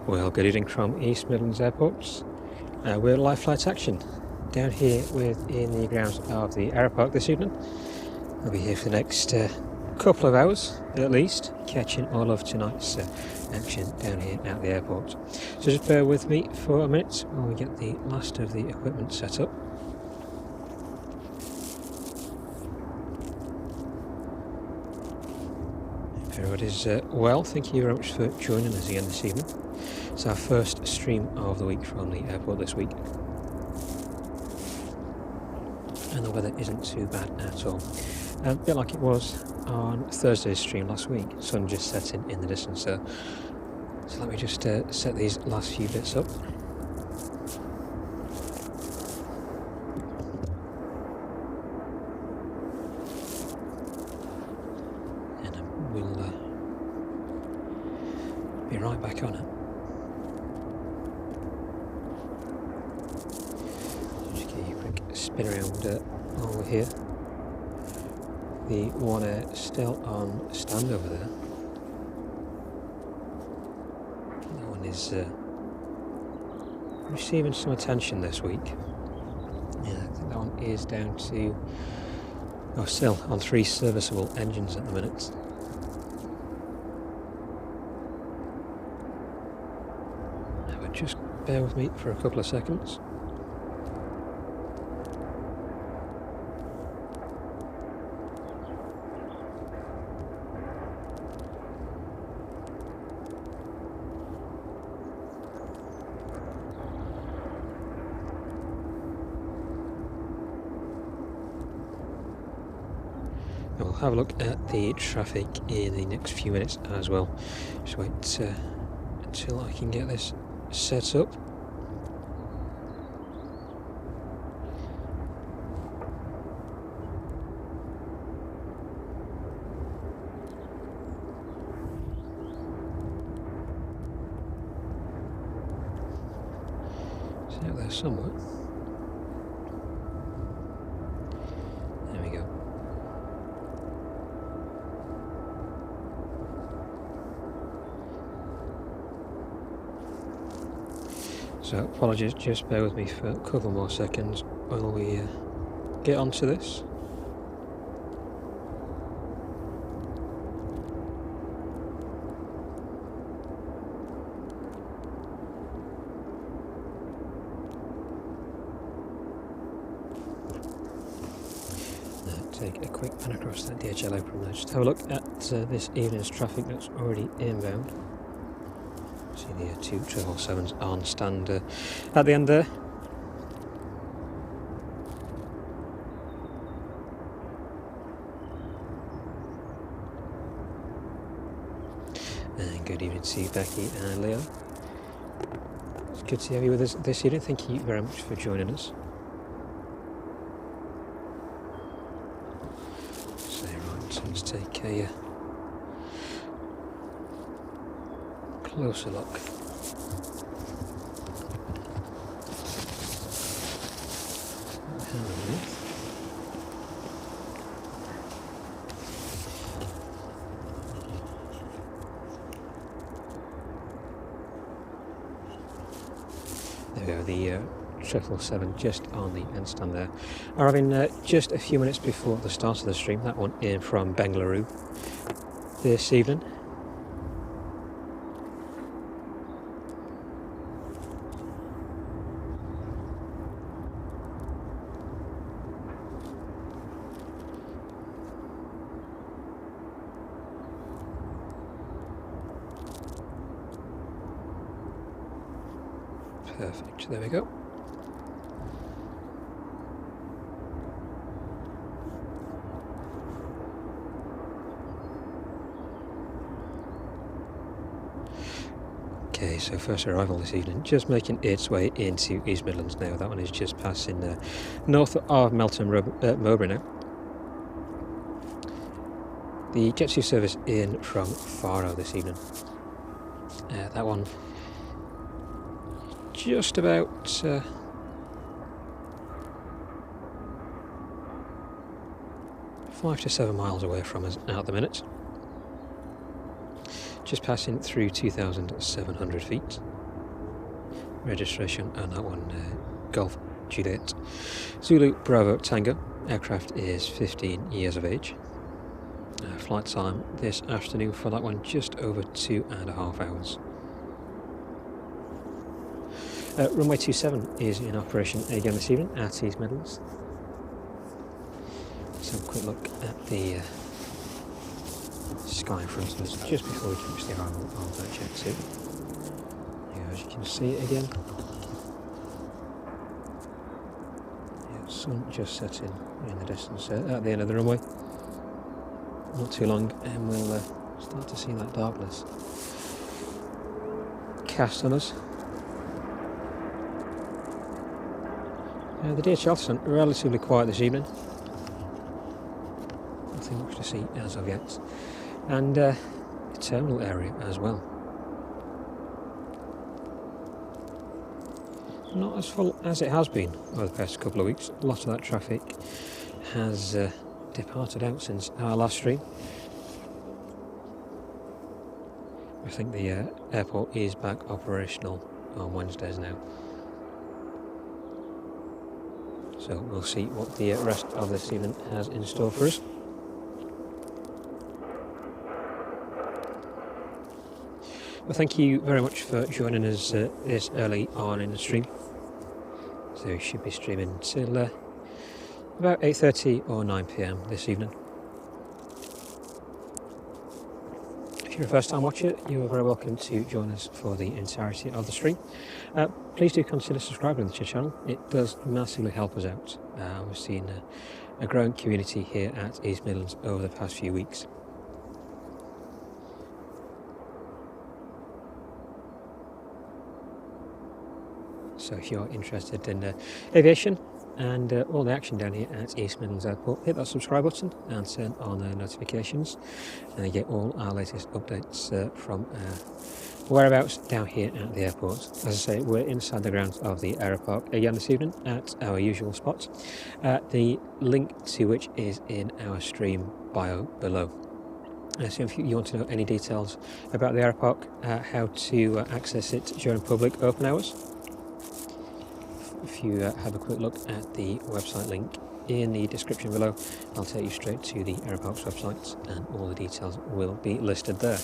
Well, good evening from East Midlands Airport. We're live flight action down here within the grounds of the Aeropark this evening. I'll be here for the next couple of hours at least, catching all of tonight's action down here at the airport. So just bear with me for a minute while we get the last of the equipment set up. If everybody's well, thank you very much for joining us again this evening. It's our first stream of the week from the airport this week, and the weather isn't too bad at all. A bit like it was on Thursday's stream last week, sun just setting in the distance there. So let me just set these last few bits up. And we'll be right back on it. Spin around over here. The one still on stand over there. That one is receiving some attention this week. Yeah, I think that one is down to, oh, still on 3 serviceable engines at the minute. Now, just bear with me for a couple of seconds. We'll have a look at the traffic in the next few minutes as well. Just wait until I can get this set up. It's out there somewhere. There we go. So apologies, just bear with me for a couple more seconds while we get onto this. Take a quick pan across that DHL apron there. Just have a look at this evening's traffic that's already inbound. See the 2 777s on stand at the end there. And good evening to you, Becky and Leo. It's good to have you with us this evening. Thank you very much for joining us. So right, so let's take a closer look. There we go, the 777 just on the end stand there. Arriving just a few minutes before the start of the stream, that one in from Bengaluru this evening. Perfect, there we go. Okay, so first arrival this evening, just making its way into East Midlands now. That one is just passing north of Melton Mowbray now. The Jet 2 service in from Faro this evening. That one just about 5 to 7 miles away from us at the minute. Just passing through 2,700 feet. registration on that one, Golf Juliet Zulu Bravo Tango. Aircraft is 15 years of age. Flight time this afternoon for that one, just over 2.5 hours. Runway 27 is in operation again this evening at East Midlands. Let's have a quick look at the sky in front of us just before we catch the arrival of that jet 2. As you can see it again. Yeah, sun just setting in the distance at the end of the runway. Not too long and we'll start to see that darkness cast on us. The DHL are relatively quiet this evening. Nothing much to see as of yet. And the terminal area as well. Not as full as it has been over the past couple of weeks. A lot of that traffic has departed out since our last stream. I think the airport is back operational on Wednesdays now. So we'll see what the rest of this evening has in store for us. Well, thank you very much for joining us this early on in the stream. So we should be streaming till about 8:30 or 9 PM this evening. If you're a first time watcher, you are very welcome to join us for the entirety of the stream. Please do consider subscribing to the channel. It does massively help us out. We've seen a growing community here at East Midlands over the past few weeks. So if you're interested in aviation and all the action down here at East Midlands Airport, hit that subscribe button and turn on notifications and you get all our latest updates from whereabouts down here at the airport. As I say, we're inside the grounds of the Aeropark again this evening at our usual spot, the link to which is in our stream bio below. So if you want to know any details about the Aeropark, how to access it during public open hours, if you have a quick look at the website link in the description below, I'll take you straight to the Aeropark's website and all the details will be listed there.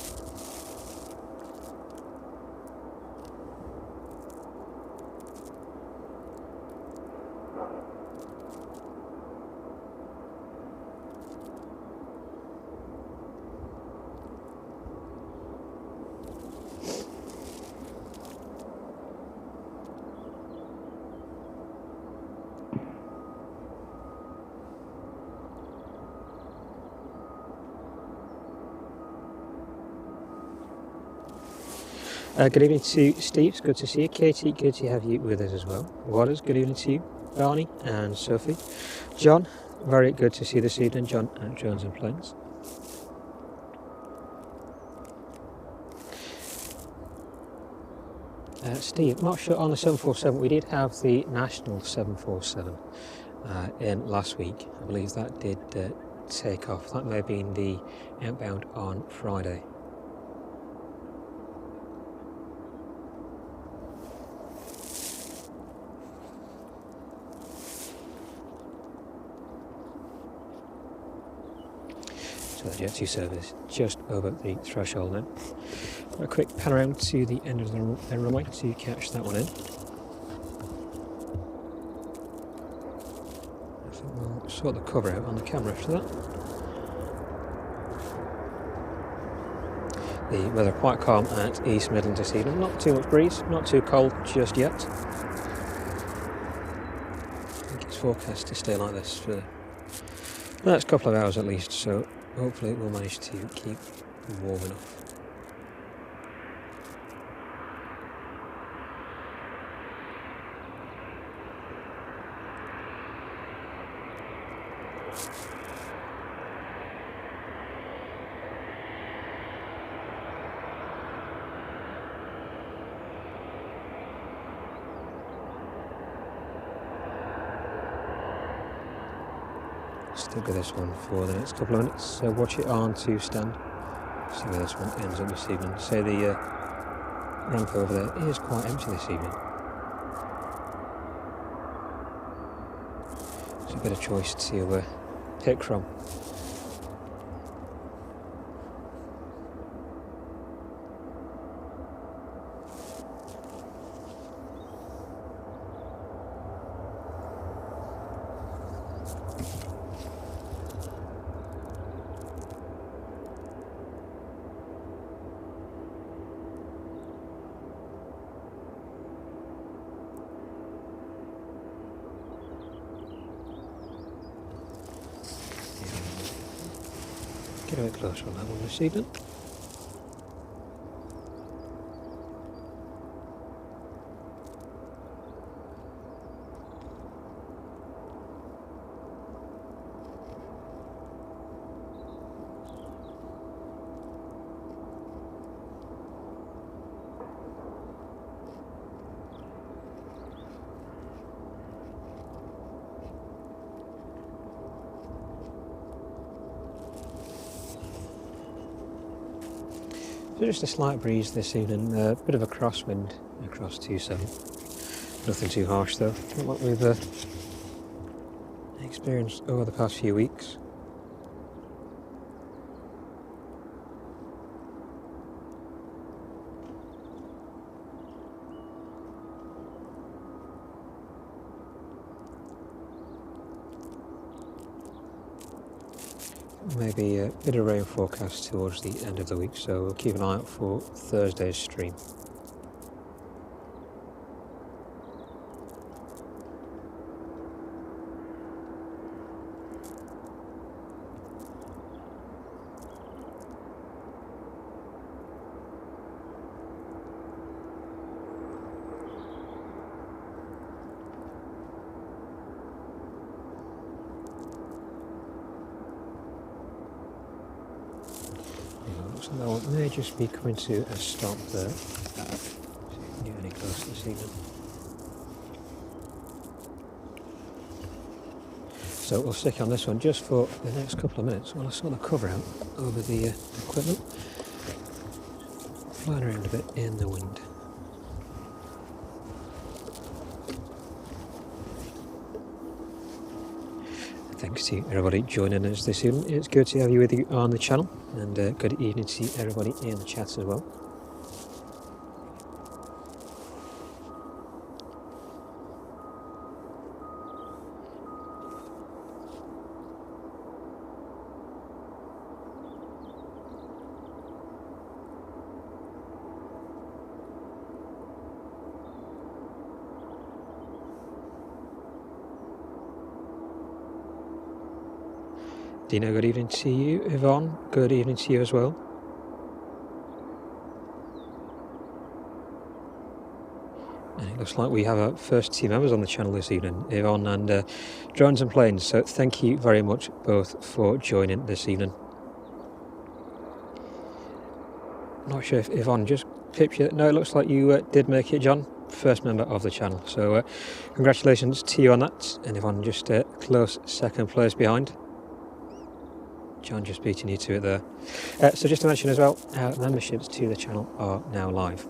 Good evening to Steve, it's good to see you. Katie, good to have you with us as well. Waters, good evening to you. Barney and Sophie. John, very good to see you this evening. John at Jones and Plains. Steve, not sure on the 747. We did have the national 747 in last week. I believe that did take off. That may have been the outbound on Friday. So the Jet 2 service just over the threshold now. A quick pan around to the end of the runway to catch that one in. I think we'll sort the cover out on the camera after that. The weather quite calm at East Midlands this evening. Not too much breeze, not too cold just yet. I think it's forecast to stay like this for the next couple of hours at least, so hopefully we'll manage to keep warm enough. Stick with this one for the next couple of minutes, so watch it on to stand. See where this one ends up this evening. So the ramp over there is quite empty this evening. a bit of choice to pick from. Get a bit closer on that one this evening. So just a slight breeze this evening, a bit of a crosswind across 27. Nothing too harsh though, not what we've experienced over the past few weeks. Maybe a bit of rain forecast towards the end of the week, so we'll keep an eye out for Thursday's stream. So that one may just be coming to a stop there. See if we can get any closer this evening. So we'll stick on this one just for the next couple of minutes while I sort the cover out over the equipment. Flying around a bit in the wind. Thanks to everybody joining us this evening. It's good to have you with you on the channel, and good evening to everybody in the chat as well. Dino, good evening to you. Yvonne, good evening to you as well. And it looks like we have our first two members on the channel this evening, Yvonne and Drones and Planes. So thank you very much both for joining this evening. Not sure if Yvonne just pipped you. No, it looks like you did make it, John. First member of the channel. So congratulations to you on that. And Yvonne just close second place behind. John just beating you to it there. So just to mention as well, our memberships to the channel are now live.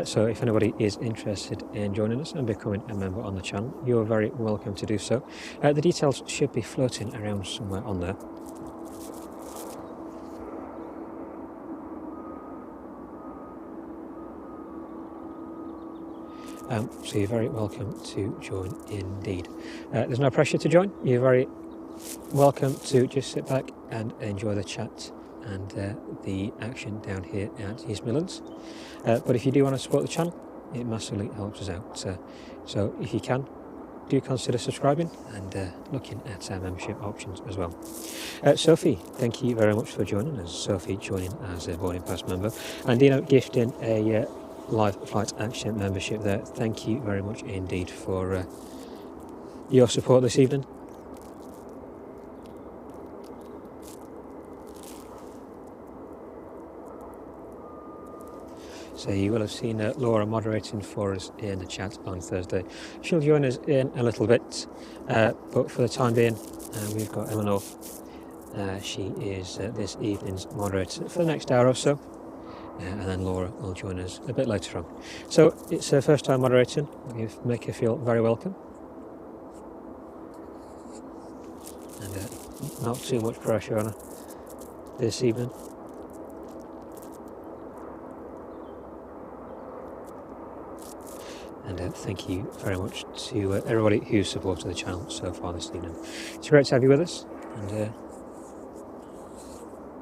So if anybody is interested in joining us and becoming a member on the channel, you're very welcome to do so. The details should be floating around somewhere on there. So you're very welcome to join indeed. There's no pressure to join. You're very welcome to just sit back and enjoy the chat and the action down here at East Midlands. But if you do want to support the channel, it massively helps us out. So if you can, do consider subscribing and looking at our membership options as well. Sophie, thank you very much for joining us. Sophie joining as a boarding pass member, and Dino gifting a live flight action membership there. Thank you very much indeed for your support this evening. So you will have seen Laura moderating for us in the chat on Thursday. She'll join us in a little bit, but for the time being, we've got Eleanor. She is this evening's moderator for the next hour or so, and then Laura will join us a bit later on. So it's her first time moderating. We make her feel very welcome. not too much pressure on her this evening. And thank you very much to everybody who's supported the channel so far this evening. It's great to have you with us, and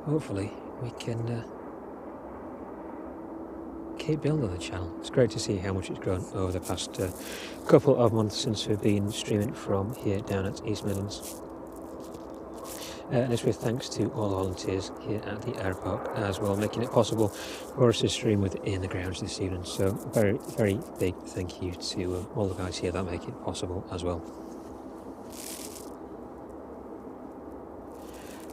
hopefully we can keep building the channel. It's great to see how much it's grown over the past couple of months since we've been streaming from here down at East Midlands. And it's with thanks to all the volunteers here at the Aeropark as well, making it possible for us to stream within the grounds this evening. So very, very big thank you to all the guys here that make it possible as well.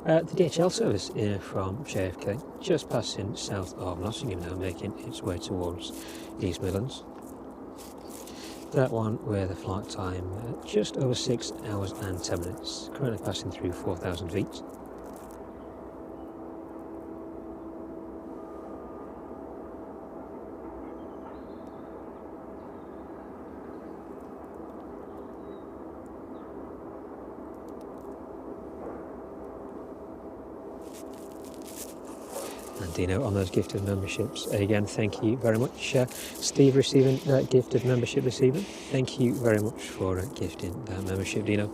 The DHL service from JFK, just passing south of Nottingham now, making its way towards East Midlands. That one with a flight time just over 6 hours and 10 minutes, currently passing through 4,000 feet. And Dino on those gifted memberships. Again, thank you very much. Steve receiving that gifted membership this evening. Thank you very much for gifting that membership, Dino.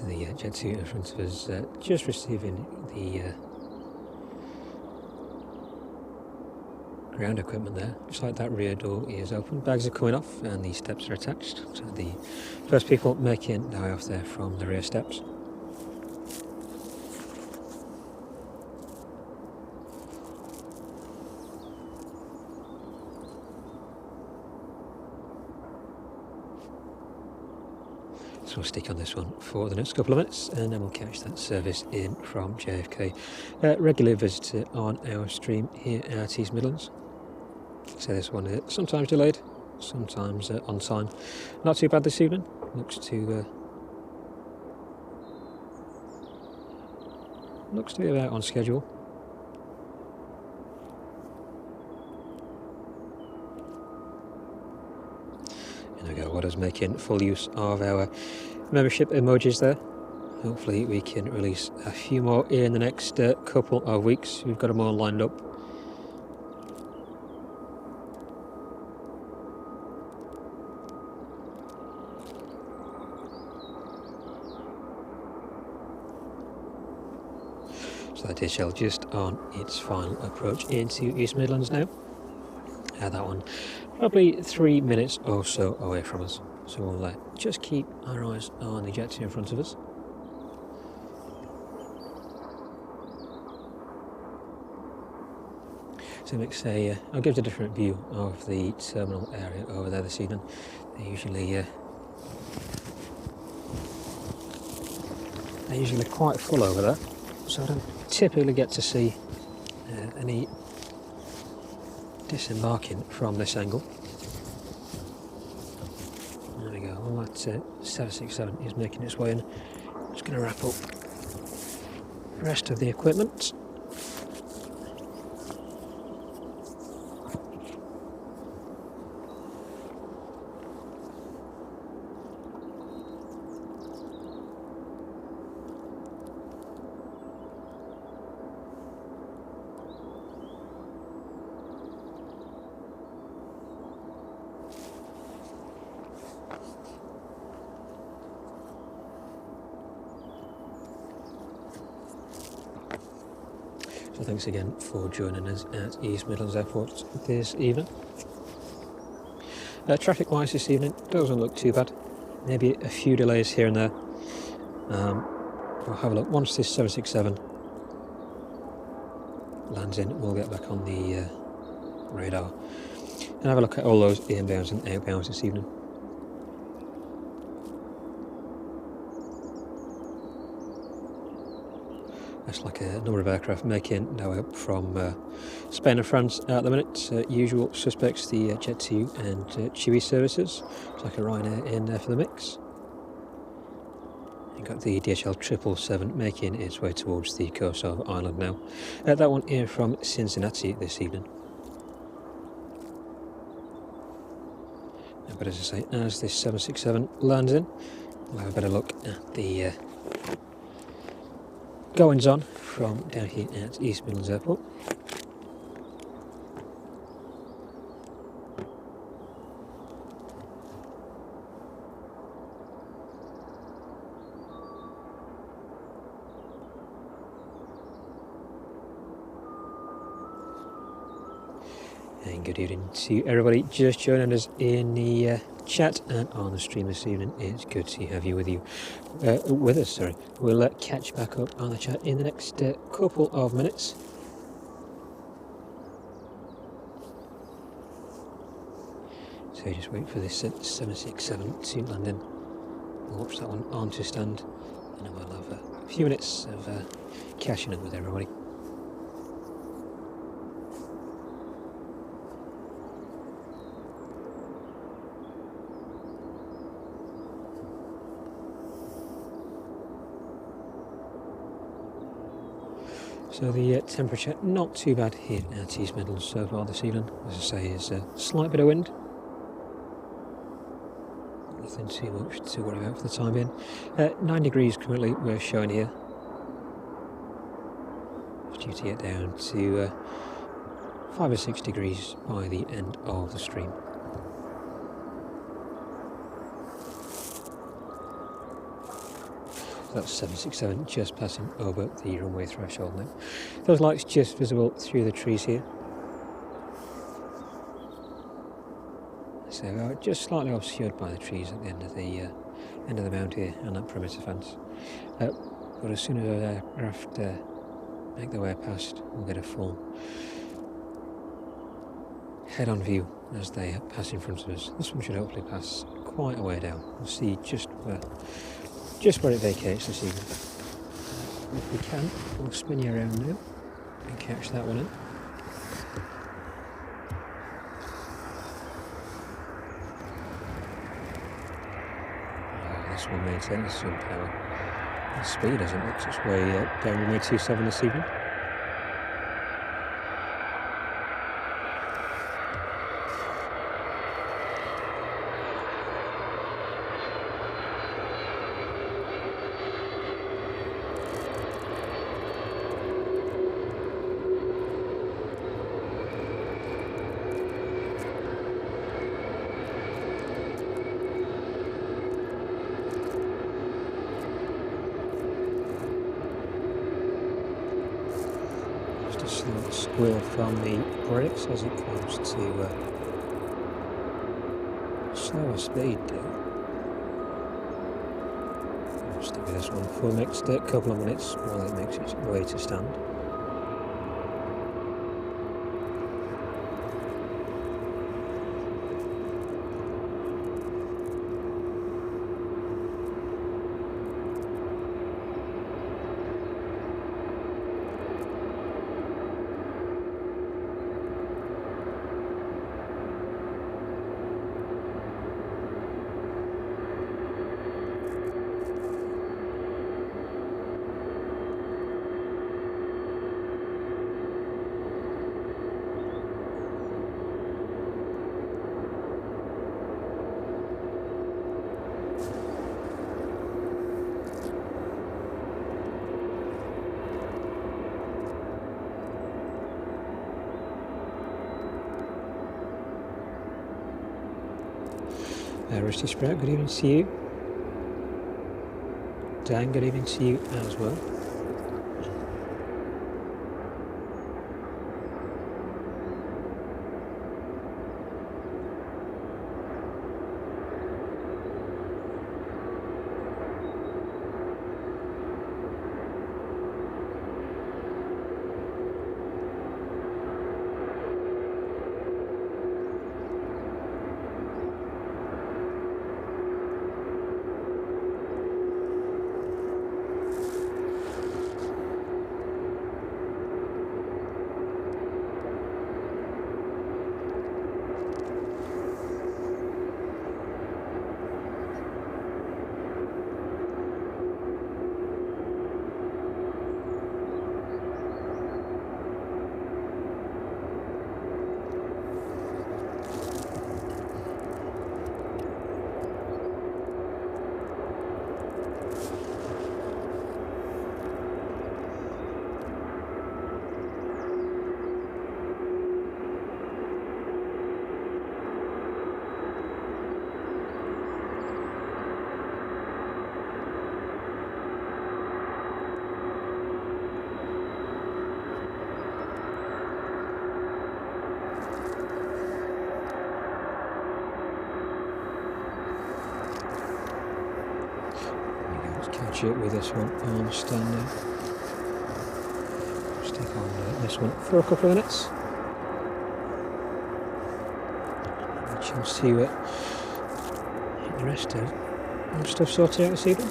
The Jet 2 in front of us just receiving the ground equipment there. Just like that, rear door is open, bags are coming off and the steps are attached. So the first people making their way off there from the rear steps. So we'll stick on this one for the next couple of minutes and then we'll catch that service in from JFK. Regular visitor on our stream here at East Midlands. So this one is sometimes delayed, sometimes on time. Not too bad this evening. Looks to be about on schedule. And there we go. What making full use of our membership emojis there. Hopefully we can release a few more in the next couple of weeks. We've got them all lined up. So that DHL just on its final approach into East Midlands now. That one probably 3 minutes or so away from us. So we'll just keep our eyes on the Jet 2 in front of us. So I'll give you a different view of the terminal area over there this evening. They're usually quite full over there, so I don't typically get to see any disembarking from this angle. There we go, all that 767 is making its way in. Just going to wrap up the rest of the equipment. So thanks again for joining us at East Midlands Airport this evening. Traffic wise this evening doesn't look too bad. Maybe a few delays here and there. We'll have a look. Once this 767 lands in, we'll get back on the radar and have a look at all those inbounds and outbounds this evening. That's like a number of aircraft making their way up from Spain and France at the minute. Usual suspects, the Jet 2 and Chewy services. It's like a Ryanair in there for the mix. You've got the DHL 777 making its way towards the coast of Ireland now. That one here from Cincinnati this evening. but as I say, as this 767 lands in, we'll have a better look at the goings on from down here at East Midlands Airport. And good evening to everybody just joining us in the chat and on the stream this evening. It's good to have you with us. Sorry, we'll catch back up on the chat in the next couple of minutes. So just wait for this 767 to land in. We'll watch that one onto stand, and then we'll have a few minutes of catching up with everybody. So the temperature not too bad here at East Midlands so far this evening. As I say, is a slight bit of wind. Nothing too much to worry about for the time being. 9 degrees currently we're showing here. It's due to get down to 5 or 6 degrees by the end of the stream. That's 767 just passing over the runway threshold now. Those lights just visible through the trees here. So just slightly obscured by the trees at the end of the mount here and that perimeter fence. But as soon as our aircraft make their way past, we'll get a full head-on view as they pass in front of us. This one should hopefully pass quite a way down. We'll see just where it vacates this evening. If we can, we'll spin you around now and catch that one in. This one maintains some power and speed as it makes its way down runway 27 this evening. Squeal from the brakes as it comes to slower speed. I'll stick with this one for the next couple of minutes while it makes its way to stand. Rusty Sprout, good evening to you. Dan, good evening to you as well. catch up with this one on standing. Stick on this one for a couple of minutes. A chance to get the rest of the stuff sorted out this evening.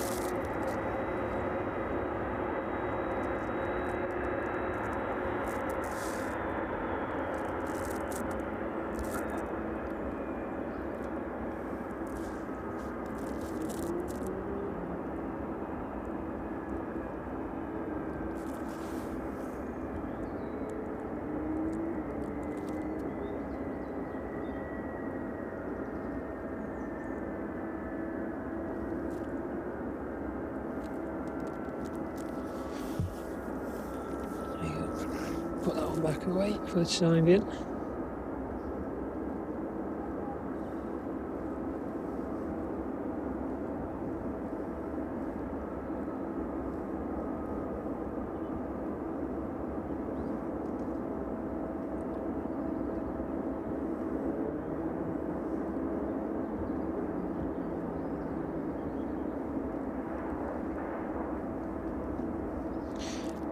Put that one back away for the time being.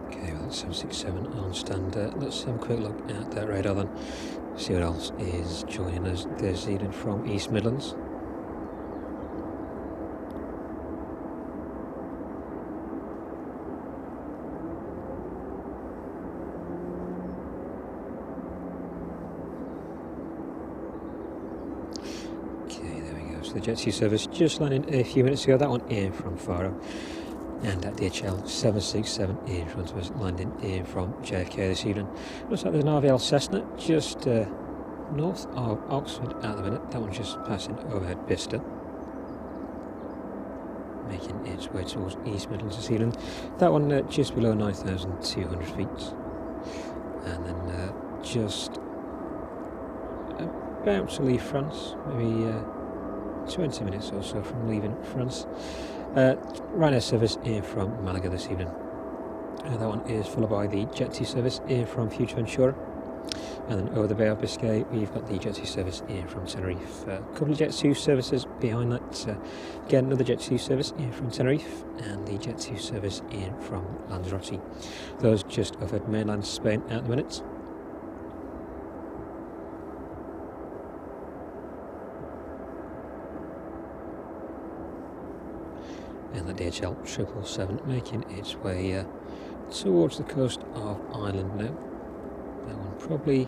Okay, well, that's 767 on stand. Let's have a quick look at that radar then. See what else is joining us this evening from East Midlands. Okay, there we go. So the Jet 2 service just landed a few minutes ago. That one in from Faro. And at DHL 767 in front of us, landing in from JFK this evening. Looks like there's an RVL Cessna just north of Oxford at the minute. That one's just passing overhead Bicester, making its way towards East Midlands this evening. That one just below 9,200 feet. And then just about to leave France, maybe 20 minutes or so from leaving France. Ryanair service in from Malaga this evening. That one is followed by the Jet 2 service in from Fuerteventura. And then over the Bay of Biscay, we've got the Jet 2 service in from Tenerife. A couple of Jet 2 services behind that. Again, another Jet 2 service in from Tenerife, and the Jet 2 service in from Lanzarote. Those just over mainland Spain at the minute. And the DHL 777 making its way towards the coast of Ireland now. That one probably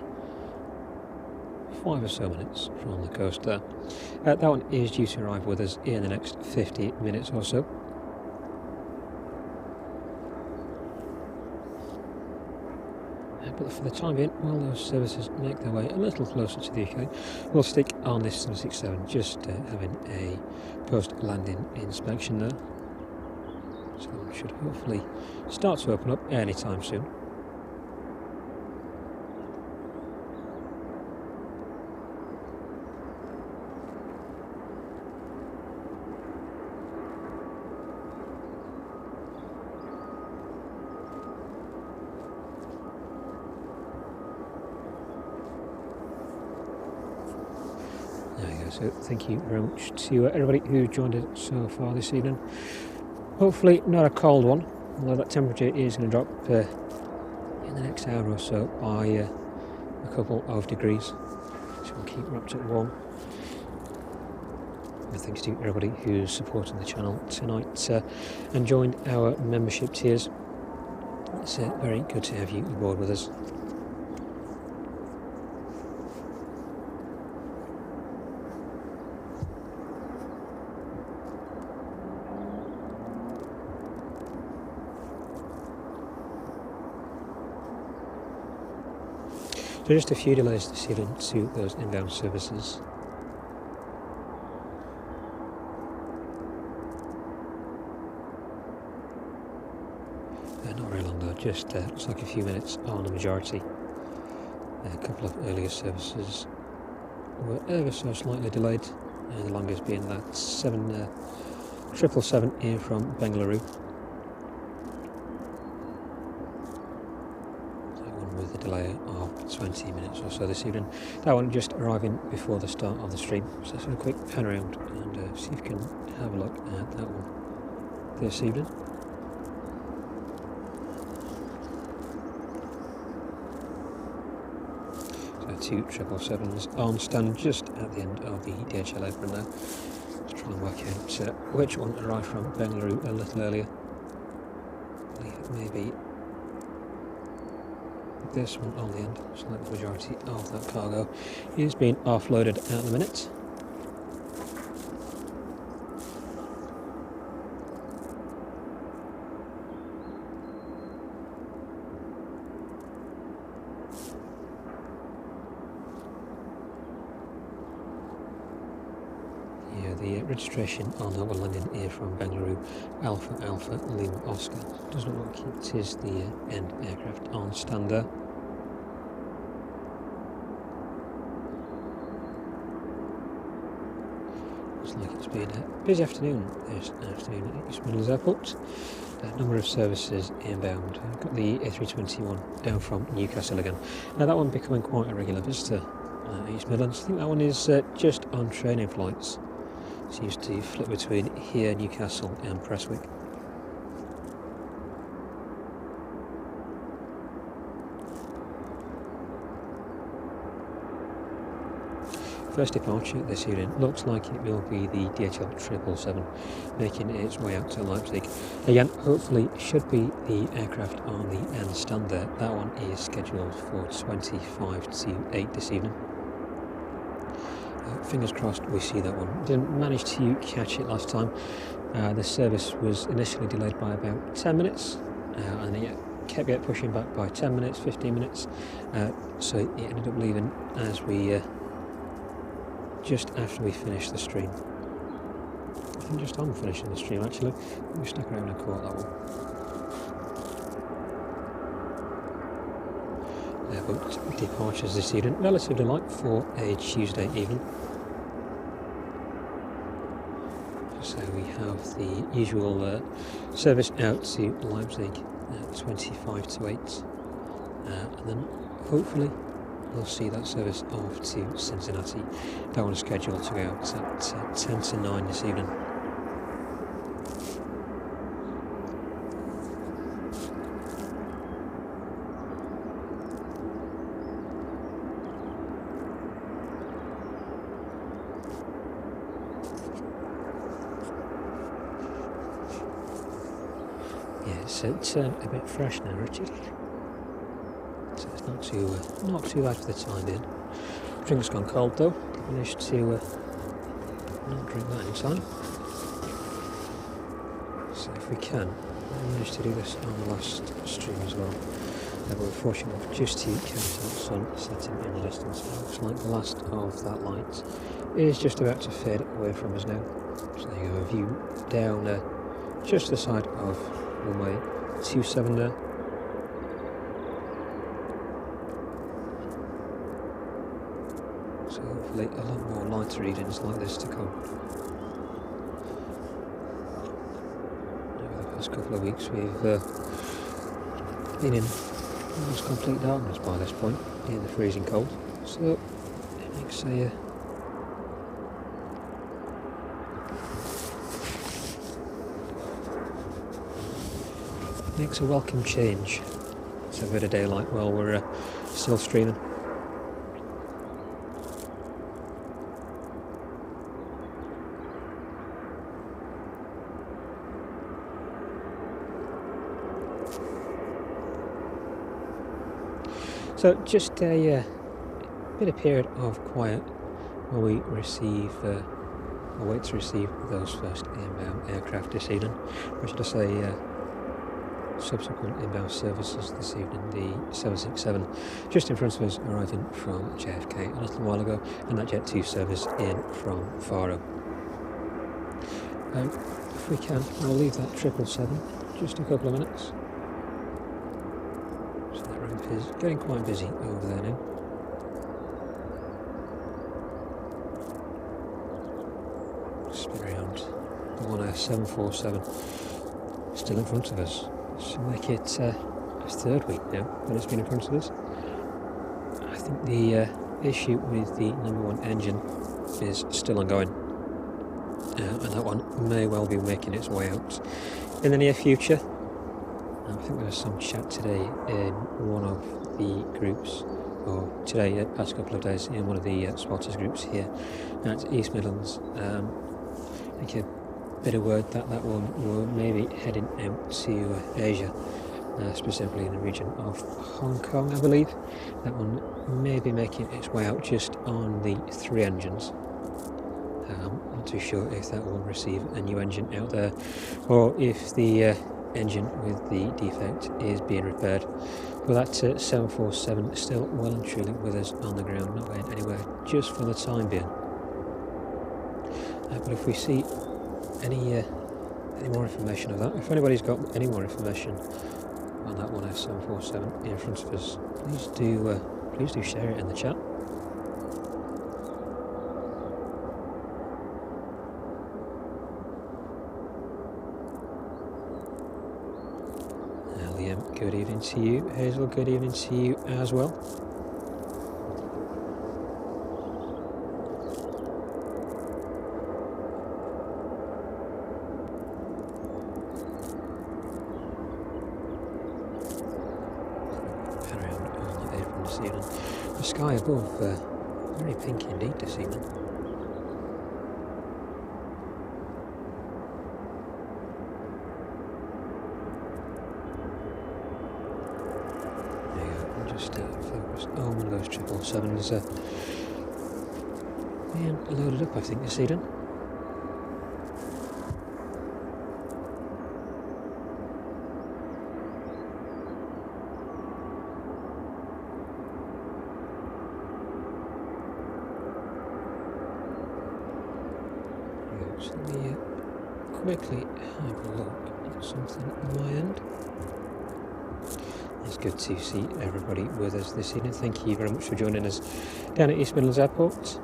5 or so minutes from the coast there. That one is due to arrive with us in the next 50 minutes or so. But for the time being, while those services make their way a little closer to the UK, we'll stick on this 767, just having a post-landing inspection there. So it should hopefully start to open up anytime soon. There we go, so thank you very much to everybody who joined us so far this evening. Hopefully not a cold one, although that temperature is going to drop in the next hour or so by a couple of degrees, so we'll keep wrapped up warm. And thanks to everybody who's supporting the channel tonight and joined our membership tiers. It's very good to have you aboard with us. So just a few delays this evening to those inbound services. Not very long though, just looks like a few minutes on the majority. A couple of earlier services were ever so slightly delayed, the longest being that 777 in from Bengaluru. With a delay of 20 minutes or so this evening. That one just arriving before the start of the stream. So let's have a quick pan around and see if we can have a look at that one. this evening. So 2 777s on stand just at the end of the DHL apron now. Let's try and work out which one arrived from Bengaluru a little earlier. I believe it may be this one on the end. Looks like the majority of that cargo is being offloaded at the minute. Yeah, the registration on that one landing here from Bengaluru, Alpha Alpha Lima Oscar. Does not look like it is the end aircraft on stand there. Looks like it's been a busy afternoon this afternoon at East Midlands Airport. A number of services inbound. I've got the A321 down from Newcastle again. Now that one becoming quite a regular visitor at East Midlands. I think that one is just on training flights. Seems to flip between here, Newcastle and Prestwick. First departure this evening looks like it will be the DHL 777 making its way out to Leipzig. Again, hopefully should be the aircraft on the end stand there. That one is scheduled for 25 to 8 this evening. Fingers crossed we see that one. Didn't manage to catch it last time. The service was initially delayed by about 10 minutes and it kept pushing back by 10 minutes, 15 minutes. So it ended up leaving as we just after we finished the stream. I think just on finishing the stream actually. We stuck around and caught that one. But departures this evening, relatively light for a Tuesday evening. So we have the usual service out to Leipzig at 25 to 8. And then hopefully we'll see that service off to Cincinnati. That one is scheduled to go out at 10 to 9 this evening. Yeah, it's a bit fresh now, Richard. So it's not too bad for the time being. Drink's gone cold though. Managed to not drink that in time. So if we can, I managed to do this on the last stream as well. But we're fortunate enough just to catch that sun setting in the distance. It looks like the last of that light is just about to fade away from us now. So there you go, a view down just to the side of runway 27 there. So hopefully a lot more lighter readings like this to come. Over the past couple of weeks we've been in almost complete darkness by this point, in the freezing cold. So it makes a welcome change. It's a bit of daylight while we're still streaming. So just a bit of period of quiet while we receive, or wait to receive those first inbound aircraft this evening. Or should I say subsequent inbound services this evening. The 767 just in front of us arriving from JFK a little while ago, and that Jet 2 service in from Faro. If we can, I'll leave that 777 just a couple of minutes. So that ramp is getting quite busy over there now. Spin around the 747 still in front of us. This will make it a third week now that it's been in front of us. I think the issue with the #1 engine is still ongoing, and that one may well be making its way out in the near future. I think there was some chat today in one of the groups, or today, past couple of days, in one of the spotters groups here at East Midlands. I think a bit of word that one were maybe heading out to Asia, specifically in the region of Hong Kong, I believe. That one may be making its way out just on the 3 engines. Not too sure if that will receive a new engine out there, or if the engine with the defect is being repaired. But that 747 is still well and truly with us on the ground, not going anywhere just for the time being. But if we see any more information of that, if anybody's got any more information on that 747 in front of us, please do share it in the chat. Liam, good evening to you. Hazel, good evening to you as well. The sky above, very pink indeed this evening. There you go, I'm just focused on one of those 777s being loaded up, I think, this evening. So let me quickly have a look at something on my end. It's good to see everybody with us this evening. Thank you very much for joining us down at East Midlands Airport.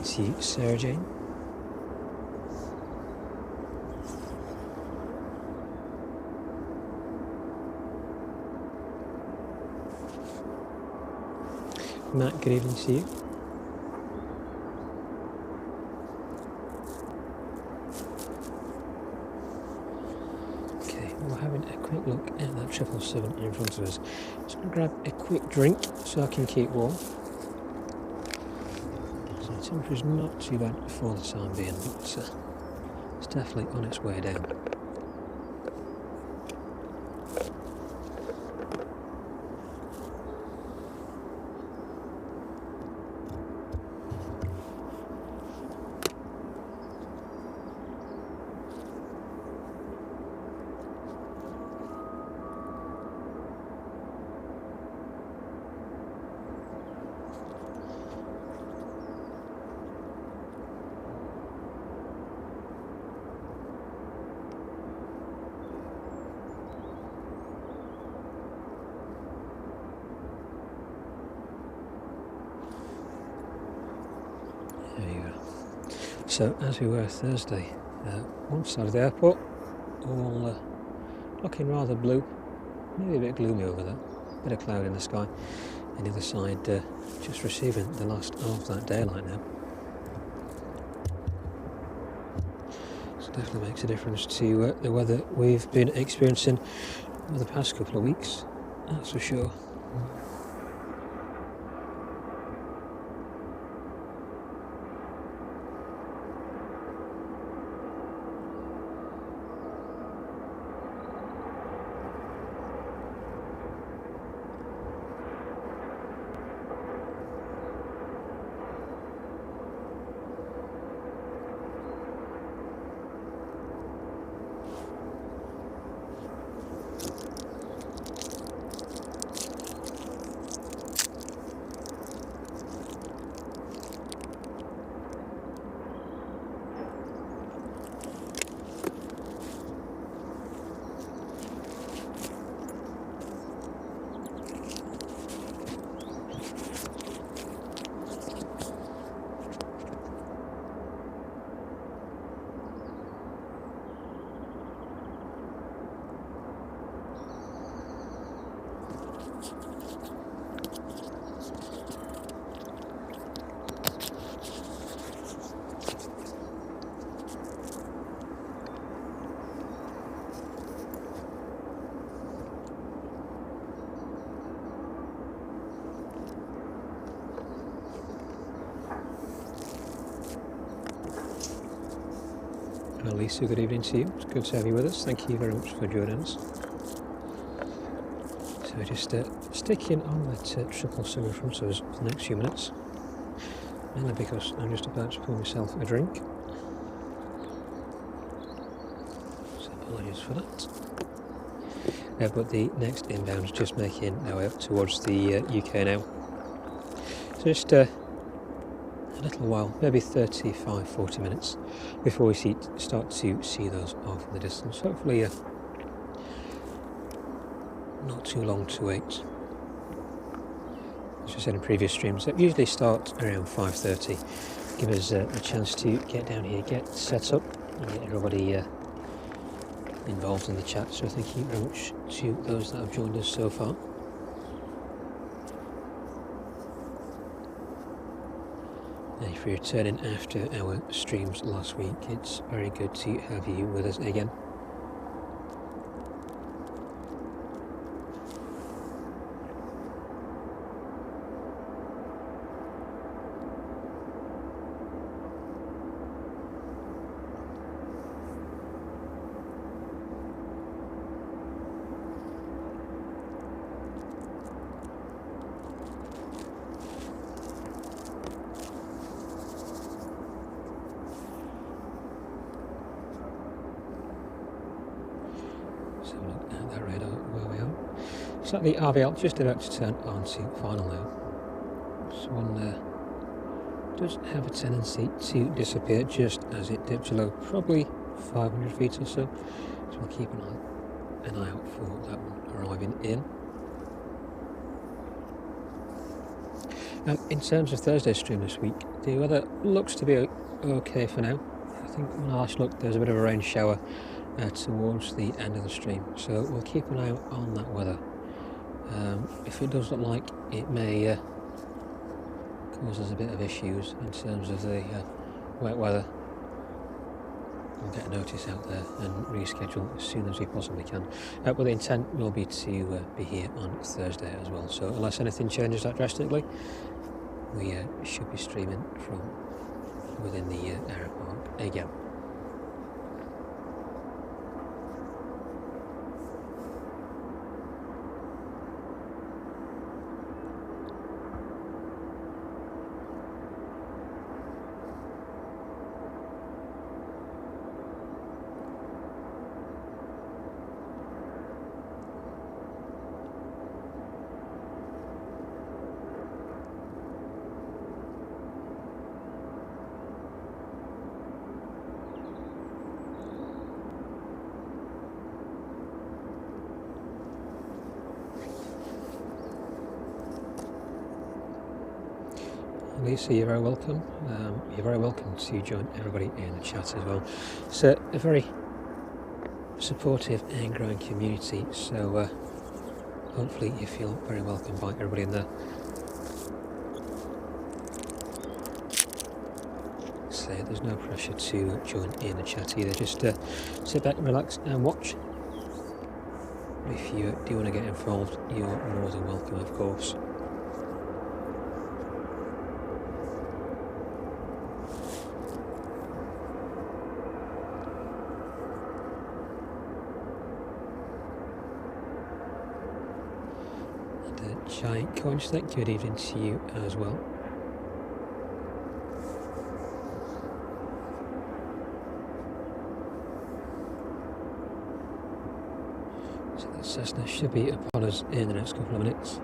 To you, Sarah Jane. Matt, good evening to you. Okay, we're having a quick look at that 777 in front of us. Just going to grab a quick drink so I can keep warm. The temperature is not too bad for the time being, but it's definitely on its way down. There you go. So, as we were Thursday, one side of the airport, all looking rather blue, maybe a bit gloomy over there, bit of cloud in the sky, and the other side just receiving the last of that daylight now. So definitely makes a difference to the weather we've been experiencing over the past couple of weeks, that's for sure. Well, Lisa, good evening to you. It's good to have you with us. Thank you very much for joining us. So we're just sticking on that 777 in front of us for the next few minutes. Mainly because I'm just about to pour myself a drink. So apologies for that. But the next inbound is just making our way up towards the UK now. So just a little while, maybe 35-40 minutes before we start to see those off in the distance. Hopefully not too long to wait. As I said in previous streams, they usually start around 5:30. Give us a chance to get down here, get set up, and get everybody involved in the chat. So thank you very much to those that have joined us so far. And if you're returning after our streams last week, it's very good to have you with us again. So the RVL just about to turn on to final now. This one does have a tendency to disappear just as it dips below, probably 500 feet or so. So we'll keep an eye out for that one arriving in. In terms of Thursday's stream this week, the weather looks to be okay for now. I think when I last looked, there's a bit of a rain shower towards the end of the stream, so we'll keep an eye out on that weather. If it does look like it may cause us a bit of issues in terms of the wet weather, we'll get a notice out there and reschedule as soon as we possibly can. But the intent will be to be here on Thursday as well, so unless anything changes that drastically, we should be streaming from within the Aeropark again. Lisa, you're very welcome. You're very welcome to join everybody in the chat as well. It's a very supportive and growing community, so hopefully you feel very welcome by everybody in there. So there's no pressure to join in the chat either, just sit back, relax and watch. If you do want to get involved, you're more than welcome, of course. Giant Conch, good evening to you as well. So the Cessna should be upon us in the next couple of minutes.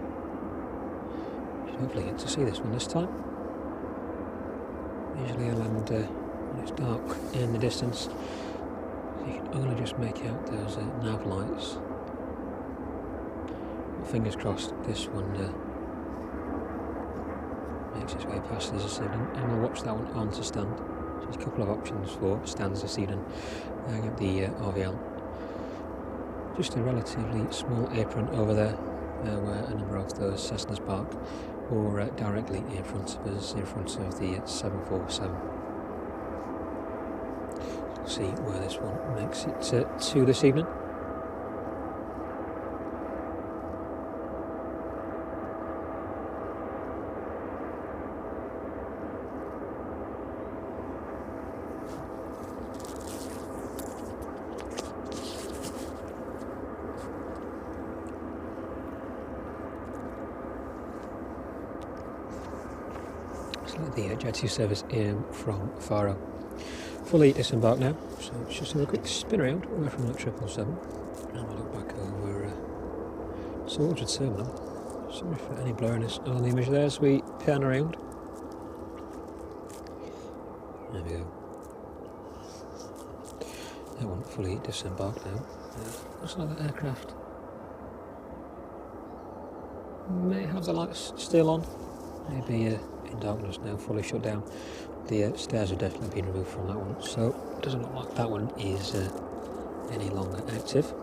Should hopefully get to see this one this time. Usually I land when it's dark in the distance, so you can only just make out those nav lights. Fingers crossed this one makes its way past us this evening, and we'll watch that one on to stand. So there's a couple of options for stands this evening. I got the RVL. Just a relatively small apron over there where a number of those Cessnas park, or directly in front of us, in front of the 747. We'll see where this one makes it to this evening. Looks like the jetty service in from Faro. Fully disembarked now, so let's just have a quick spin around away from that 777 and we'll look back over Soldier Terminal. Sorry for any blurriness on the image there as we pan around. There we go. That one fully disembarked now. Looks like the aircraft may have the lights still on. Maybe in darkness now, fully shut down. The stairs have definitely been removed from that one, so it doesn't look like that one is any longer active.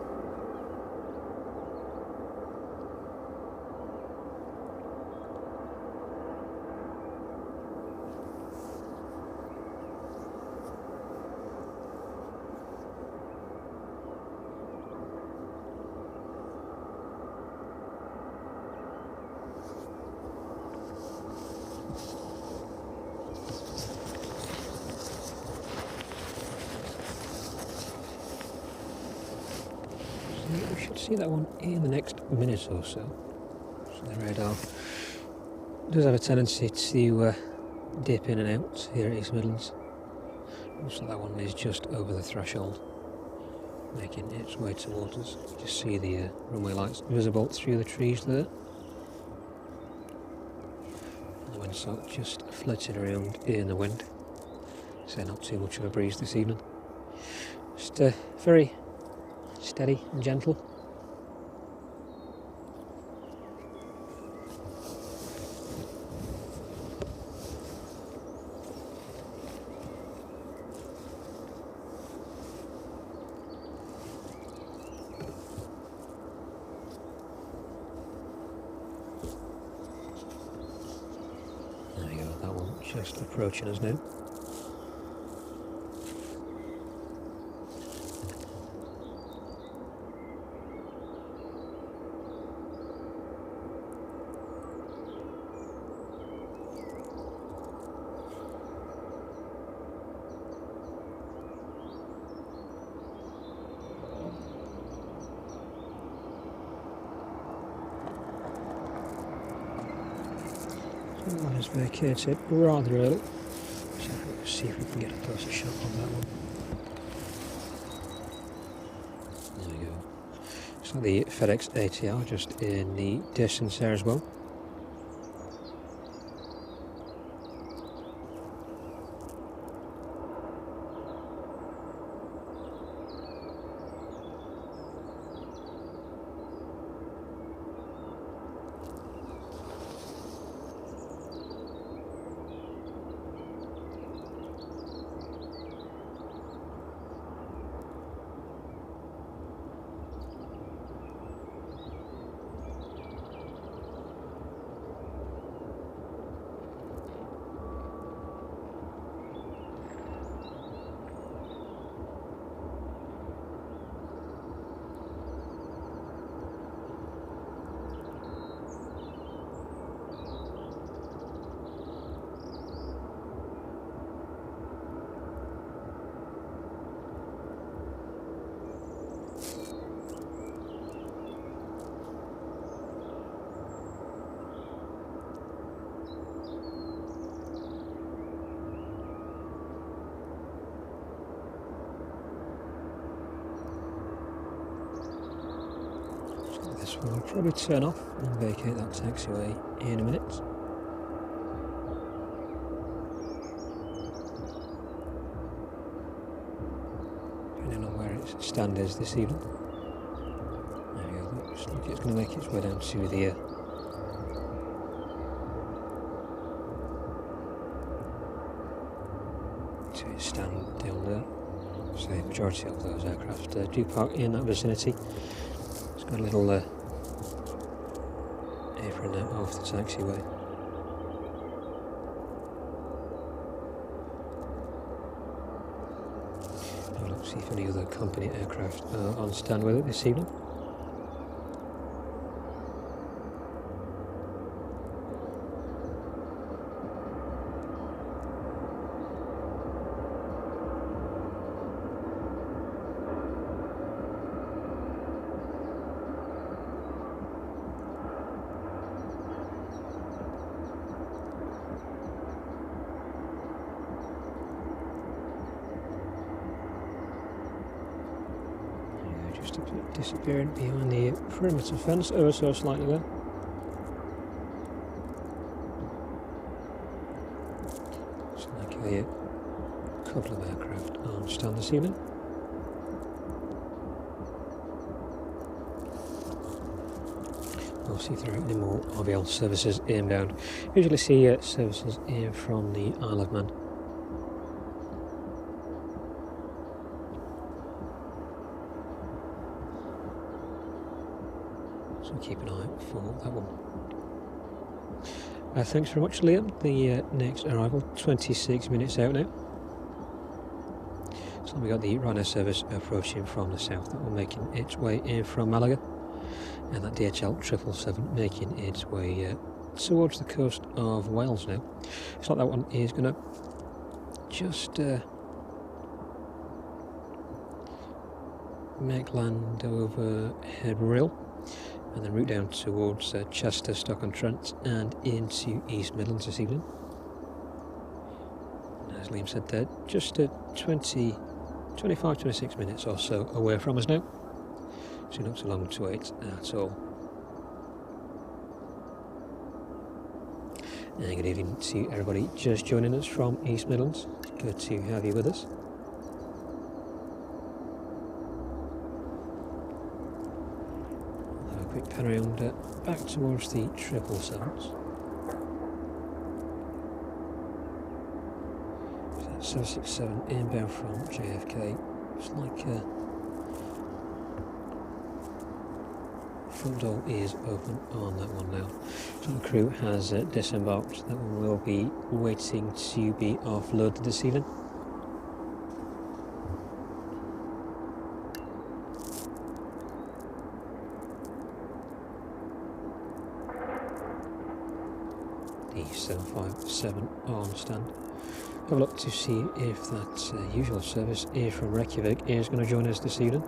We should see that one in the next minute or so. So the radar does have a tendency to dip in and out here at East Midlands. Looks like that one is just over the threshold, making its way towards us. You just see the runway lights visible through the trees there. And the windsock just flitting around in the wind. So not too much of a breeze this evening. Just very steady and gentle. There we go, that one just approaching us now. That one is vacated rather early, so let's see if we can get a closer shot on that one. There we go. So the FedEx ATR just in the distance there as well. This one will probably turn off and vacate that taxiway in a minute. Depending on where its stand is this evening. There we go, looks like it's going to make its way down to the stand down there. So the majority of those aircraft do park in that vicinity. It's got a little apron out off the taxiway. Let's see if any other company aircraft are on stand with it this evening. disappearing behind the perimeter fence ever so slightly there. It's like a couple of aircraft on stand this evening. We'll see if there are any more RVL services inbound. Usually see services in from the Isle of Man. So keep an eye out for that one. Thanks very much, Liam. The next arrival, 26 minutes out now. So we got the Ryanair service approaching from the south. That one making its way in from Malaga. And that DHL 777 making its way towards the coast of Wales now. Looks like that one is going to just make land over Headrill and then route down towards Chester, Stoke-on-Trent and into East Midlands this evening. As Liam said there, just 25-26 minutes or so away from us now. So not so long to wait at all. And good evening to everybody just joining us from East Midlands. Good to have you with us. Have a quick pan around back towards the 777s. So 767 inbound from JFK. It's like front door is open on that one now. So the crew has disembarked. That one will be waiting to be offloaded this evening. The 757 on stand. Have a look to see if that usual service here from Reykjavik is going to join us this evening.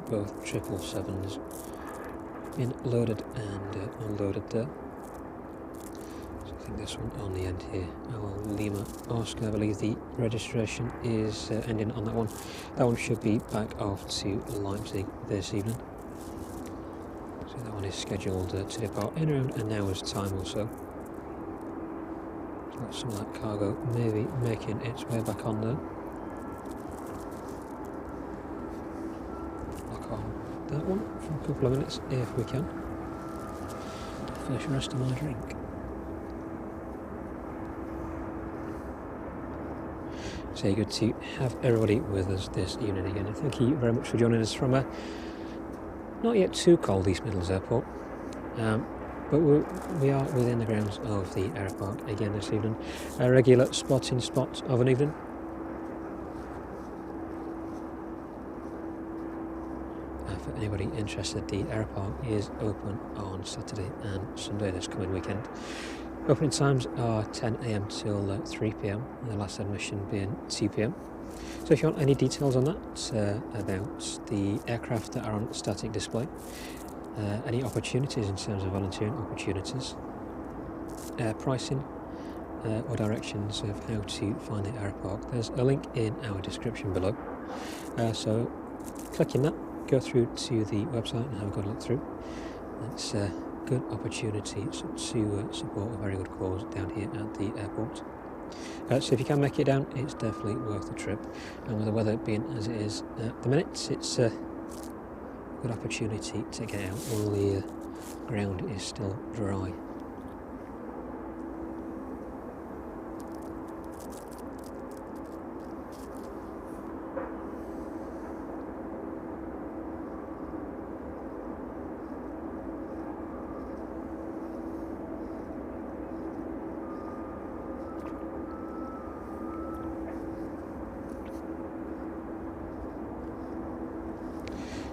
Both 777s been loaded and unloaded there. So I think this one on the end here, Lima Oscar, I believe the registration is ending on that one. That one should be back off to Leipzig this evening. So that one is scheduled to depart in around an hour's time or so. So some of that cargo maybe making its way back on there. That one for a couple of minutes if we can. Finish the rest of my drink. So good to have everybody with us this evening again. And thank you very much for joining us from a not yet too cold East Midlands Airport. But we are within the grounds of the Aeropark again this evening. A regular spotting spot of an evening. For anybody interested, the Aeropark is open on Saturday and Sunday this coming weekend. Opening times are 10 AM till 3 PM, and the last admission being 2 PM. So if you want any details on that, about the aircraft that are on static display, any opportunities in terms of volunteering opportunities, pricing, or directions of how to find the Aeropark, there's a link in our description below. So clicking that, go through to the website and have a good look through. It's a good opportunity to support a very good cause down here at the airport. So if you can make it down, it's definitely worth the trip. And with the weather being as it is at the minute, it's a good opportunity to get out while the ground is still dry.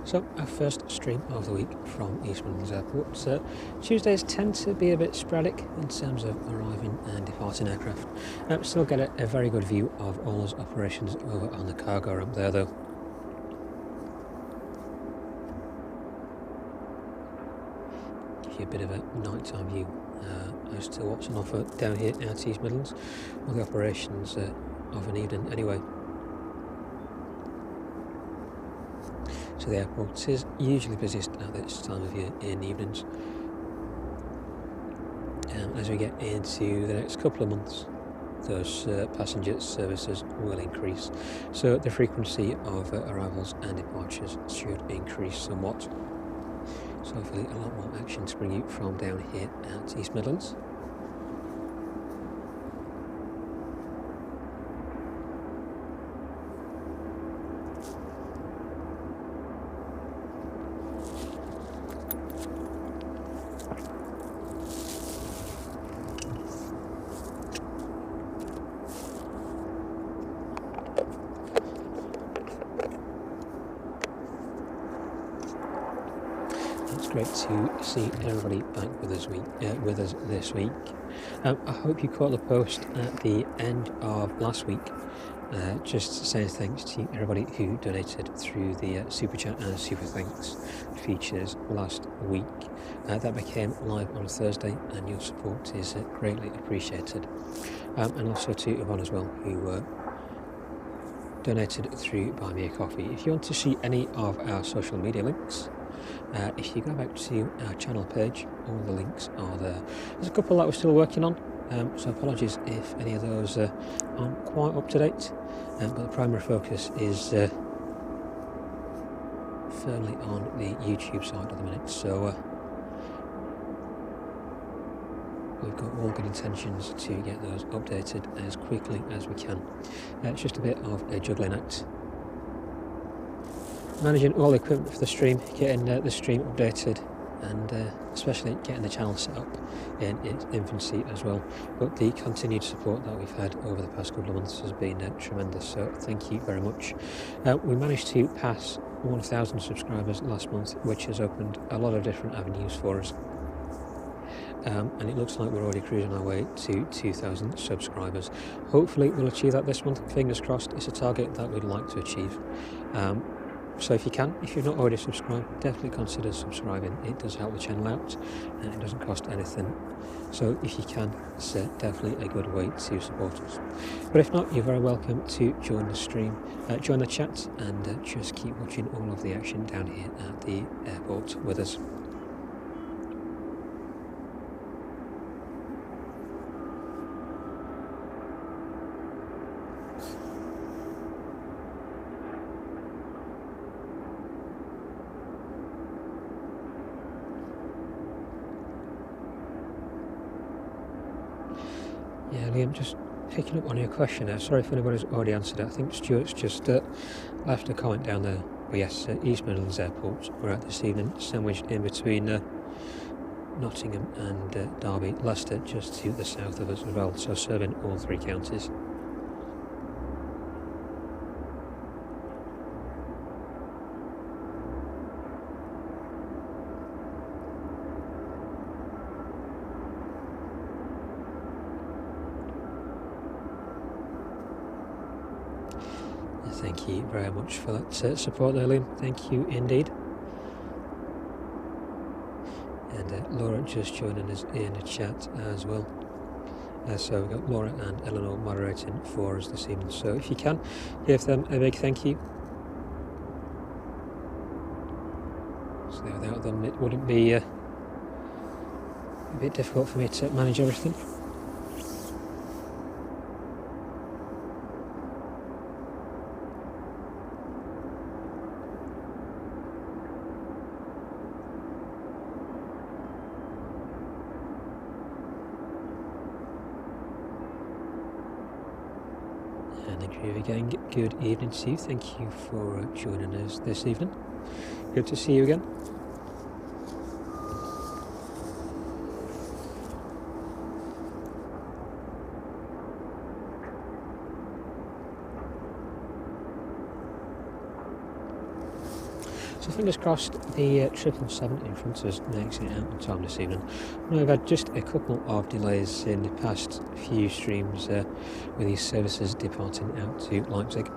So our first stream of the week from East Midlands Airport. Tuesdays tend to be a bit sporadic in terms of arriving and departing aircraft. Still get a very good view of all those operations over on the cargo ramp there though. Give you a bit of a nighttime view as to what's on offer down here at East Midlands, all the operations of an evening anyway. to the airport is usually busiest at this time of year in the evenings. As we get into the next couple of months, those passenger services will increase, so the frequency of arrivals and departures should increase somewhat. So hopefully a lot more action to bring you from down here at East Midlands. It's great to see everybody back with us this week. I hope you caught the post at the end of last week, just saying thanks to everybody who donated through the Super Chat and Super Thanks features last week. That became live on Thursday, and your support is greatly appreciated. And also to Yvonne as well, who donated through Buy Me a Coffee. If you want to see any of our social media links, if you go back to our channel page, all the links are there. There's a couple that we're still working on, so apologies if any of those aren't quite up to date, but the primary focus is firmly on the YouTube side at the minute, so we've got all good intentions to get those updated as quickly as we can. It's just a bit of a juggling act, managing all the equipment for the stream, getting the stream updated, and especially getting the channel set up in its infancy as well. But the continued support that we've had over the past couple of months has been tremendous, so thank you very much. We managed to pass 1,000 subscribers last month, which has opened a lot of different avenues for us. And it looks like we're already cruising our way to 2,000 subscribers. Hopefully we'll achieve that this month, fingers crossed. It's a target that we'd like to achieve. So if you can, if you've not already subscribed, definitely consider subscribing. It does help the channel out and it doesn't cost anything. So if you can, it's definitely a good way to support us. But if not, you're very welcome to join the stream, join the chat, and just keep watching all of the action down here at the airport with us. Yeah, Liam, just picking up on your question there. Sorry if anybody's already answered it. I think Stuart's just left a comment down there. But yes, East Midlands Airport, we're at this evening, sandwiched in between Nottingham and Derby, Leicester, just to the south of us as well, so serving all three counties. Thank you very much for that support there, Liam. Thank you indeed. And Laura just joining us in the chat as well. So we've got Laura and Eleanor moderating for us this evening. So if you can, give them a big thank you. So without them, it wouldn't be a bit difficult for me to manage everything. Again, good evening to you. Thank you for joining us this evening. Good to see you again. So fingers crossed the 777 in front of us makes it out on time this evening. We've had just a couple of delays in the past few streams with these services departing out to Leipzig.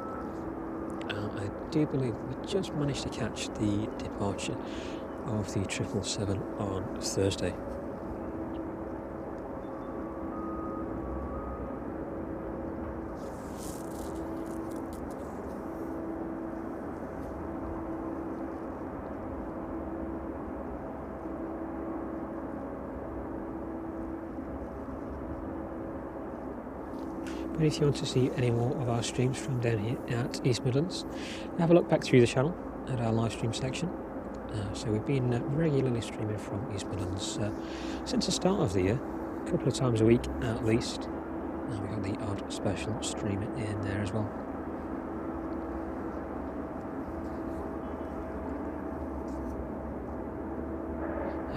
I do believe we just managed to catch the departure of the 777 on Thursday. And if you want to see any more of our streams from down here at East Midlands, have a look back through the channel at our live stream section. So we've been regularly streaming from East Midlands since the start of the year, a couple of times a week at least. And we've got the odd special stream in there as well.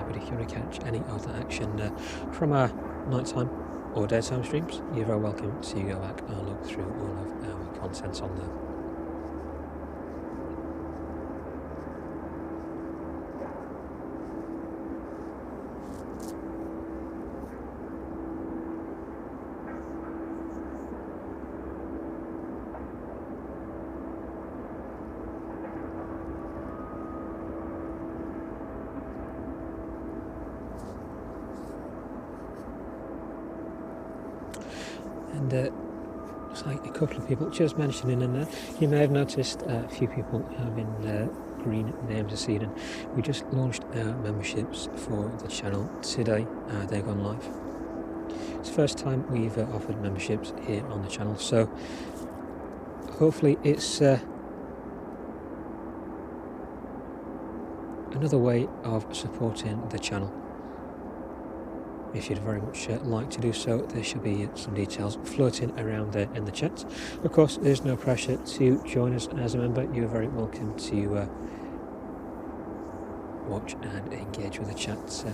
But if you want to catch any of the action from our nighttime or daytime streams, you're very welcome to go back and look through all of our content on there. And looks like a couple of people just mentioning in there. You may have noticed a few people having green names this evening. We just launched our memberships for the channel today. They've gone live. It's the first time we've offered memberships here on the channel, so hopefully it's another way of supporting the channel. If you'd very much like to do so, there should be some details floating around there in the chat. Of course, there's no pressure to join us as a member. You're very welcome to watch and engage with the chat.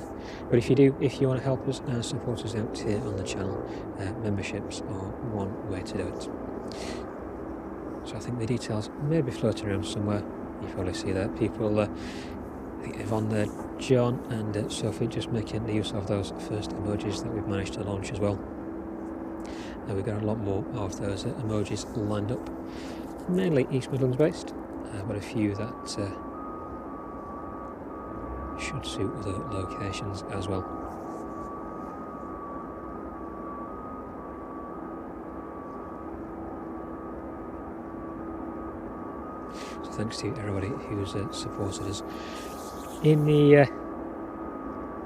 But if you want to help us and support us out here on the channel, memberships are one way to do it. So I think the details may be floating around somewhere. You probably see that people I think Yvonne there, John and Sophie just making the use of those first emojis that we've managed to launch as well. And we've got a lot more of those emojis lined up, mainly East Midlands based, but a few that should suit other locations as well. So thanks to everybody who's supported us in the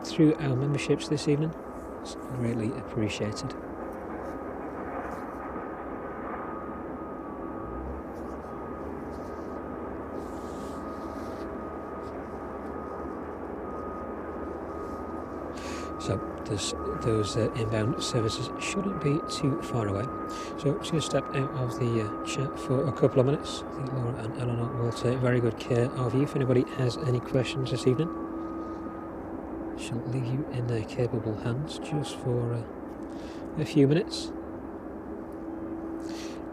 through our memberships this evening. It's greatly appreciated. So those inbound services shouldn't be too far away. So I'm just going to step out of the chat for a couple of minutes. I think Laura and Eleanor will take very good care of you. If anybody has any questions this evening, I shall leave you in their capable hands just for a few minutes.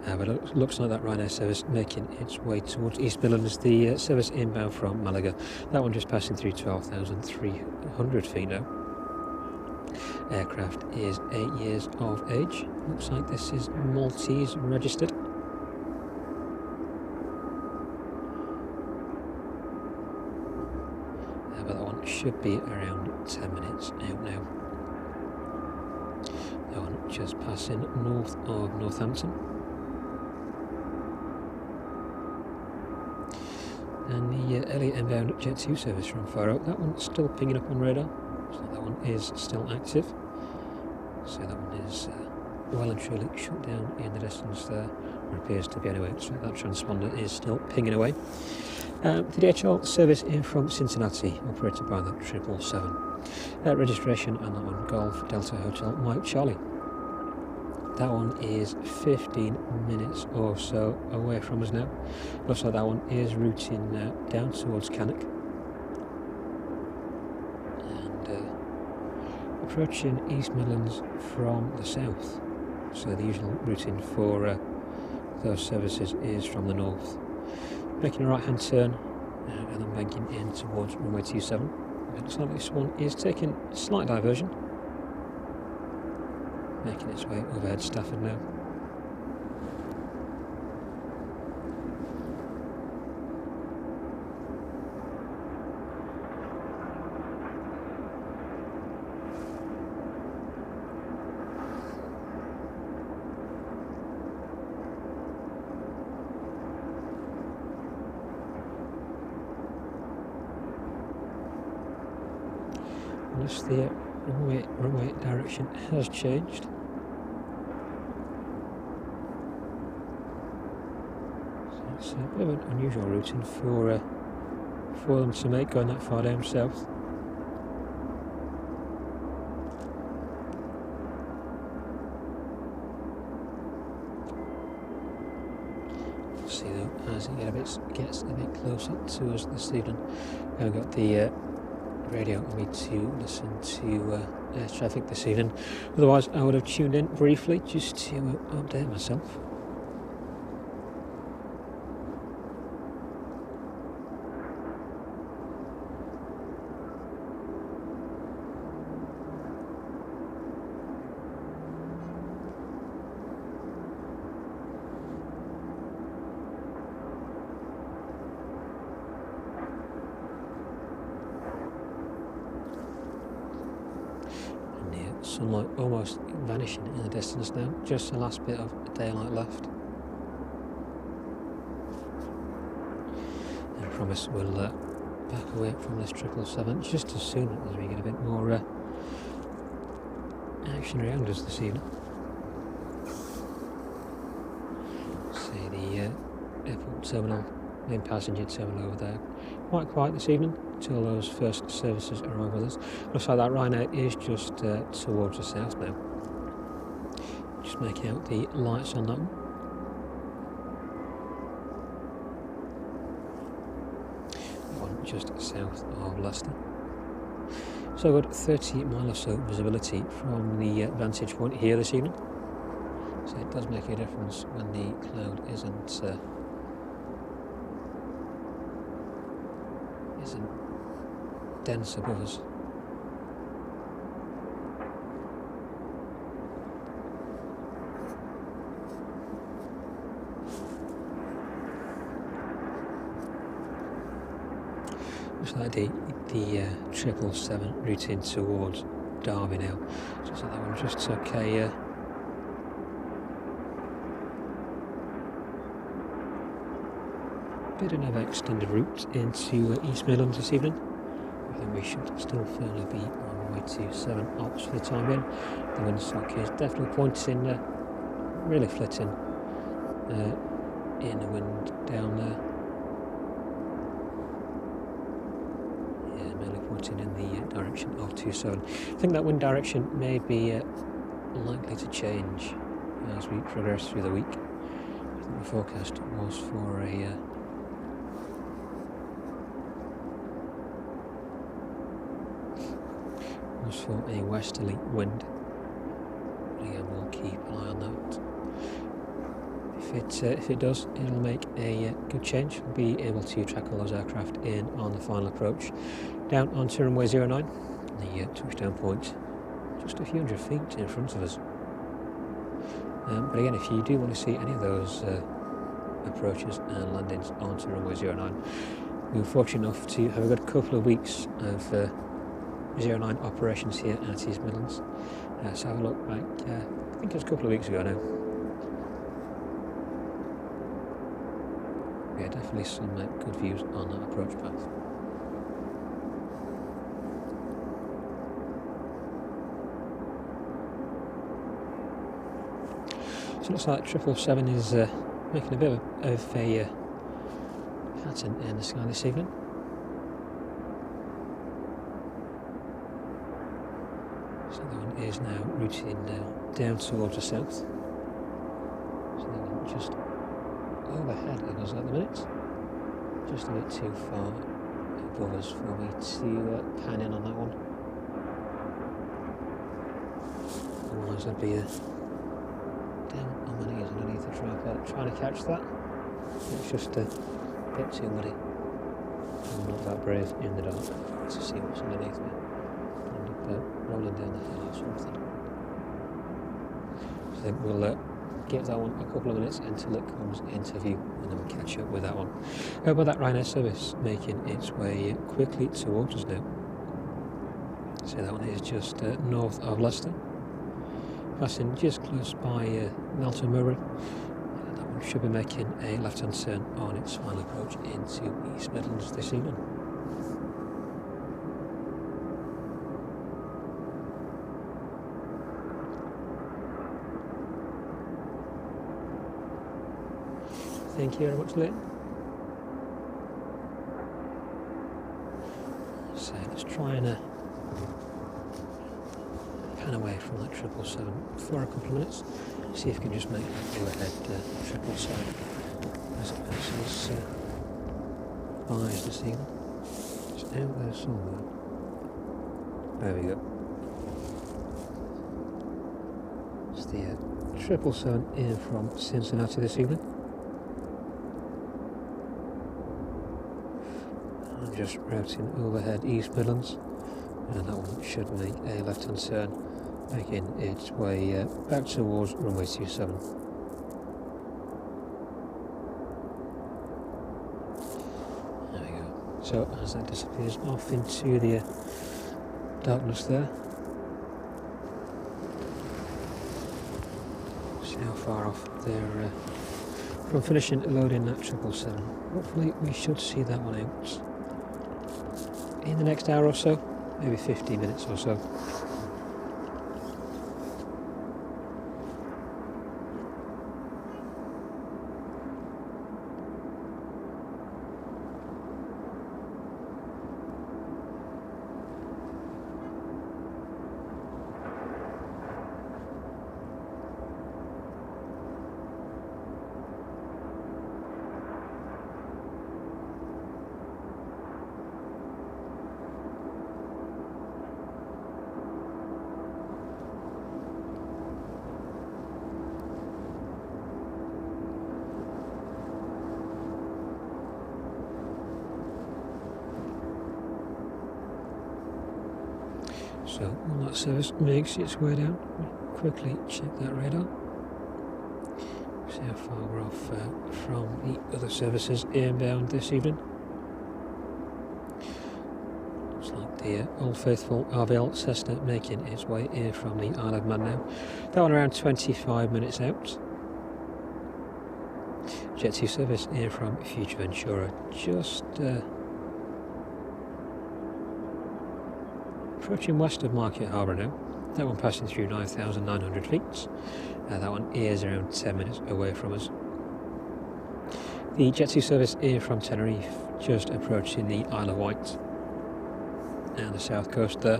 But it looks like that Ryanair service making its way towards East Midlands. The service inbound from Malaga, that one just passing through 12,300 feet now. Aircraft is 8 years of age. Looks like this is Maltese registered. But that one should be around 10 minutes out now. That one just passing north of Northampton. And the Elliot inbound Jet 2 service from Faro, that one's still pinging up on radar. So that one is still active. So that one is well and truly shut down in the distance there, or appears to be anyway. So that transponder is still pinging away. The DHL service in from Cincinnati, operated by the 777. Registration on that one, Golf Delta Hotel Mike Charlie. That one is 15 minutes or so away from us now. Looks like that one is routing down towards Cannock. Approaching East Midlands from the south, so the usual routing for those services is from the north. Making a right hand turn and then banking in towards runway 27. It looks like this one is taking a slight diversion, making its way overhead Stafford now. Unless the runway direction has changed. It's a bit of an unusual routing for them to make, going that far down south. See though, as it gets a bit closer to us this evening, I've got the radio on me to listen to air traffic this evening. Otherwise, I would have tuned in briefly just to update myself. Sunlight almost vanishing in the distance now, just the last bit of daylight left. And I promise we'll back away from this 777 just as soon as we get a bit more action around us this evening. See the airport terminal, main passenger terminal over there, quite quiet this evening until those first services arrive with us. Looks like that Ryanair is just towards the south now. Just making out the lights on that one. One just south of Leicester. So we've got 30 mile or so visibility from the vantage point here this evening. So it does make a difference when the cloud isn't dense above us. Looks like the 777 routing towards Derby now. So that one just took a bit of an extended route into East Midlands this evening. I think we should still firmly be on the way to 7 knots for the time being. The windsock is definitely pointing, really flitting in the wind down there. Yeah, mainly pointing in the direction of 27. I think that wind direction may be likely to change as we progress through the week. I think the forecast was for a for a westerly wind. Again, we'll keep an eye on that. If it does, it'll make a good change. We'll be able to track all those aircraft in on the final approach down onto runway 09, the touchdown point, just a few hundred feet in front of us. But again, if you do want to see any of those approaches and landings onto runway 09, we were fortunate enough to have a good couple of weeks of 09 operations here at East Midlands. So have a look back, I think it was a couple of weeks ago now. Yeah, definitely some good views on that approach path. So it looks like 777 is making a bit of a pattern in the sky this evening. So that one is now routing down towards the south. So that one just overhead of us at the minute. Just a bit too far above us for me to pan in on that one. Otherwise I'd be down on my knees underneath the tripod trying to catch that. It's just a bit too muddy. I'm not that brave in the dark to see what's underneath me. Rolling down the hill or something. So I think we'll give that one a couple of minutes until it comes into view, and then we'll catch up with that one. But that Ryanair service making its way quickly towards us now. So that one is just north of Leicester, passing just close by Melton Mowbray. That one should be making a left-hand turn on its final approach into East Midlands this evening. Thank you very much, Lynn. try and pan away from that 777 for a couple of minutes. See if we can just make that go ahead 777 as it passes eyes this evening. It's out there somewhere. There we go. It's the 777 in from Cincinnati this evening. I'm just routing overhead East Midlands, and that one should make a left-hand turn, making its way back towards runway 27. There we go. So as that disappears off into the darkness there, see how far off they're from finishing loading that 777. Hopefully we should see that one out in the next hour or so, maybe 15 minutes or so. So when that service makes its way down, we'll quickly check that radar. See how far we're off from the other services inbound this evening. Looks like the Old Faithful RVL Cessna making its way in from the Isle of Man now. That one around 25 minutes out. Jet 2 service in from Future Ventura, just approaching west of Market Harbour now. That one passing through 9,900 feet. That one is around 10 minutes away from us. The Jet 2 service in from Tenerife, just approaching the Isle of Wight and the south coast there.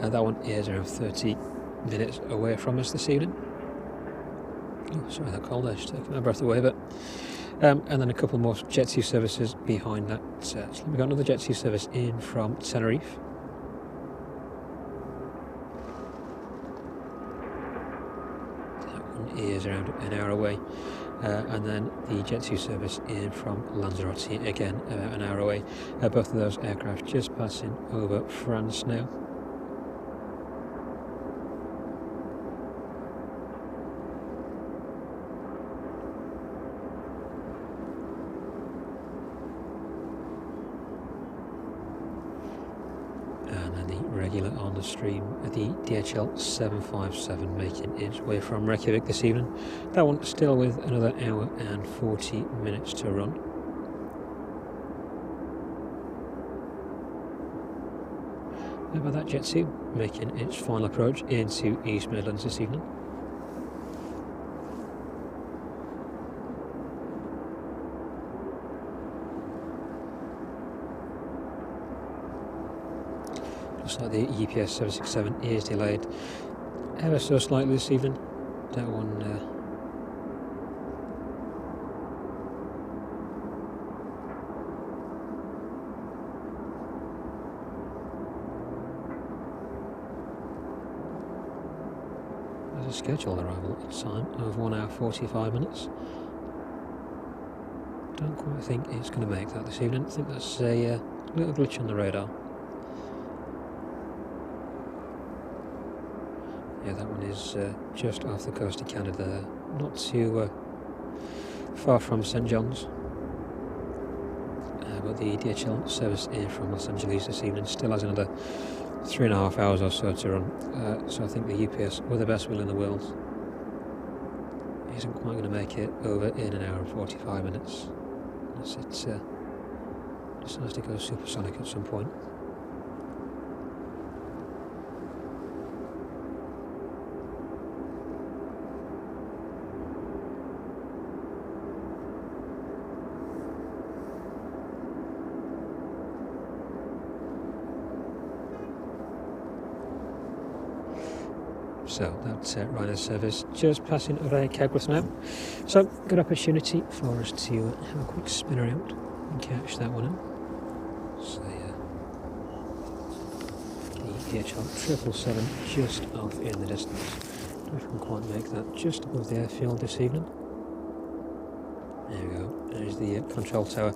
That one is around 30 minutes away from us this evening. Oh, sorry, that cold, I just taking my breath away a bit. And then a couple more Jet 2 services behind that. So we've got another Jet 2 service in from Tenerife. Is around an hour away, and then the Jet 2 service in from Lanzarote, again about an hour away. Both of those aircraft just passing over France now. Regular on the stream, the DHL 757 making its way from Reykjavik this evening. That one still with another hour and 40 minutes to run. How about that Jet 2 making its final approach into East Midlands this evening. Looks like the UPS 767 is delayed ever so slightly this evening. That one has a scheduled arrival at time of 1 hour 45 minutes. Don't quite think it's going to make that this evening. I think that's a little glitch on the radar. Yeah, that one is just off the coast of Canada, not too far from St John's. But the DHL service in from Los Angeles this evening still has another 3.5 hours or so to run. So I think the UPS, with the best will in the world, isn't quite going to make it over in an hour and 45 minutes. Unless it decides to go supersonic at some point. So that's Ryanair service just passing over Kegworth now. So good opportunity for us to have a quick spin around and catch that one in. So the EHL 777 just off in the distance. Don't know if we can quite make that just above the airfield this evening. There we go, there's the control tower,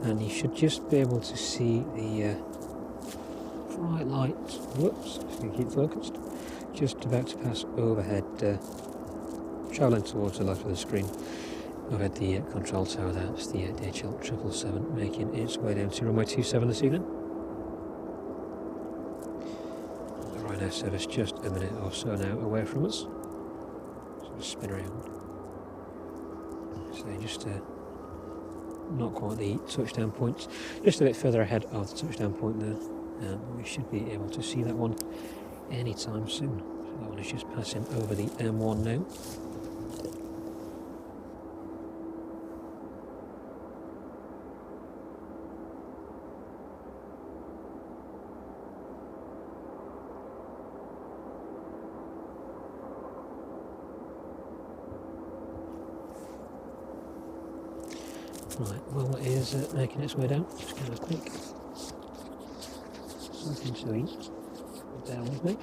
and you should just be able to see the bright lights, whoops, if you keep focused, just about to pass overhead, travelling towards the left of the screen, overhead the control tower. That's the DHL 777 making its way down to runway 27 this evening. The Ryanair service just a minute or so now away from us, so spin around. So just not quite the touchdown point, just a bit further ahead of the touchdown point there. We should be able to see that one anytime soon. So that one is just passing over the M1 now. Right, well, it is making its way down. Just kind of quick something to eat. Bear with me.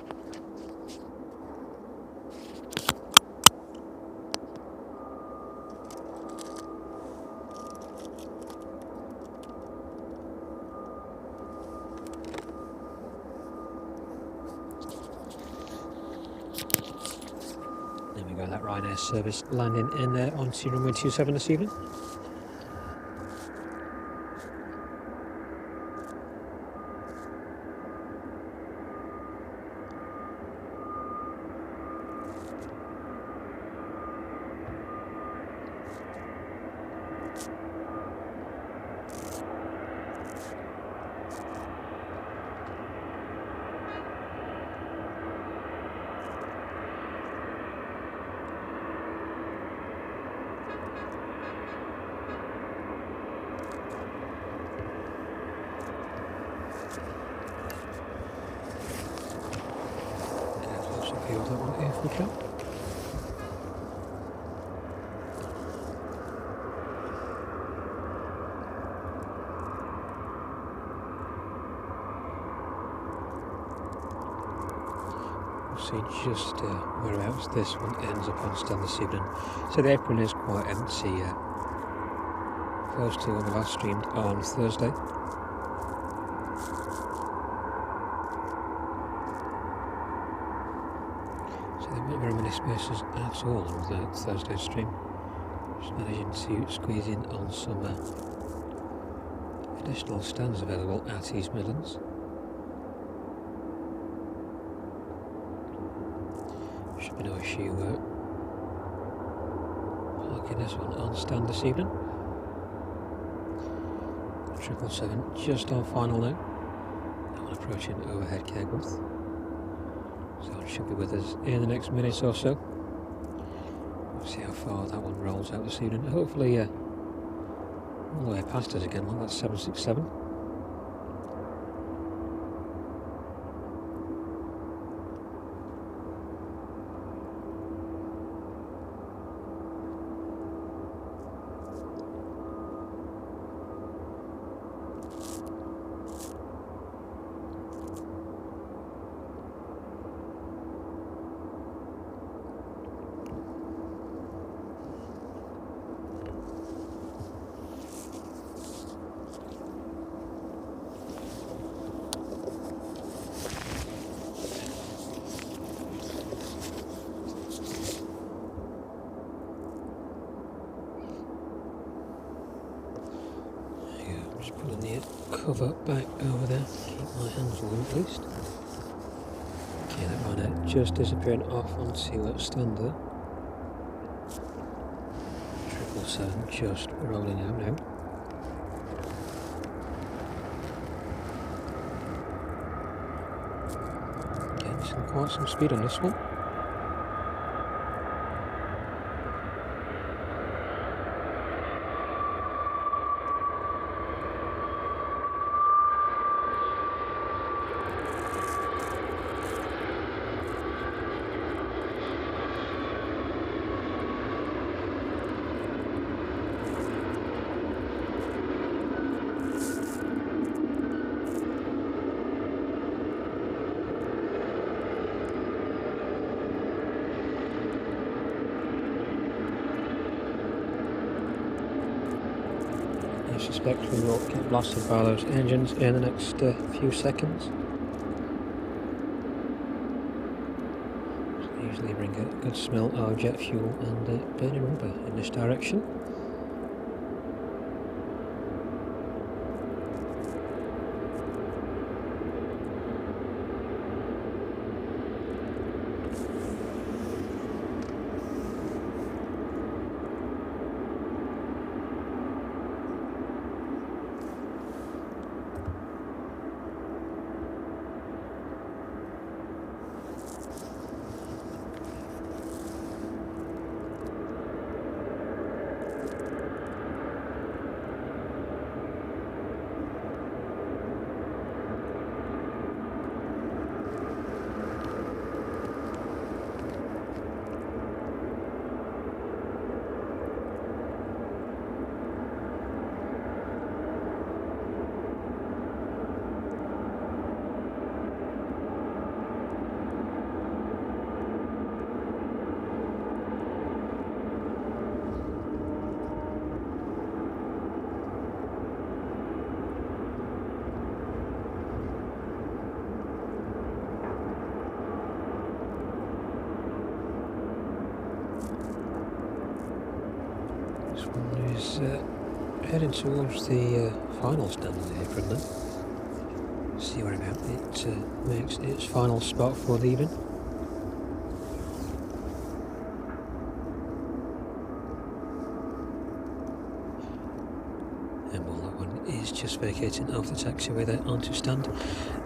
There we go, that Ryanair service landing in there onto runway 27 this evening. That one if we can. We'll see just whereabouts this one ends up on stand this evening. So the apron is quite empty, close to when we last streamed on Thursday. Not very many spaces at all on the Thursday stream. Just managing to squeeze in on some additional stands available at East Midlands. Should be no issue parking this one on stand this evening. 777 just on final now. That one approaching overhead Kegworth. So it should be with us in the next minute or so. We'll see how far that one rolls out this evening. Hopefully all the way past us again, like that 767. Just putting the cover back over there, keep my hands warm at least. Okay, that Ryanair just disappearing off onto stand there. 777 just rolling out now. Getting quite some speed on this one. suspect we will get blasted by those engines in the next few seconds. They usually bring a good smell of jet fuel and burning rubber in this direction. Is heading towards the final stand of the apron now. See where about it makes its final spot for the evening. And while that one is just vacating off the taxiway there onto stand.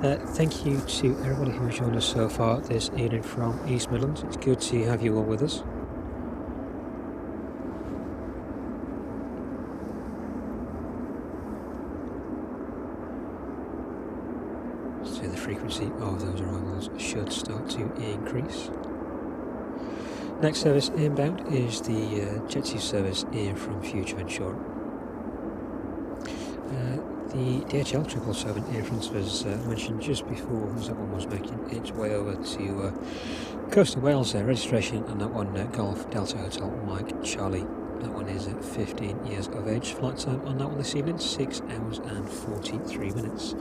Thank you to everybody who's joined us so far this evening from East Midlands. It's good to have you all with us. So the frequency of those arrivals should start to increase. Next service inbound is the Jet 2 service in from Future Ventura. The DHL 777 in France was mentioned just before, as that one was making its way over to coastal Wales. Registration on that one, Golf Delta Hotel Mike Charlie. That one is at 15 years of age. Flight time on that one this evening, 6 hours and 43 minutes.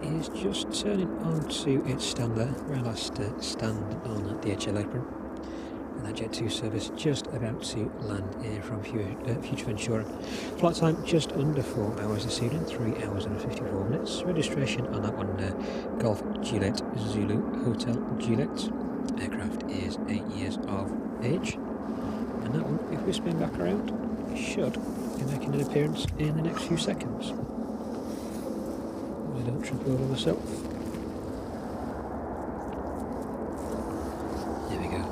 Is just turning onto its stand there, our last stand on the DHL apron, and that Jet 2 service just about to land in from Future Ventura. Flight time just under 4 hours this evening, 3 hours and 54 minutes. Registration on that one, Golf Juliet Zulu Hotel Juliet. Aircraft is 8 years of age, and that one, if we spin back around, should be making an appearance in the next few seconds. I don't trip over myself. There we go.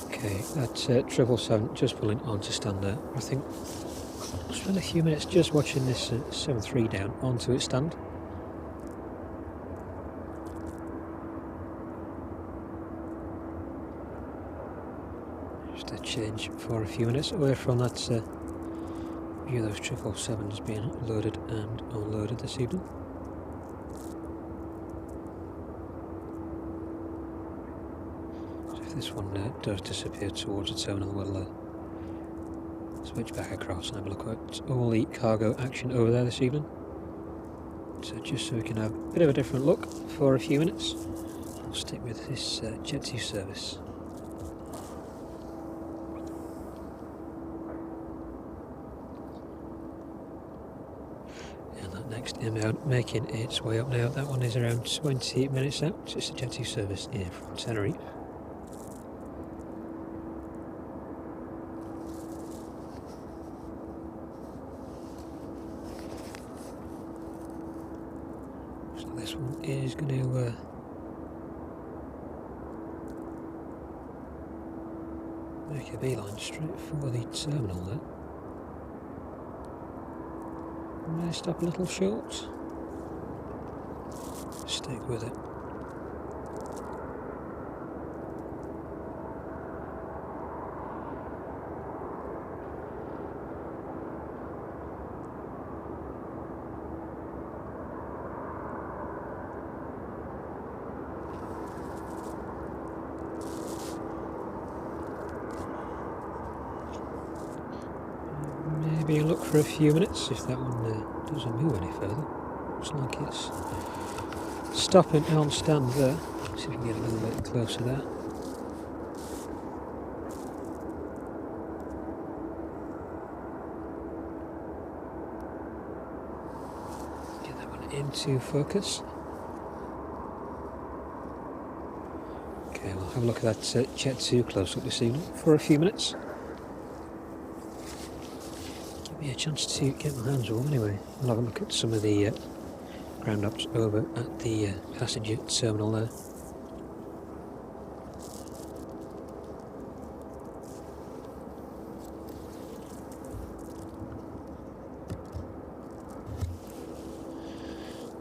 Okay, that's 777 just pulling onto stand there. I think I'll spend a few minutes just watching this 73 down onto its stand. Just a change for a few minutes away from that view of those 777s being loaded and unloaded this evening. This one does disappear towards the terminal, we'll switch back across and have a look at all the cargo action over there this evening. So just so we can have a bit of a different look for a few minutes, I'll stick with this Jet 2 service. And that next inbound making its way up now. That one is around 20 minutes out. Just a Jet2 service in from Tenerife. So this one is going to make a beeline straight for the terminal there. May stop a little short. Stick with it. Maybe look for a few minutes if that one doesn't move any further. Looks like it's stopping on stand there. See if we can get a little bit closer there. Get that one into focus. Okay, we'll have a look at that Jet2 close up this evening for a few minutes. Give me a chance to get my hands warm anyway. I'll have a look at some of the ground ops over at the passenger terminal there.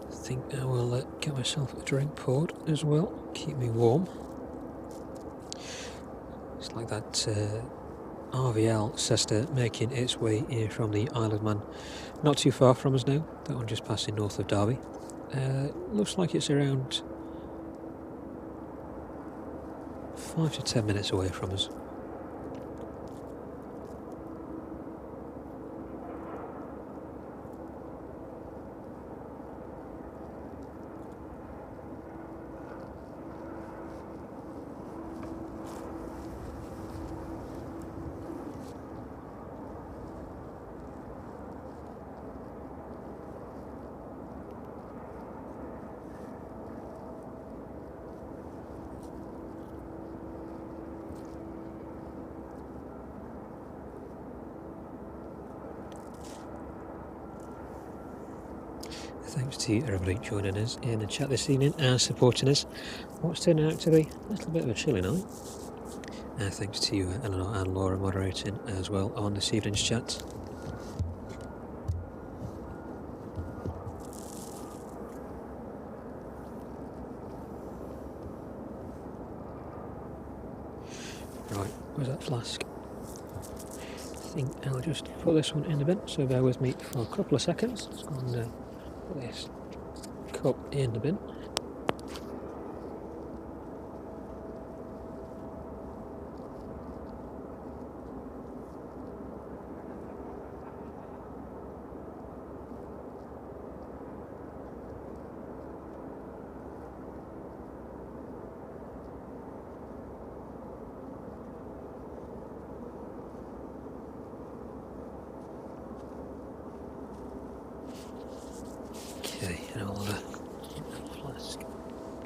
I think I will get myself a drink poured as well, keep me warm. It's like that RVL Cessna making its way in from the Isle of Man, not too far from us now. That one just passing north of Derby. Looks like it's around 5 to 10 minutes away from us. Thanks to everybody joining us in the chat this evening and supporting us. What's turning out to be a little bit of a chilly night. Thanks to you, Eleanor and Laura, moderating as well on this evening's chat. Right, where's that flask? I think I'll just put this one in the bin, so bear with me for a couple of seconds. Let's go and put this cup in the bin. Okay, and I'll get that flask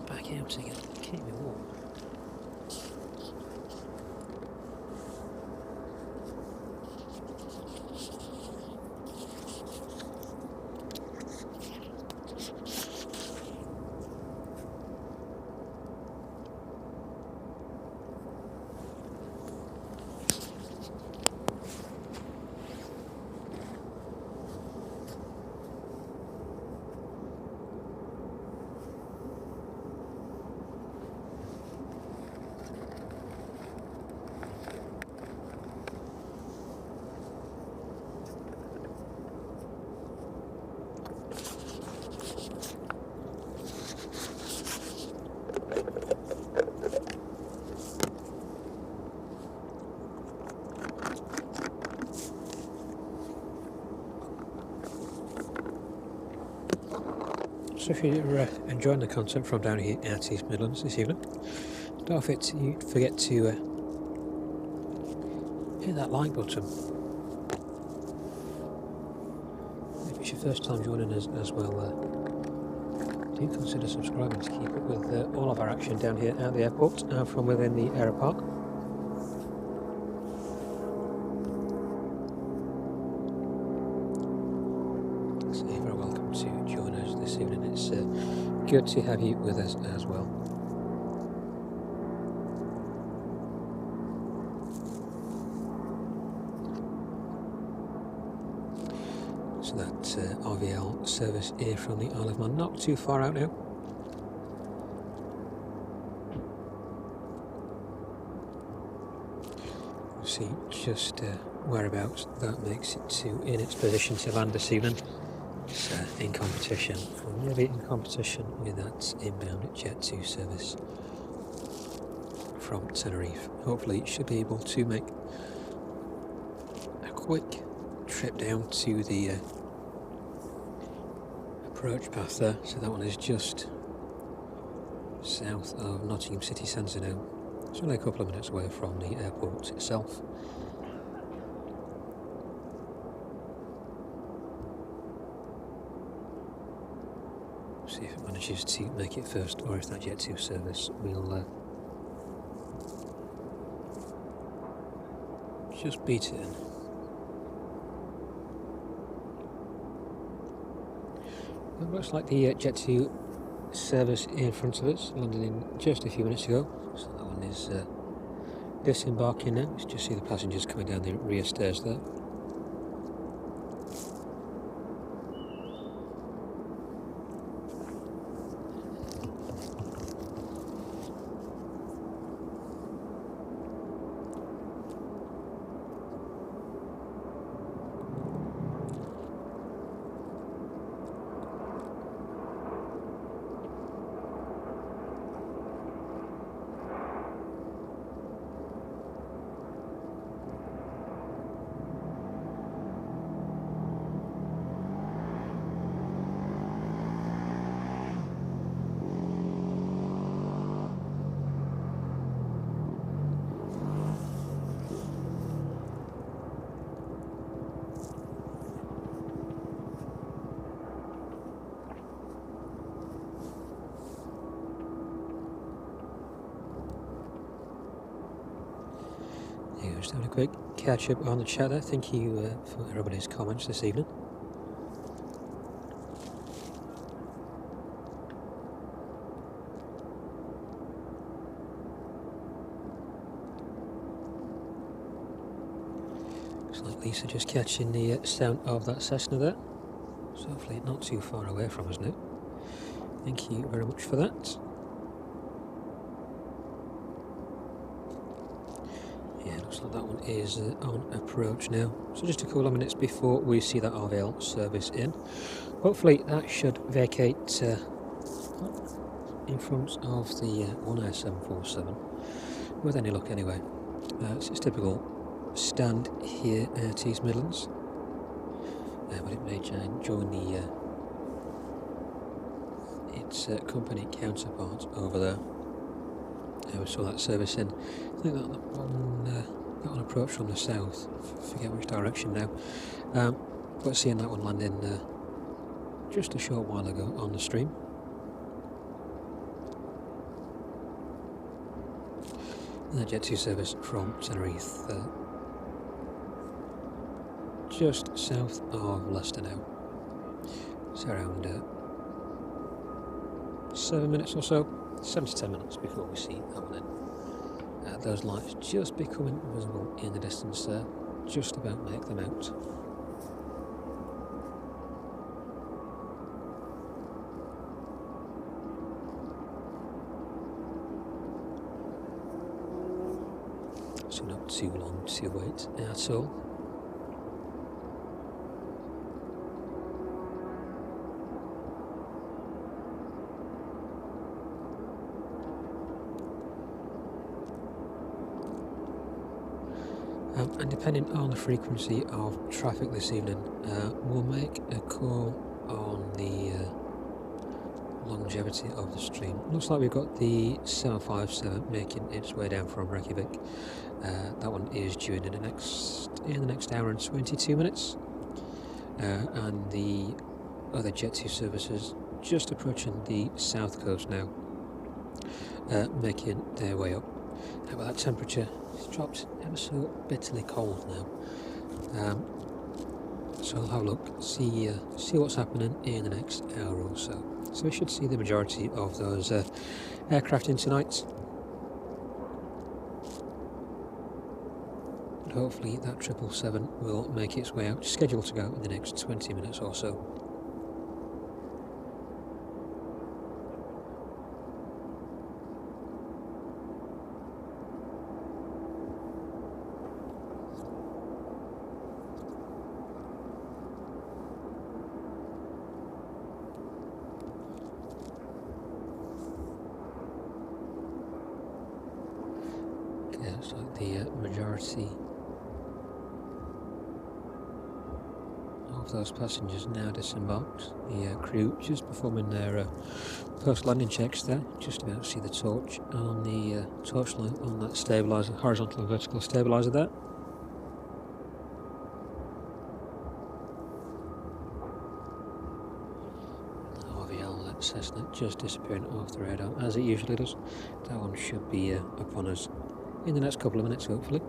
back out again, keep me warm. So if you're enjoying the content from down here at East Midlands this evening, don't forget to hit that like button. Maybe it's your first time joining us as well, do consider subscribing to keep up with all of our action down here at the airport and from within the Aeropark. So you're very welcome to join us this evening. It's good to have you with us as well. So that RVL service here from the Isle of Man, not too far out now. We'll see just whereabouts that makes it to in its position to land this evening. It's in competition, maybe in competition with that inbound Jet 2 service from Tenerife. Hopefully it should be able to make a quick trip down to the approach path there. So that one is just south of Nottingham city centre now. It's only a couple of minutes away from the airport itself. See if it manages to make it first, or if that Jet 2 service will just beat it in. It looks like the Jet 2 service in front of us landed in just a few minutes ago. So that one is disembarking now. You just see the passengers coming down the rear stairs there. Just having a quick catch up on the chat there. Thank you for everybody's comments this evening. Looks like Lisa just catching the sound of that Cessna there. So hopefully not too far away from us now. Thank you very much for that. Looks like that one is on approach now. So just a couple of minutes before we see that RVL service in. Hopefully that should vacate in front of the One Air 747 with any luck anyway. It's its typical stand here at East Midlands, but it may join the its company counterpart over there. We saw that service in. I think that one approach from the south. I forget which direction now. But seeing that one landing just a short while ago on the stream. And the Jet 2 service from Tenerife, just south of Leicester now. It's around 7 minutes or so. 7 to 10 minutes before we see that one in. Those lights just becoming visible in the distance there, just about make them out. So not too long to wait at all. And depending on the frequency of traffic this evening, we'll make a call on the longevity of the stream. Looks like we've got the 757 making its way down from Reykjavik. That one is due in the next hour and 22 minutes. and the other Jet 2 services just approaching the south coast now, making their way up. How about that temperature? It's dropped ever so bitterly cold now. So I'll have a look, see what's happening in the next hour or so. So we should see the majority of those aircraft in tonight. And hopefully that 777 will make its way out, scheduled to go in the next 20 minutes or so. Okay, looks like the majority of those passengers now disembarked. The crew just performing their post-landing checks there. Just about to see the torch on the torch line on that stabilizer, horizontal and vertical stabilizer there. That Cessna just disappearing off the radar as it usually does. That one should be upon us in the next couple of minutes, hopefully.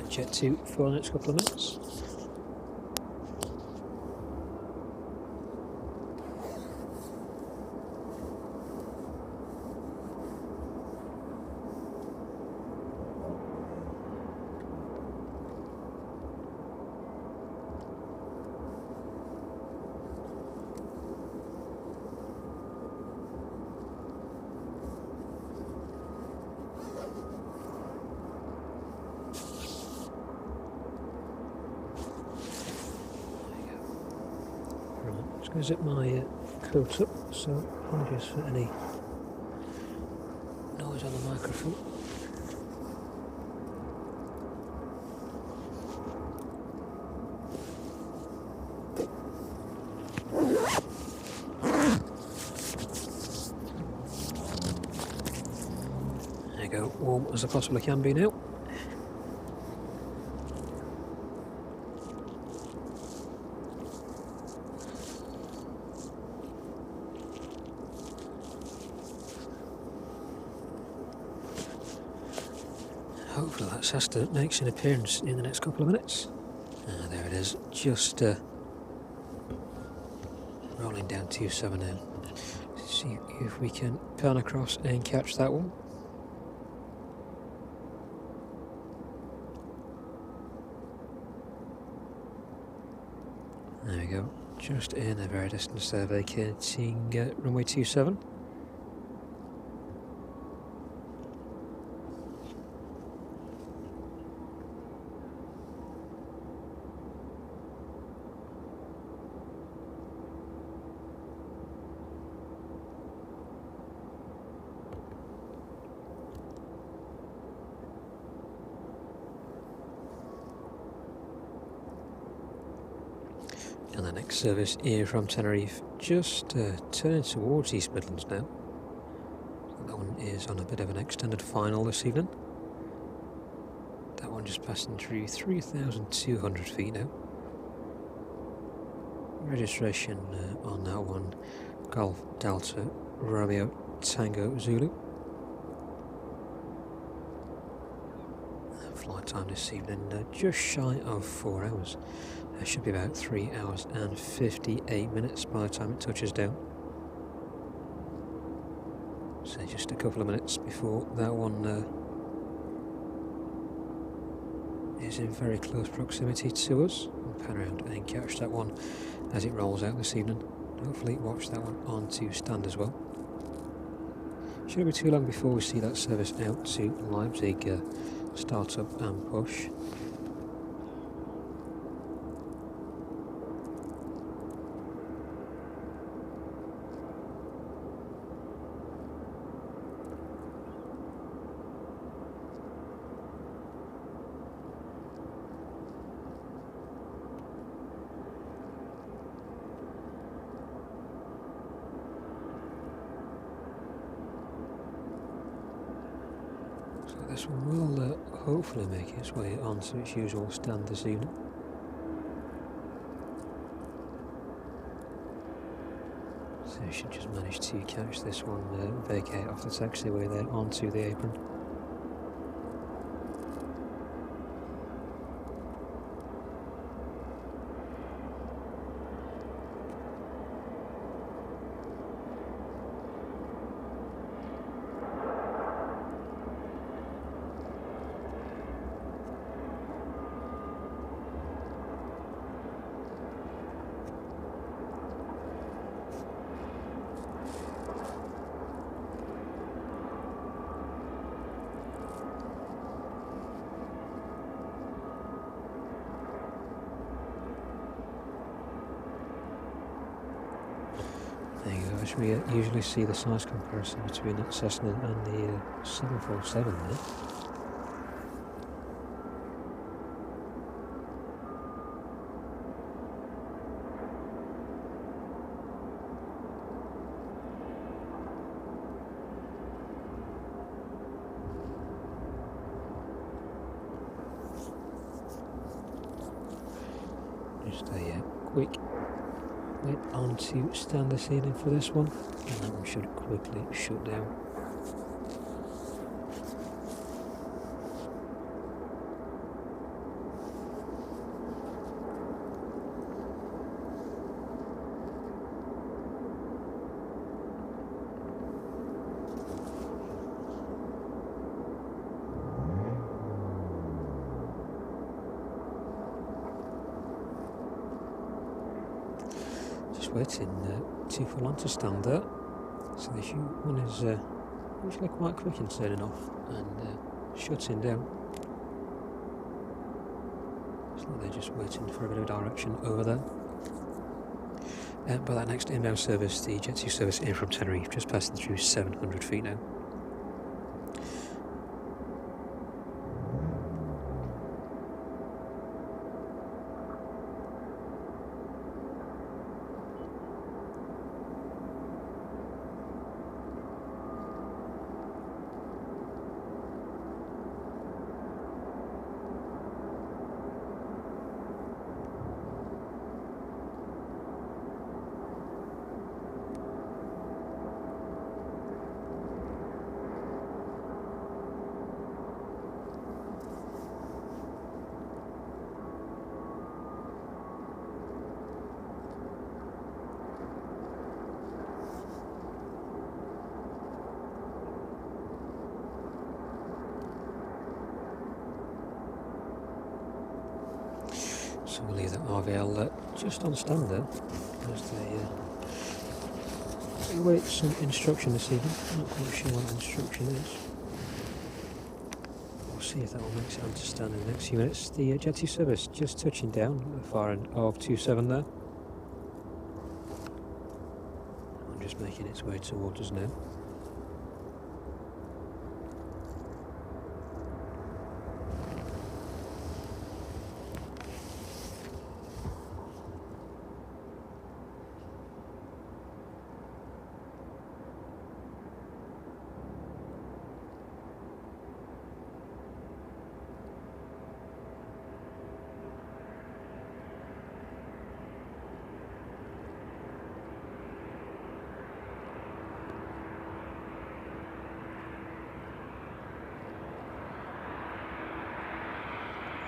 Jet 2 for the next couple of minutes. Just going to zip my coat up, so apologies for any noise on the microphone. There you go, warm as I possibly can be now. Hopefully that Cessna makes an appearance in the next couple of minutes. There it is, just rolling down 27 now. See if we can pan across and catch that one. There we go, just in the very distance there, vacating runway 27. And the next service here from Tenerife, just turning towards East Midlands now. That one is on a bit of an extended final this evening. That one just passing through 3,200 feet now. Registration on that one, Golf Delta Romeo Tango Zulu. Flight time this evening just shy of 4 hours. It should be about 3 hours and 58 minutes by the time it touches down. So just a couple of minutes before that one is in very close proximity to us. We'll pan around and catch that one as it rolls out this evening. Hopefully watch that one on to stand as well. Shouldn't be too long before we see that service out to Leipzig start up and push. this one will hopefully make its way onto its usual stand this evening. So you should just manage to catch this one vacate off the taxiway there onto the apron. There you go, as we usually see the size comparison between that Cessna and the 747 there. Just a quick wait on to stand the ceiling for this one, and that one should quickly shut down. Waiting to full on to stand there, so the chute one is usually quite quick in turning off and shutting down. It's like they're just waiting for a bit of direction over there. But that next inbound service, the Jet 2 service in from Tenerife, just passing through 700 feet now. So we'll leave that RVL just on stand there as they wait some instruction this evening. I'm not quite sure what that instruction is. We'll see if that will make it onto stand in the next few minutes. The Jet 2 service just touching down at the far end of 27 there. I'm just making its way towards us now.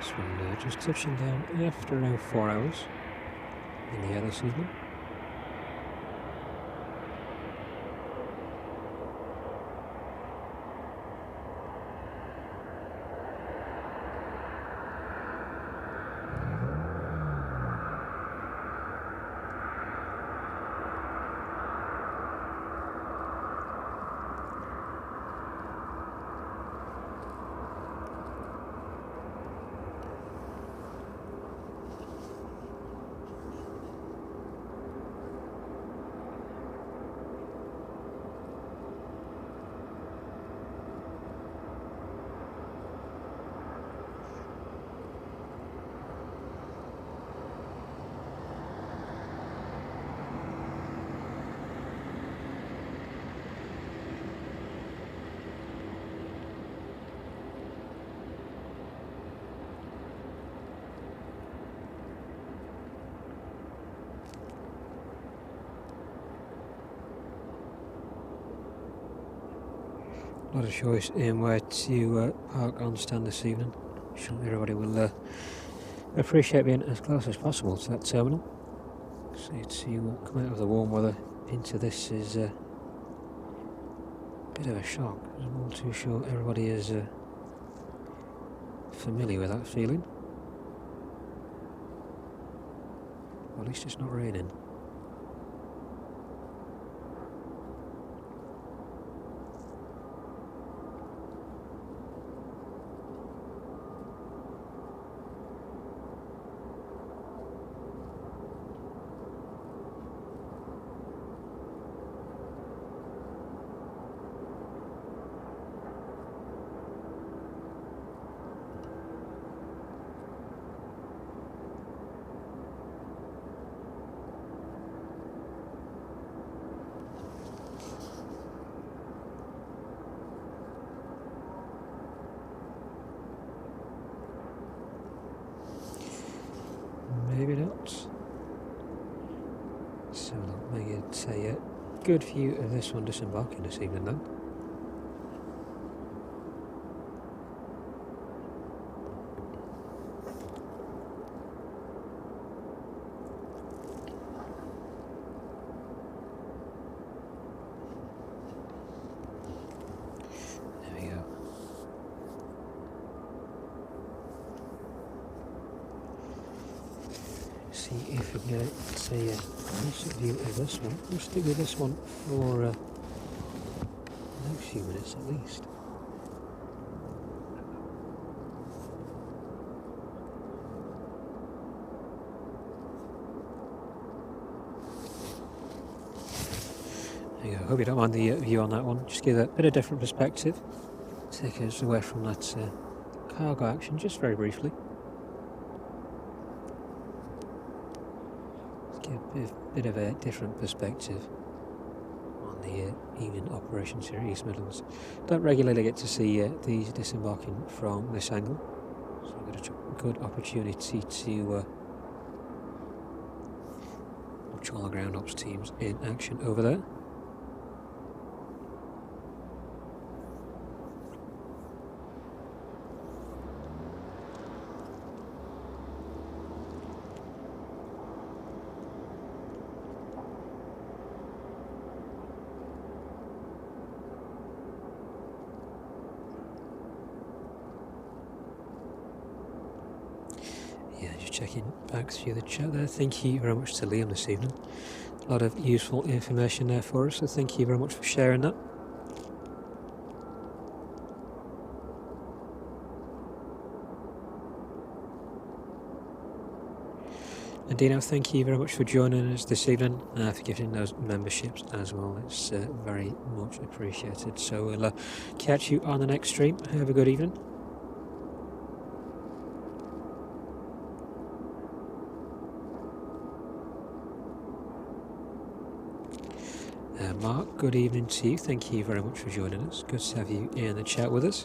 This one just touching down after around 4 hours in the air this evening. A lot of choice in where to park on stand this evening. I'm sure everybody will appreciate being as close as possible to that terminal. So to come out of the warm weather into this is a bit of a shock. I'm not too sure everybody is familiar with that feeling. Or at least it's not raining. Maybe not. So we get a good view of this one disembarking this evening then. There we go. See if we can get a decent view of this one. We'll stick with this one for the next few minutes at least. There you go. Hope you don't mind the view on that one. Just give a bit of different perspective. Take us away from that cargo action just very briefly. A bit of a different perspective on the evening operations here at East Midlands. Don't regularly get to see these disembarking from this angle, so I've got a good opportunity to watch all the ground ops teams in action over there. Yeah, just checking back through the chat there. Thank you very much to Liam this evening. A lot of useful information there for us, so thank you very much for sharing that. And Dino, thank you very much for joining us this evening, for giving those memberships as well. It's very much appreciated. So we'll catch you on the next stream. Have a good evening. Mark, good evening to you. Thank you very much for joining us. Good to have you in the chat with us.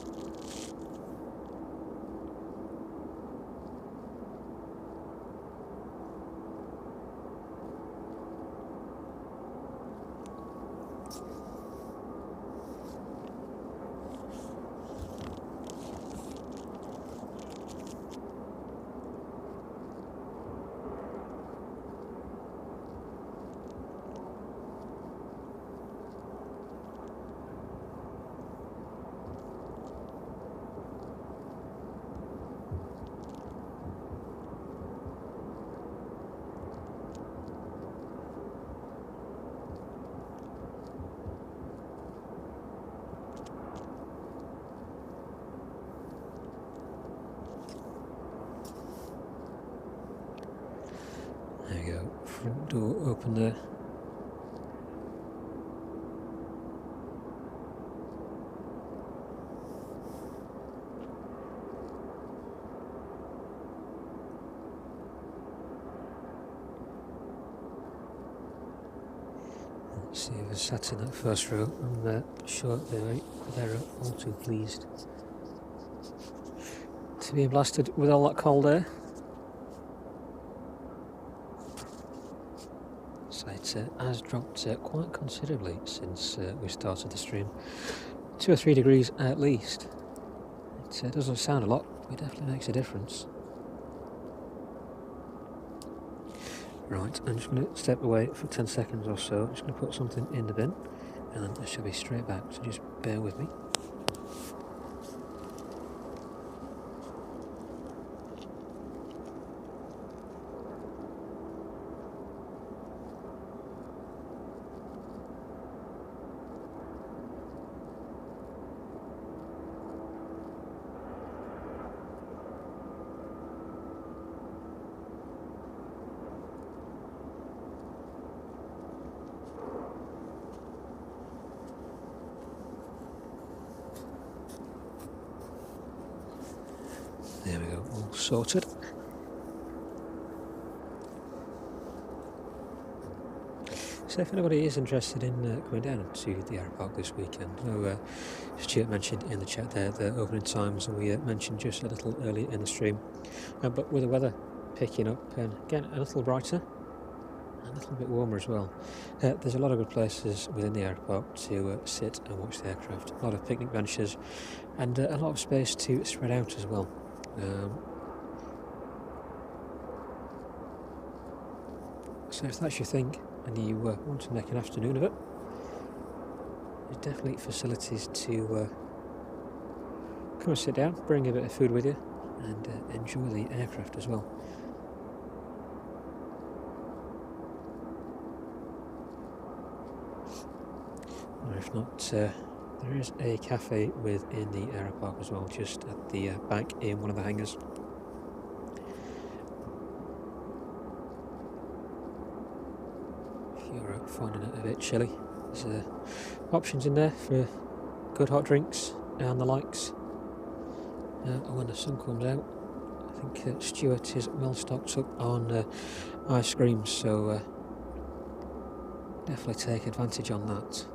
There we go, front door open there. Let's see if I sat in that first row. I'm sure they're all too pleased to be blasted with all that cold air. So it has dropped quite considerably since we started the stream. 2 or 3 degrees at least. It doesn't sound a lot, but it definitely makes a difference. Right, I'm just going to step away for 10 seconds or so. I'm just going to put something in the bin, and then I shall be straight back, so just bear with me. There we go, all sorted. So if anybody is interested in coming down to the Aeropark this weekend, Stuart mentioned in the chat there the opening times, and we mentioned just a little earlier in the stream, but with the weather picking up and again a little brighter, a little bit warmer as well, there's a lot of good places within the Aeropark to sit and watch the aircraft. A lot of picnic benches and a lot of space to spread out as well. So if that's your thing and you want to make an afternoon of it, there's definitely facilities to come and sit down, bring a bit of food with you, and enjoy the aircraft as well. Or if not, there is a cafe within the Aeropark as well, just at the back in one of the hangars. If you're finding it a bit chilly, there's options in there for good hot drinks and the likes. When the sun comes out, I think Stuart is well stocked up on ice cream, so definitely take advantage on that.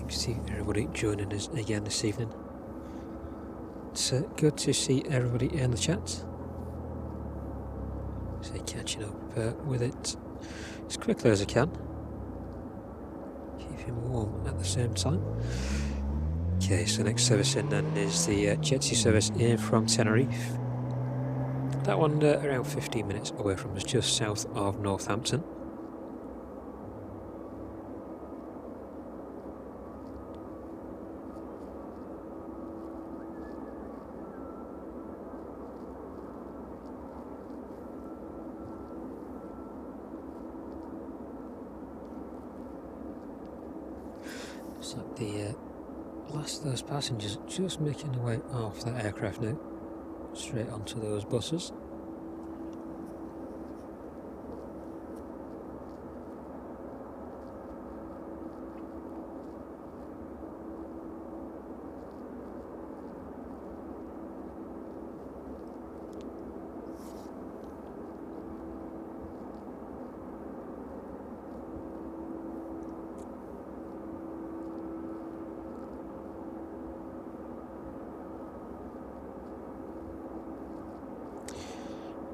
See everybody joining us again this evening. It's good to see everybody in the chat. So catching up with it as quickly as I can, keeping warm at the same time. Okay, so next service in then is the Jetty service in from Tenerife. That one around 15 minutes away from us, just south of Northampton. Looks like the last of those passengers just making their way off that aircraft now, straight onto those buses.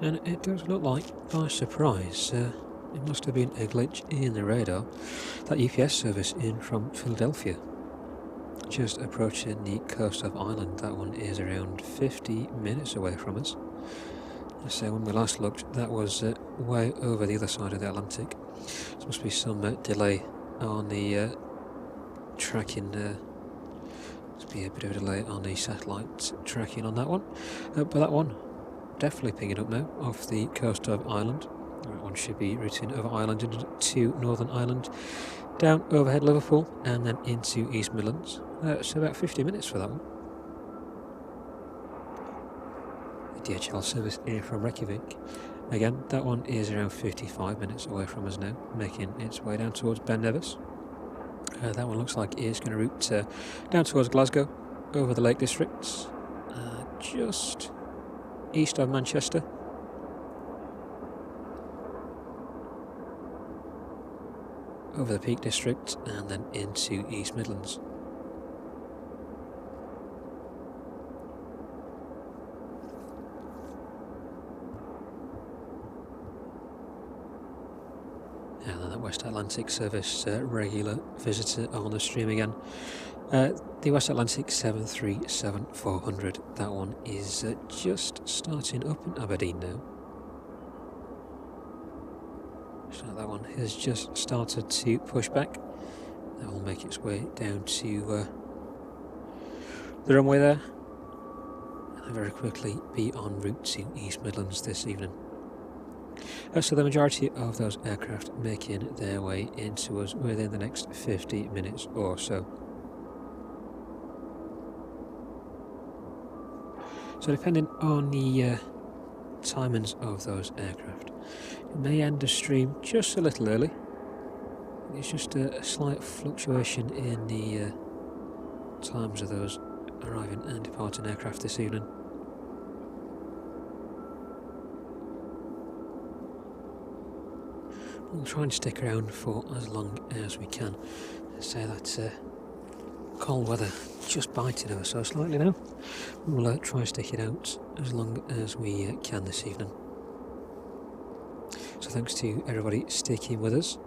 And it does look like, by surprise, it must have been a glitch in the radar, that UPS service in from Philadelphia. just approaching the coast of Ireland. That one is around 50 minutes away from us. So when we last looked, that was way over the other side of the Atlantic. There must be some delay on the tracking. Must be a bit of a delay on the satellite tracking on that one. But that one definitely pinging up now off the coast of Ireland. That one should be routing over Ireland into Northern Ireland, down overhead Liverpool, and then into East Midlands. So about 50 minutes for that one. The DHL service here from Reykjavik. Again, that one is around 55 minutes away from us now, making its way down towards Ben Nevis. That one looks like it's going to route down towards Glasgow, over the Lake District, just east of Manchester. Over the Peak District and then into East Midlands. And then that West Atlantic service, regular visitor on the stream again. The West Atlantic 737-400, that one is just starting up in Aberdeen now. So that one has just started to push back. That will make its way down to the runway there, and very quickly be en route to East Midlands this evening. So the majority of those aircraft making their way into us within the next 50 minutes or so. So depending on the timings of those aircraft, it may end the stream just a little early. It's just a slight fluctuation in the times of those arriving and departing aircraft this evening. We'll try and stick around for as long as we can. Say that cold weather just biting us so slightly now. We'll try and stick it out as long as we can this evening. So thanks to everybody sticking with us.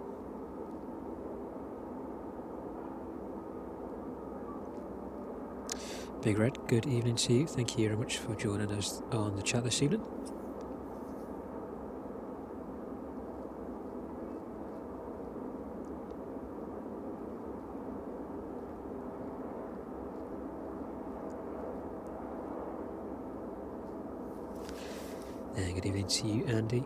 Big Red, good evening to you. Thank you very much for joining us on the chat this evening. Good evening to you, Andy.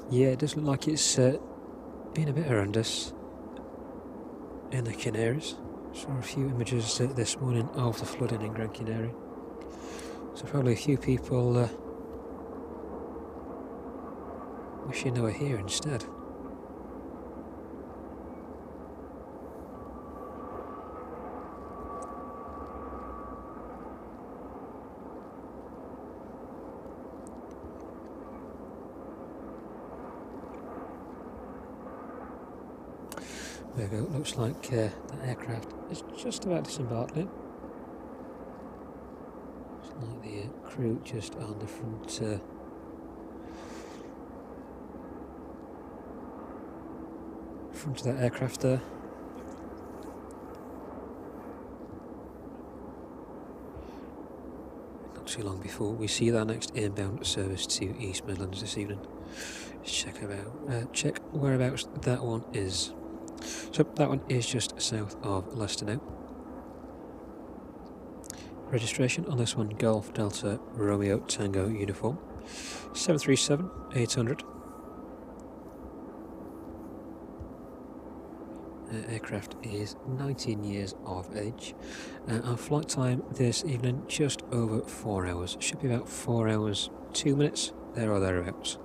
Yeah, it does look like it's been a bit horrendous in the Canaries. Saw a few images this morning of the flooding in Gran Canaria. So probably a few people wishing they were here instead. There we go, looks like that aircraft is just about disembarked now. Looks like the crew just on the front of that aircraft there. Not too long before we see that next inbound service to East Midlands this evening. Let's check whereabouts that one is. So that one is just south of Leicester now. Registration on this one, Golf Delta Romeo Tango uniform, 737-800. Aircraft is 19 years of age. Our flight time this evening just over 4 hours. Should be about 4 hours 2 minutes there or thereabouts.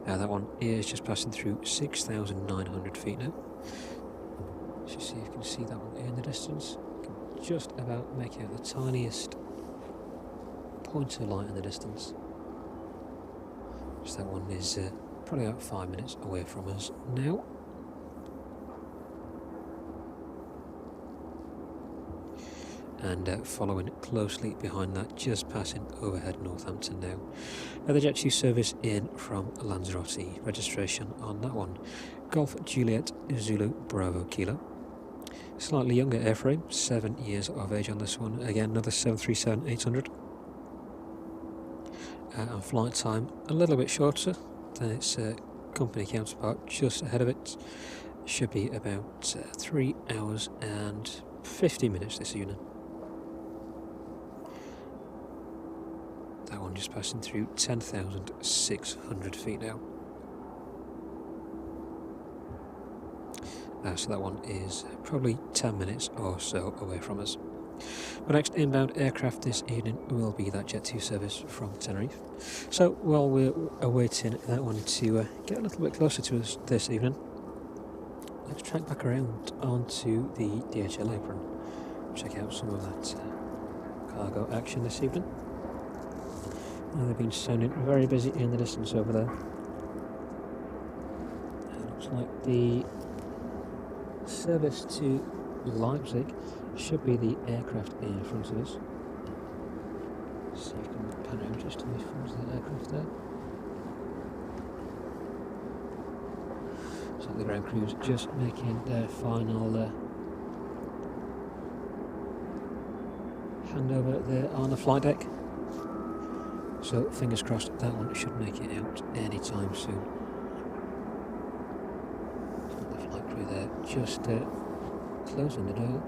That one is just passing through 6,900 feet now. Let's see if you can see that one in the distance. Just about make out the tiniest point of light in the distance. So that one is probably about 5 minutes away from us now. And following closely behind that, just passing overhead Northampton now. The Jet 2 service in from Lanzarote. Registration on that one, Golf Juliet Zulu Bravo Kilo, Slightly younger airframe, 7 years of age on this one. Again, another 737-800. And flight time a little bit shorter than its company counterpart just ahead of it. Should be about 3 hours and 50 minutes this evening. That one just passing through 10,600 feet now. So that one is probably 10 minutes or so away from us. The next inbound aircraft this evening will be that Jet 2 service from Tenerife. So while we're awaiting that one to get a little bit closer to us this evening, let's track back around onto the DHL apron. Check out some of that cargo action this evening. And they've been sounding very busy in the distance over there. It looks like the service to Leipzig should be the aircraft in front of us. See if we can pan out just to the front of the aircraft there. So the ground crew's just making their final handover there on the flight deck. So fingers crossed that one should make it out anytime soon. The flight crew there just closing the door.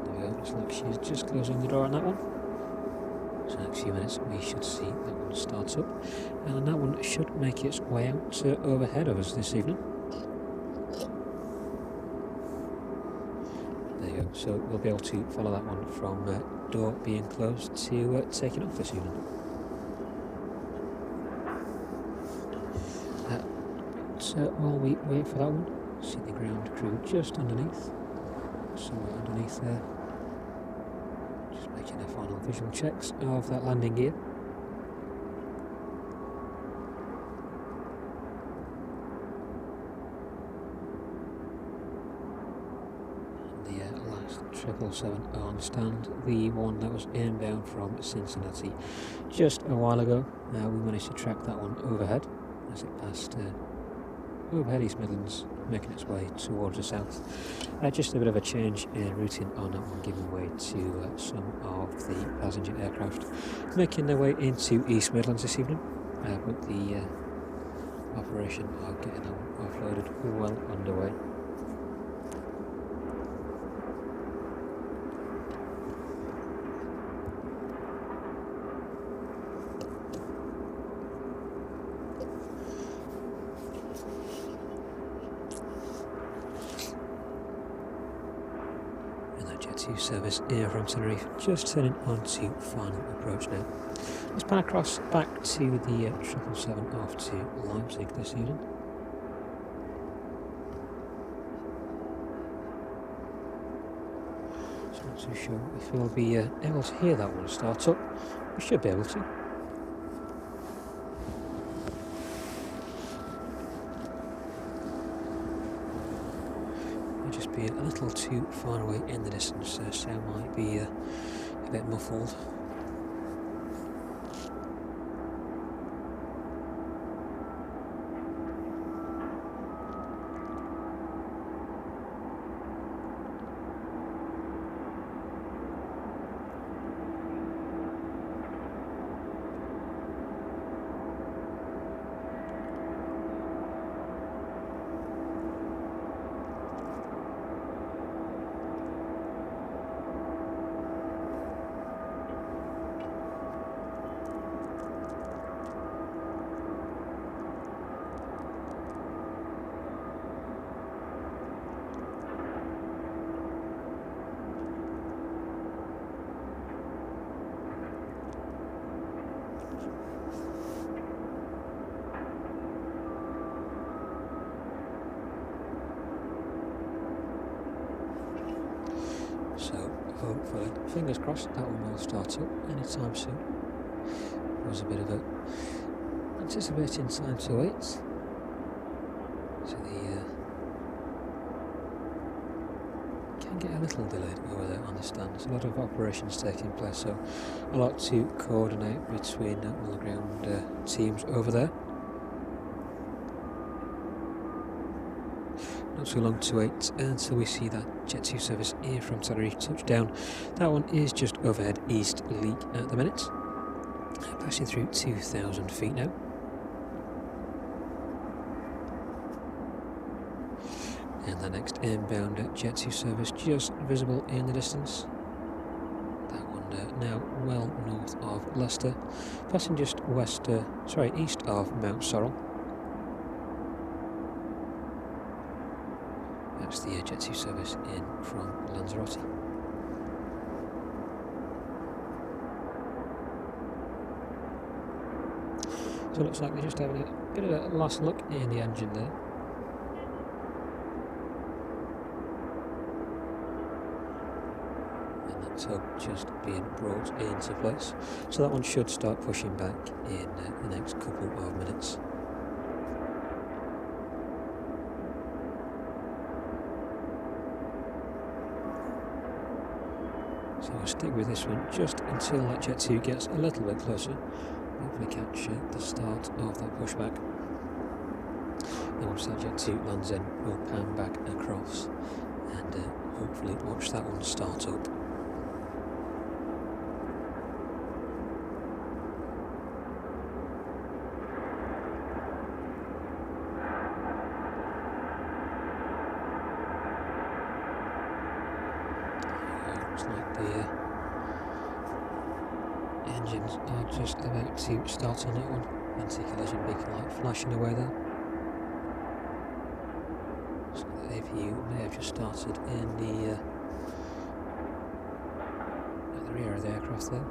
There we go, looks like she's just closing the door on that one. So in the next few minutes we should see that one start up, and that one should make its way out overhead of us this evening. There you go, so we'll be able to follow that one from door being closed to taking off this evening. So while we wait for that one, see the ground crew just underneath, somewhere underneath there, just making their final visual checks of that landing gear. And the last 777 on stand, the one that was inbound from Cincinnati just a while ago. We managed to track that one overhead as it passed overhead East Midlands, making its way towards the south. Just a bit of a change in routing on that one, giving way to some of the passenger aircraft making their way into East Midlands this evening, but the operation of getting them offloaded well underway. Jet 2 service here from Tenerife, just turning on to final approach now. Let's pan across back to the 777 off to Leipzig this evening. So not too sure if we'll be able to hear that one start up. We should be able to. Just be a little too far away in the distance, sound might be a bit muffled. So hopefully, fingers crossed, that one will start up anytime soon. There was a bit of a anticipating time to wait. So the can get a little delayed over there on the stand. There's a lot of operations taking place, so a lot to coordinate between all the ground teams over there. not too long to wait until we see that Jet 2 service here from Tenerife touchdown. That one is just overhead East Leak at the minute, passing through 2,000 feet now. And the next inbound Jet 2 service just visible in the distance. That one now well north of Leicester, passing just east of Mount Sorrel. That's the Jet 2 service in from Lanzarote. So it looks like they're just having a bit of a last look in the engine there. And that tug just being brought into place. So that one should start pushing back in the next couple of minutes. So I'll stick with this one just until that Jet 2 gets a little bit closer. Hopefully catch the start of that pushback. And once that Jet 2 lands in, we'll pan back across and hopefully watch that one start up. Looks like the engines are just about to start on that one. Anti-collision beacon light flashing away there. So the APU may have just started in the at the rear of the aircraft there.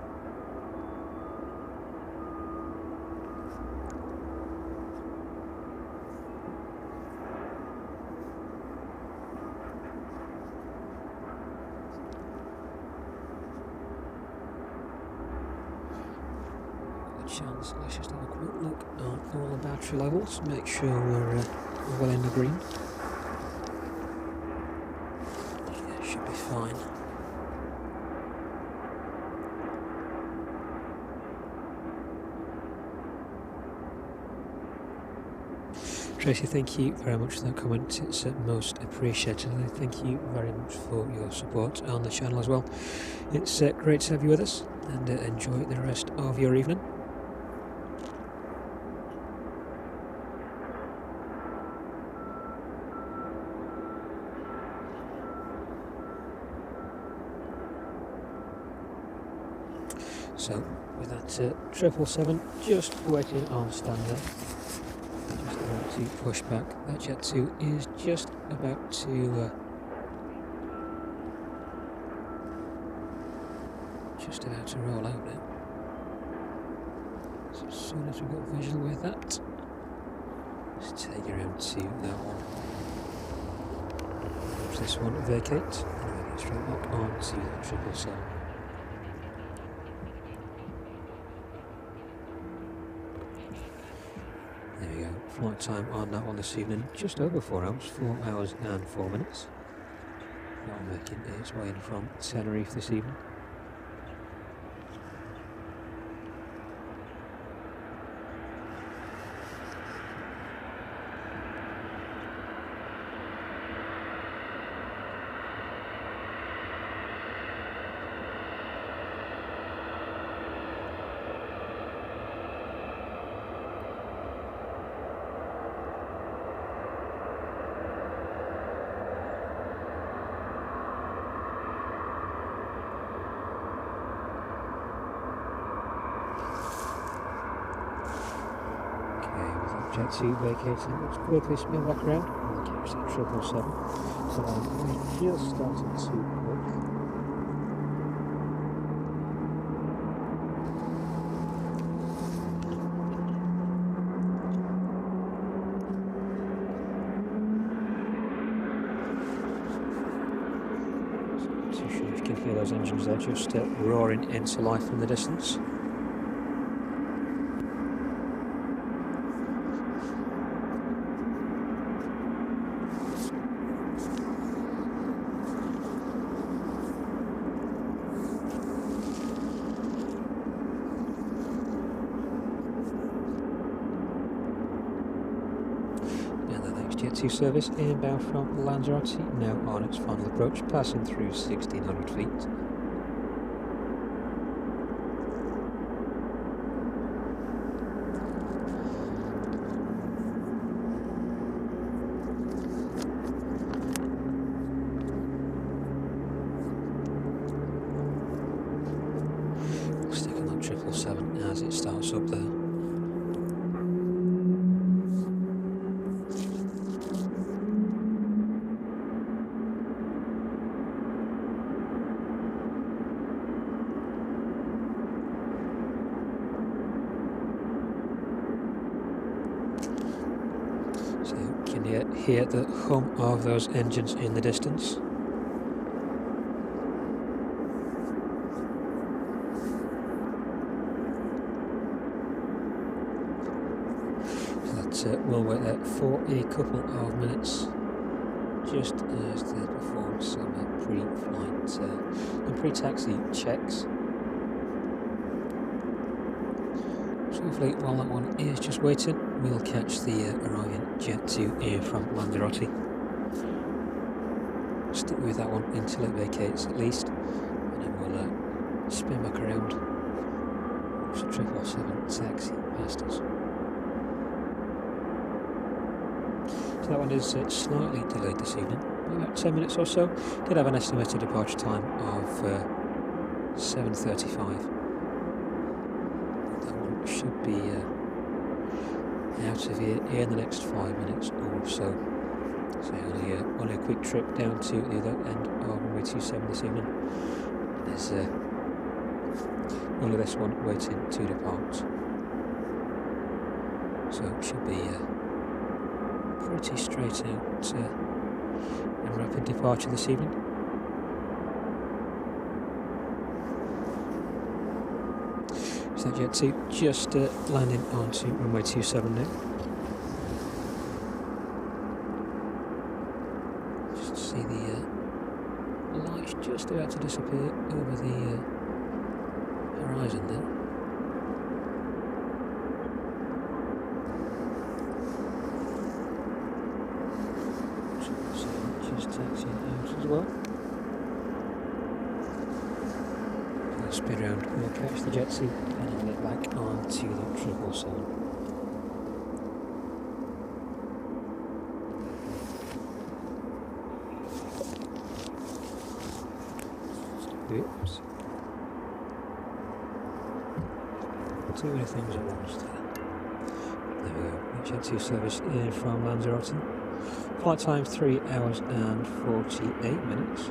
Chance. Let's just have a quick look at all the battery levels, make sure we're well in the green. Yeah, should be fine. Tracy, thank you very much for that comment, it's most appreciated, and thank you very much for your support on the channel as well. It's great to have you with us, and enjoy the rest of your evening. So with that 777 just waiting on standard, just about to push back. That Jet 2 is just about to roll out now. So as soon as we've got visual with that, let's take it around to that one. Watch this one vacate, and we'll get straight back on to that 777. There we go, flight time on that one this evening, just over 4 hours, 4 hours and 4 minutes. That one making its way in from Tenerife this evening. Jet 2 vacating, let's quickly spin back around and catch that 777. So we just started to work. Not too sure if you can hear those engines there, just roaring into life in the distance. Jet 2 service inbound from Lanzarote, now on its final approach, passing through 1600 feet. Stick on that 777 as it starts up there. So can you hear the hum of those engines in the distance? So that's we'll wait there for a couple of minutes, just as they perform some pre-flight and pre-taxi checks. So hopefully while that one is just waiting, we'll catch the arriving Jet 2 in from Lanzarote. Stick with that one until it vacates at least, and then we'll spin back around. Watch the 777 taxi past us. So that one is slightly delayed this evening, about 10 minutes or so. Did have an estimated departure time of 7:35. Should be out of here in the next 5 minutes or so. So only a quick trip down to the other end of Runway 27 this evening. There's only this one waiting to depart. So it should be pretty straight out and rapid departure this evening. So Jet 2 just landing onto Runway 27 now. Just see the lights just about to disappear over the horizon there. So just taxiing out as well. Spin around, we'll catch the Jet 2 and then get back onto the 777. Oops. Too many things at once there. There we go. Jet 2 service in from Lanzarote. Flight time 3 hours and 48 minutes.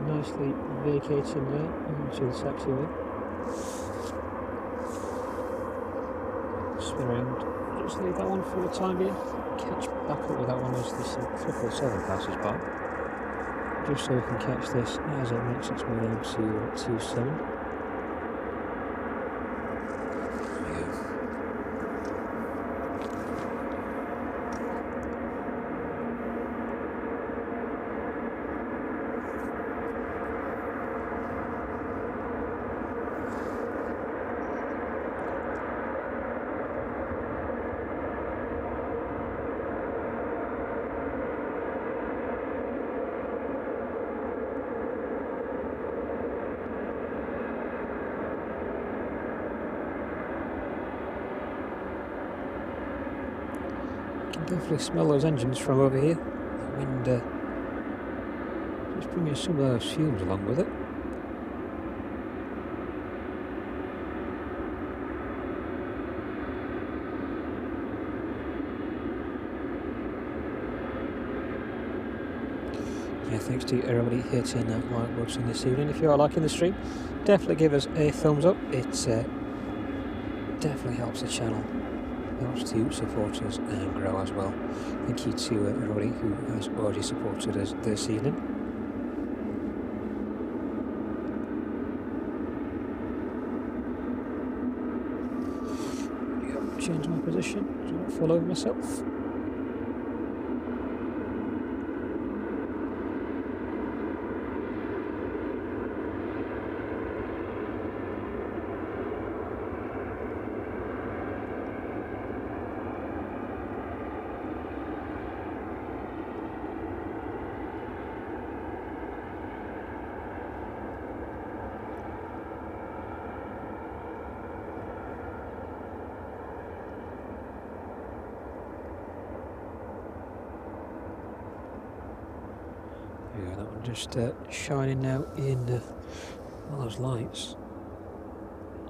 Nicely vacating there onto the taxiway. Spin around, just leave that one for the time being. Catch back up with that one as this 777 passes by. Just so we can catch this as it makes its way down to 27. Definitely smell those engines from over here. The wind just bringing some of those fumes along with it. Yeah, thanks to everybody hitting that like button this evening. If you are liking the stream, definitely give us a thumbs up. It definitely helps the channel. Helps to support us and grow as well. Thank you to everybody who has already supported us this evening. Change my position so I don't fall over myself. just shining now in all those lights.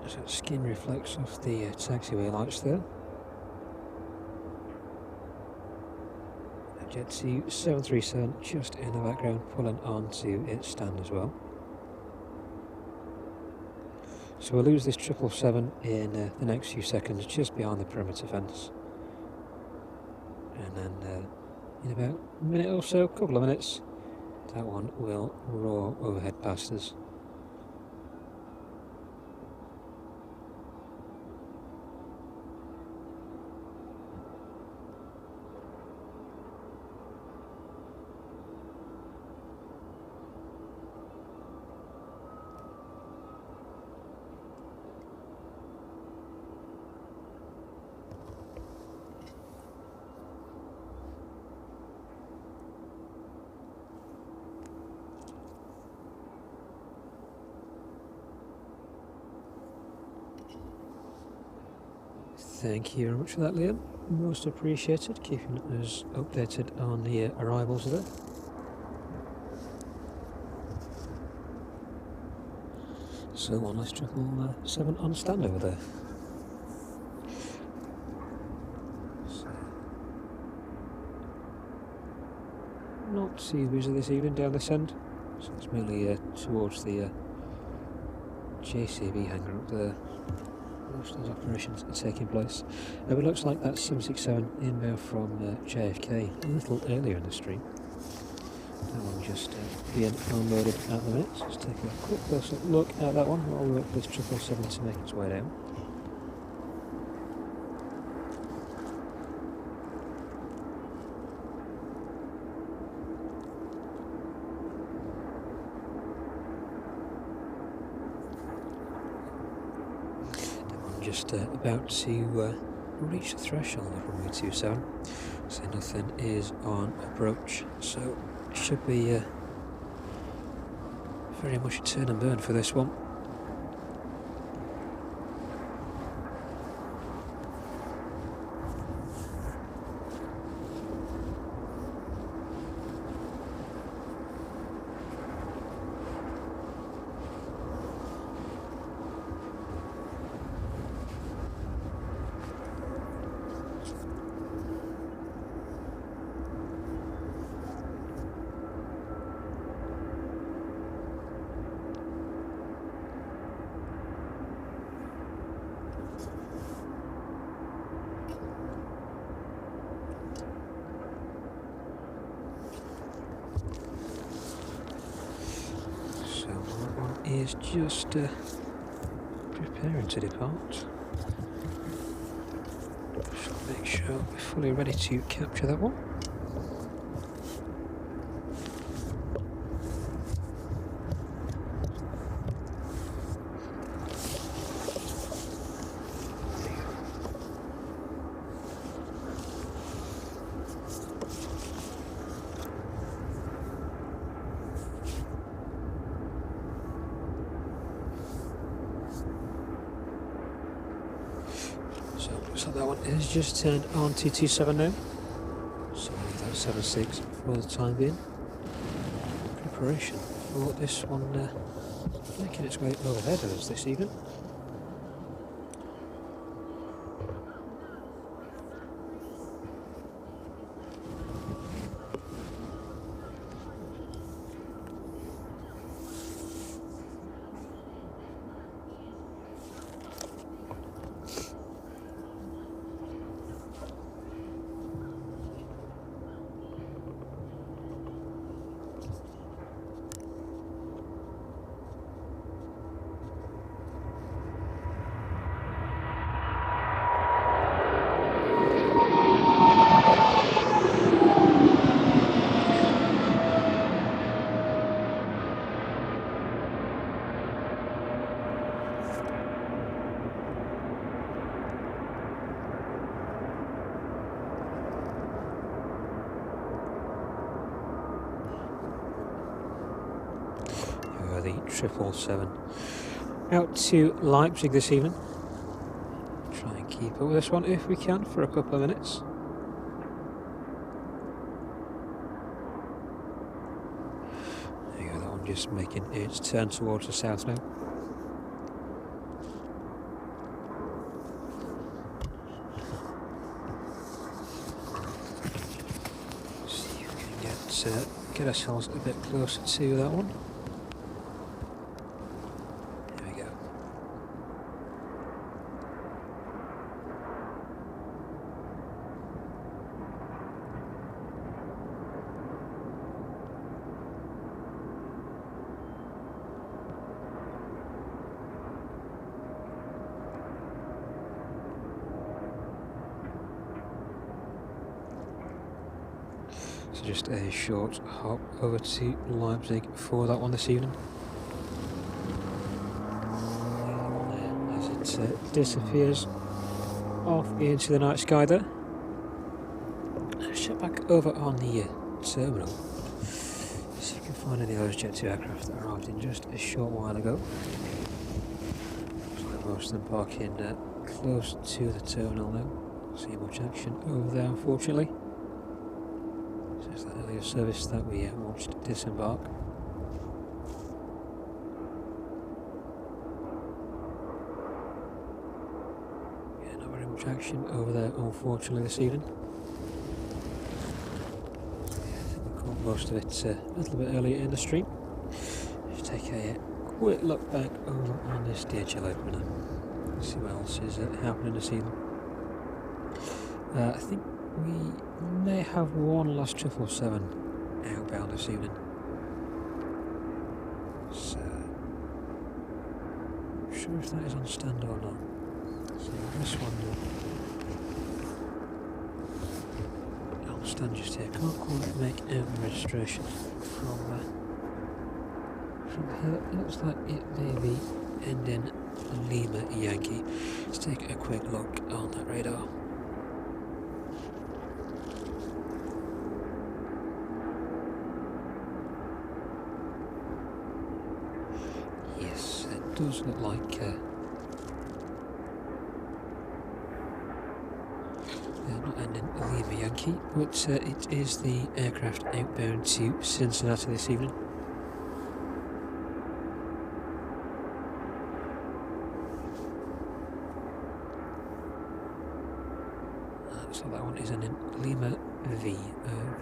So skin reflects off the taxiway lights there. Jet 737 just in the background, pulling onto its stand as well. So we'll lose this 777 in the next few seconds, just behind the perimeter fence. And then in about a minute or so, couple of minutes, that one will roar overhead past us. Thank you very much for that, Liam. Most appreciated, keeping us updated on the arrivals there. So one less 777 on stand over there. So, not too busy this evening down this end, so it's mainly towards the JCB hangar up there. Most of those operations are taking place. It looks like that 767 inbound from JFK a little earlier in the stream. That one just being unloaded at the minute. So let's take a quick closer look at that one while we wait for this 777 to make its way down. Just about to reach the threshold of runway 27, so nothing is on approach, so it should be very much a turn and burn for this one. Is just preparing to depart. Just make sure we're fully ready to capture that one. So that one is just turned on to 27 now. So leave that 76 for the time being. Preparation for this one making its way overhead of us this evening. The 777 out to Leipzig this evening. Try and keep up with this one if we can for a couple of minutes. just making its turn towards the south now. See if we can get ourselves a bit closer to that one. There we go. So just a short hop over to Leipzig for that one this evening. As it disappears off into the night sky there. Shut back over on the terminal. See if you can find any of those Jet 2 aircraft that arrived in just a short while ago. Looks like most of them parking close to the terminal now. See much action over there, unfortunately. There's that earlier service that we watched disembark. Yeah, not very much action over there, unfortunately, this evening. Yeah, I think we caught most of it a little bit earlier in the stream. Just take a quick look back over on this DHL opener. See what else is happening this evening. I think we may have one last 777 outbound this evening. So, I'm not sure if that is on stand or not. So this one on stand just here. Can't quite make out the registration from here. It looks like it may be ending Lima Yankee. Let's take a quick look on that radar. It does look like not ending Lima Yankee, but it is the aircraft outbound to Cincinnati this evening. So that one is ending Lima V,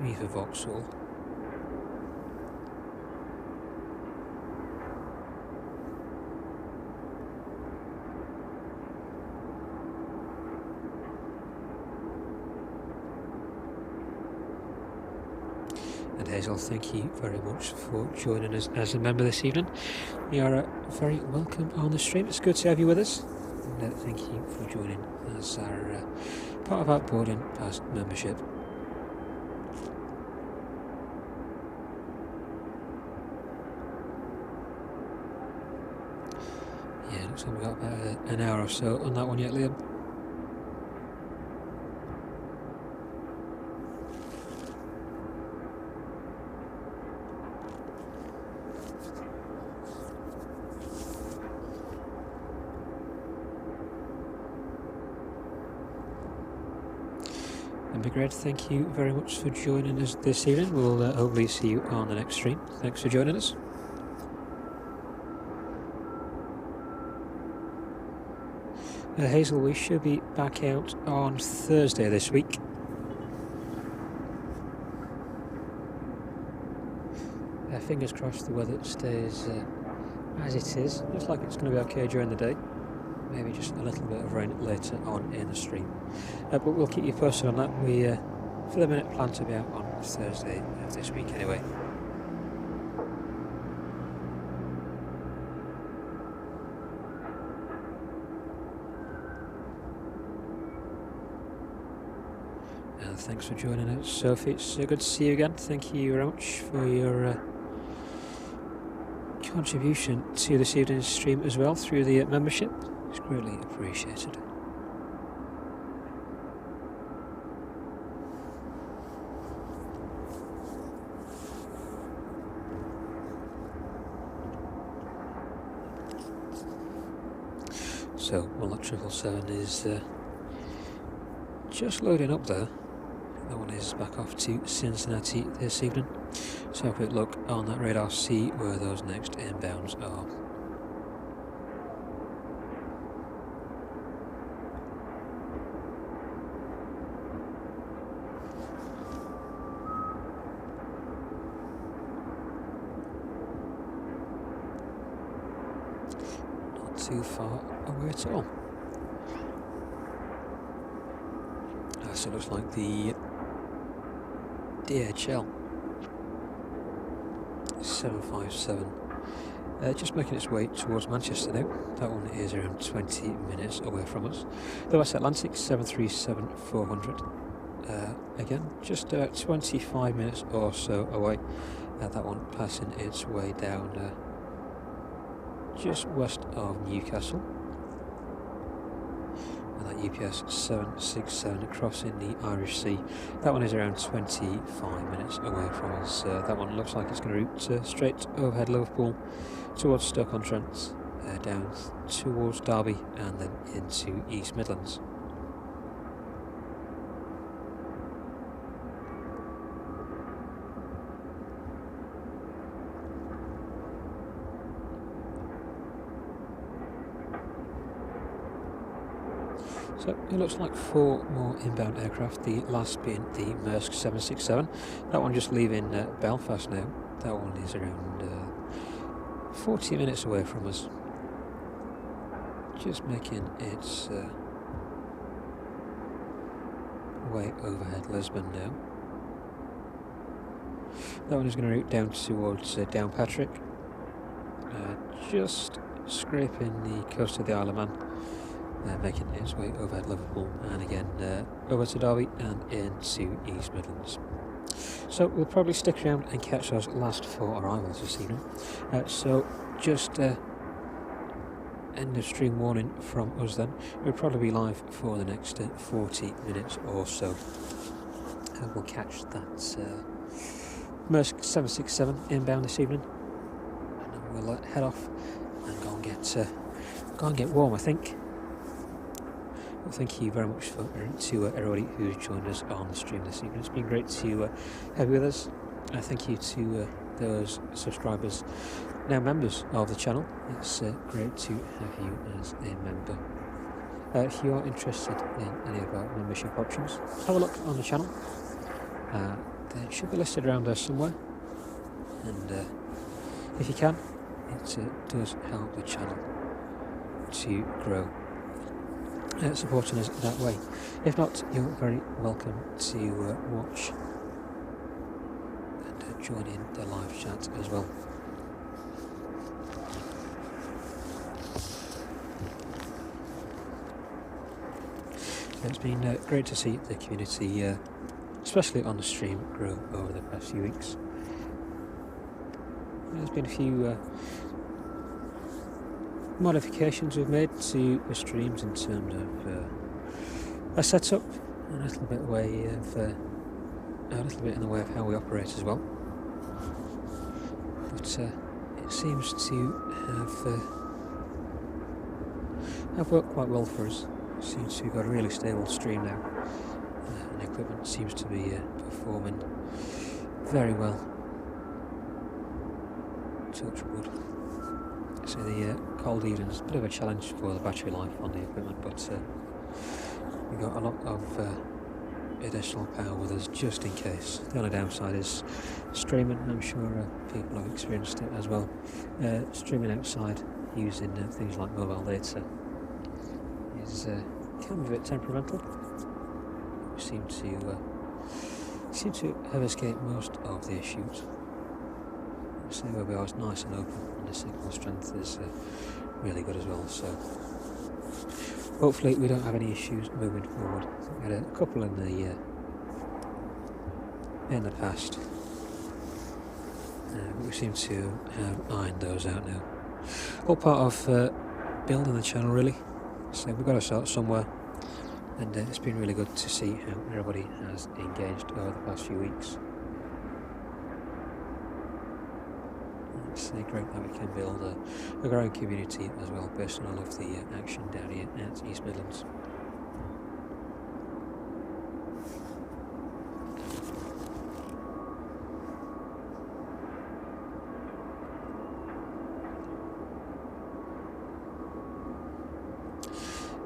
V for Vauxhall. And Hazel, thank you very much for joining us as a member this evening. You are very welcome on the stream. It's good to have you with us. And thank you for joining as our part of our boarding pass membership. Yeah, looks like we've got about an hour or so on that one yet, Liam. Great, thank you very much for joining us this evening. We'll hopefully see you on the next stream. Thanks for joining us. Hazel, we should be back out on Thursday this week. Fingers crossed the weather stays as it is. Looks like it's going to be okay during the day. Maybe just a little bit of rain later on in the stream. But we'll keep you posted on that. We, for the minute, plan to be out on Thursday of this week anyway. And thanks for joining us, Sophie. It's good to see you again. Thank you very much for your contribution to this evening's stream as well through the membership. It's greatly appreciated. So, well, that 777 is just loading up there. that one is back off to Cincinnati this evening. So have a quick look on that radar, see where those next inbounds are. Not too far away at all. So it looks like the DHL 757 just making its way towards Manchester now. That one is around 20 minutes away from us. The West Atlantic 737-400 again just 25 minutes or so away. That one passing its way down just west of Newcastle. That UPS 767 crossing the Irish Sea. That one is around 25 minutes away from us. That one looks like it's going to route straight overhead Liverpool towards Stoke-on-Trent, down towards Derby and then into East Midlands. So it looks like 4 more inbound aircraft, the last being the Maersk 767. That one just leaving Belfast now. That one is around 40 minutes away from us. Just making its way overhead Lisbon now. That one is going to route down towards Downpatrick. Just scraping the coast of the Isle of Man. Making its way overhead Liverpool and again over to Derby and into East Midlands. So we'll probably stick around and catch those last 4 arrivals this evening. So just end of stream warning from us then. We'll probably be live for the next 40 minutes or so. We'll catch that Maersk 767 inbound this evening, and then we'll head off and go and get warm, I think. Well, thank you very much to everybody who's joined us on the stream this evening. It's been great to have you with us. Thank you to those subscribers, now members of the channel. It's great to have you as a member. If you are interested in any of our membership options, have a look on the channel. They should be listed around there somewhere. And if you can, it does help the channel to grow. Supporting us that way. If not, you're very welcome to watch and join in the live chat as well. It's been great to see the community, especially on the stream, grow over the past few weeks. There's been a few modifications we've made to the streams in terms of a setup, a little bit in the way of how we operate as well. But it seems to have worked quite well for us. It seems to have got a really stable stream now, and the equipment seems to be performing very well. Touch wood. So the cold evenings, a bit of a challenge for the battery life on the equipment, but we've got a lot of additional power with us just in case. The only downside is streaming. I'm sure people have experienced it as well. Streaming outside using things like mobile data is can be a bit temperamental. We seem to have escaped most of the issues. So where we are is nice and open, and the signal strength is really good as well. So hopefully we don't have any issues moving forward. We had a couple in the past, but we seem to have ironed those out now. All part of building the channel, really. So we've got to start somewhere, and it's been really good to see how everybody has engaged over the past few weeks. It's great that we can build a growing community as well, based on all of the action down here at East Midlands.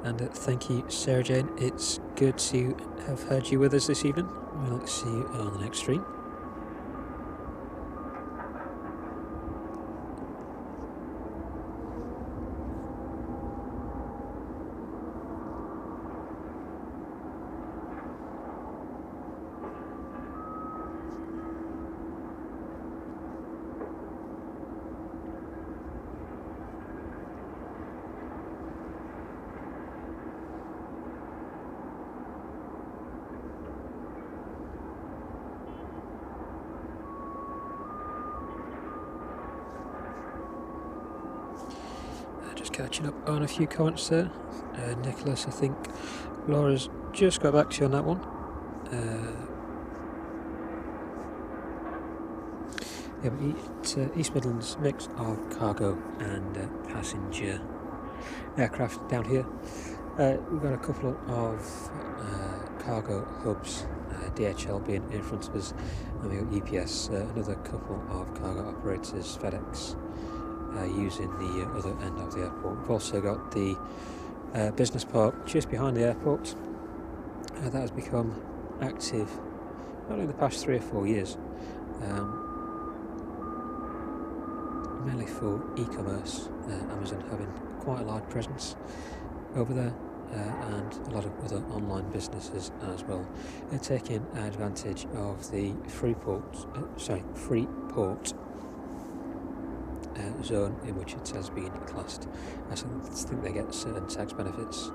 and thank you, Sarah Jane. It's good to have had you with us this evening. We'll see you on the next stream. Catching up on a few comments there. Nicholas, I think Laura's just got back to you on that one. Yeah, but East Midlands mix of cargo and passenger aircraft down here. We've got a couple of cargo hubs, DHL being in front of us, and we've got UPS, another couple of cargo operators, FedEx, using the other end of the airport. We've also got the business park just behind the airport. That has become active only in the past 3 or 4 years, mainly for e-commerce, Amazon having quite a large presence over there, and a lot of other online businesses as well. They're taking advantage of the free port zone in which it has been classed. I think they get certain tax benefits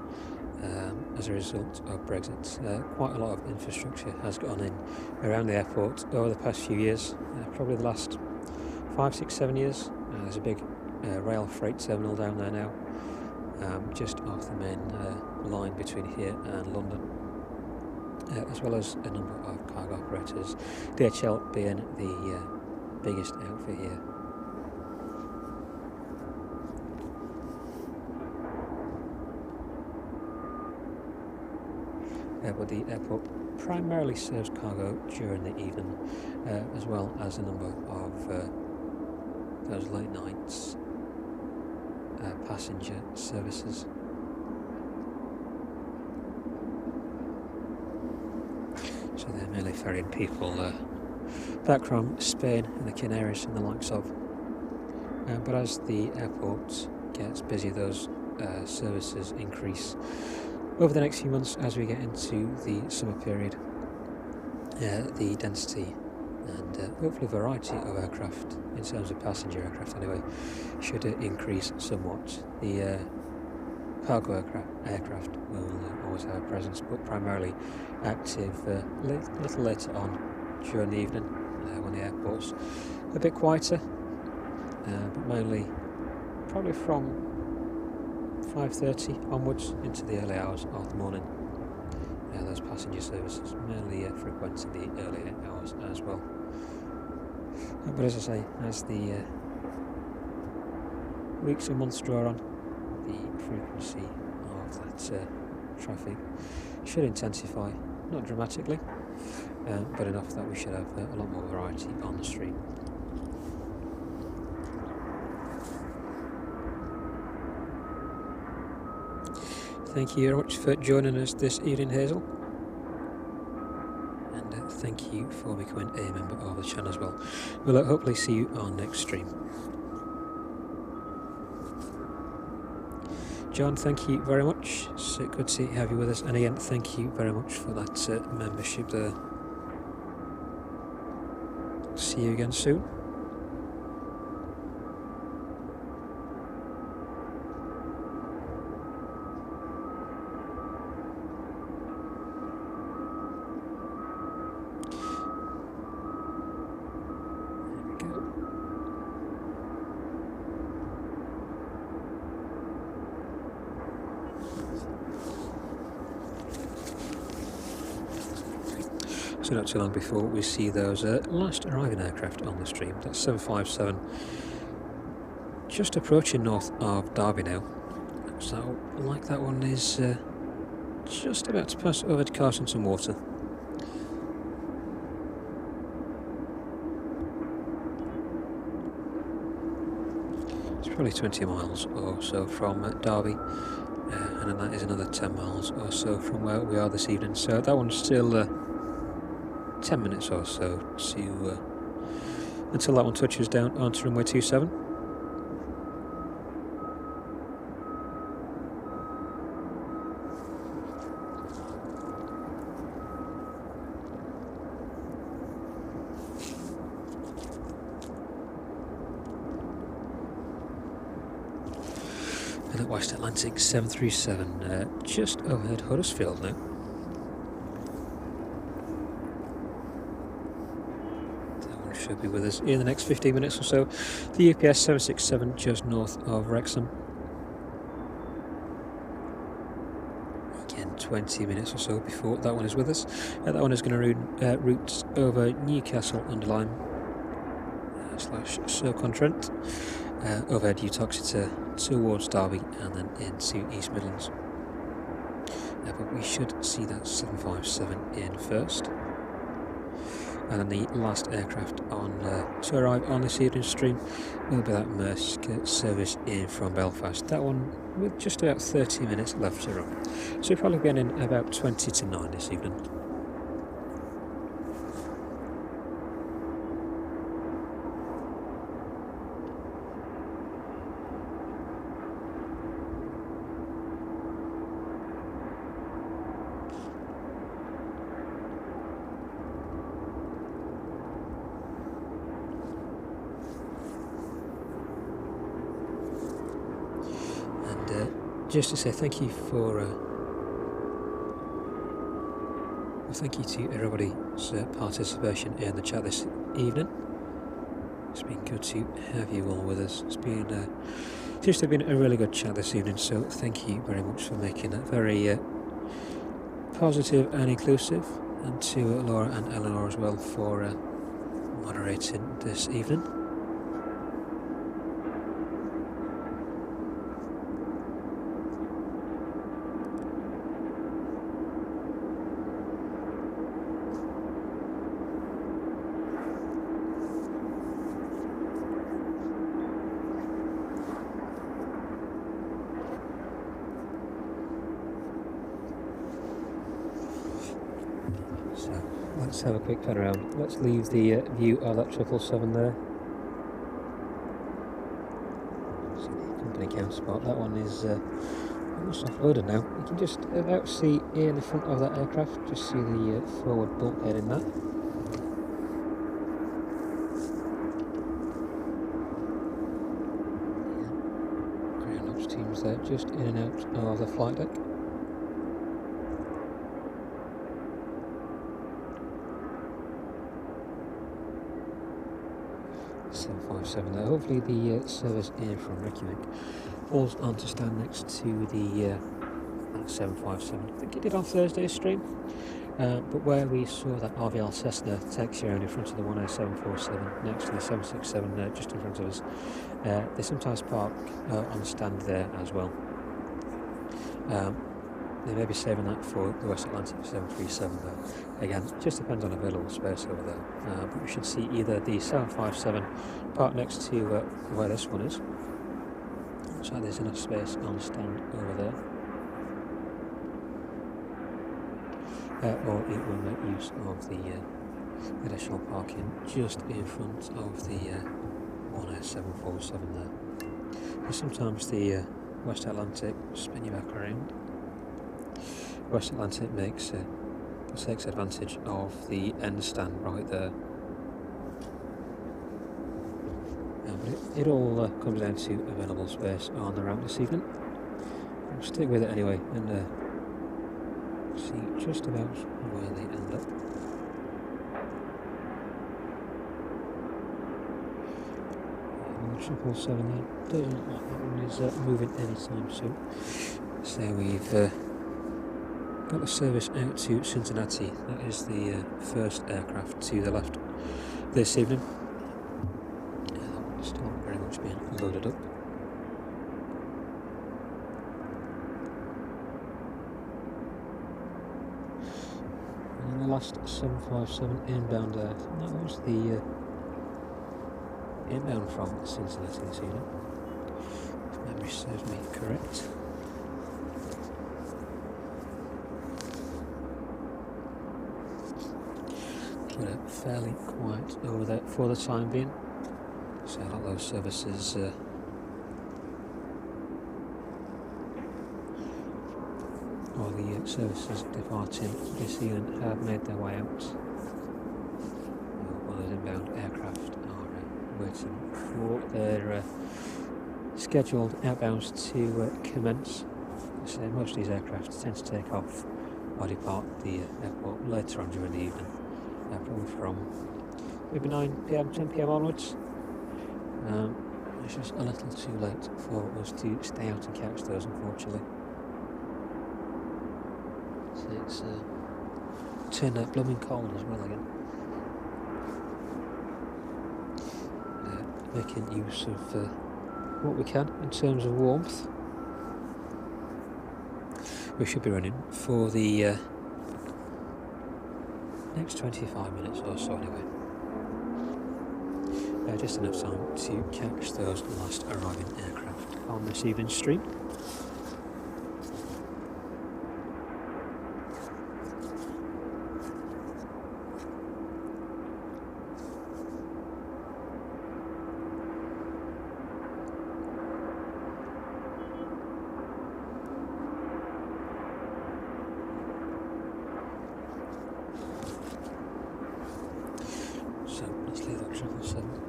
as a result of Brexit. Quite a lot of infrastructure has gone in around the airport over the past few years, probably the last 5, 6, 7 years. There's a big rail freight terminal down there now, just off the main line between here and London, as well as a number of cargo operators, DHL being the biggest outfit here. But the airport primarily serves cargo during the evening, as well as a number of those late nights passenger services. So they're mainly ferrying people back from Spain and the Canaries and the likes of. But as the airport gets busy, those services increase over the next few months as we get into the summer period. The density and hopefully variety of aircraft, in terms of passenger aircraft anyway, should increase somewhat. The cargo aircraft will always have a presence, but primarily active a little later on during the evening when the airport's a bit quieter, but mainly probably from 5:30 onwards into the early hours of the morning. Those passenger services mainly frequent in the early hours as well. But as I say, as the weeks and months draw on, the frequency of that traffic should intensify, not dramatically, but enough that we should have a lot more variety on the street. Thank you very much for joining us this evening, Hazel, and thank you for becoming a member of the channel as well. We'll hopefully see you on next stream. John, thank you very much. It's good to have you with us, and again, thank you very much for that membership there. See you again soon. So not too long before we see those last arriving aircraft on the stream. That's 757, just approaching north of Derby now. So like that one is just about to pass over to Carsington Water. It's probably 20 miles or so from Derby, and then that is another 10 miles or so from where we are this evening. So that one's still 10 minutes or so to until that one touches down onto runway 27. And at West Atlantic 737, just overhead Huddersfield now. That one should be with us in the next 15 minutes or so. The UPS 767 just north of Wrexham. Again, 20 minutes or so before that one is with us. That one is going to route over Newcastle under Lyme / Stoke-on-Trent. Overhead Uttoxeter towards Derby and then into East Midlands. But we should see that 757 in first. And then the last aircraft on to arrive on this evening's stream will be that Maersk service in from Belfast. That one with just about 30 minutes left to run. So we'll probably be in about 20 to 9 this evening. Just to say thank you to everybody's participation in the chat this evening. It's been good to have you all with us. It's been seems to have been a really good chat this evening, so thank you very much for making it very positive and inclusive, and to Laura and Eleanor as well for moderating this evening. Let's have a quick pan around. Let's leave the view of that 777 there. See the company counterpart. That one is almost offloaded now. You can just about see in the front of that aircraft, just see the forward bulkhead in that. Ground ops teams there, just in and out of the flight deck. There. Hopefully the service in from Reykjavik falls on to stand next to the 757. I think it did on Thursday's stream, but where we saw that RVL Cessna taxi around in front of the 10747 next to the 767 just in front of us, they sometimes park on stand there as well. They may be saving that for the West Atlantic 737 though. Again, it just depends on available space over there. But we should see either the 757 parked next to where this one is. Looks like there's enough space on the stand over there. Or it will make use of the additional parking just in front of the 10747 there. And sometimes the West Atlantic spin you back around. West Atlantic takes advantage of the end stand right there. But it all comes down to available space on the ramp this evening. We'll stick with it anyway and see just about where they end up. The 777 there doesn't look like that one is moving anytime soon. So we've got the service out to Cincinnati. That is the first aircraft to the left this evening. That one is still very much being loaded up. And the last 757 inbound there. That was the inbound from Cincinnati this evening, if memory serves me correct. but fairly quiet over there for the time being. So a lot of those services or the services departing this evening have made their way out. While those inbound aircraft are waiting for their scheduled outbounds to commence. So most of these aircraft tend to take off or depart the airport later on during the evening, probably from maybe 9 PM, 10 PM onwards. It's just a little too late for us to stay out and catch those, unfortunately. So it's turned out blooming cold as well again. Making use of what we can in terms of warmth. We should be running for the next 25 minutes or so anyway. Just enough time to catch those last arriving aircraft on this evening's stream.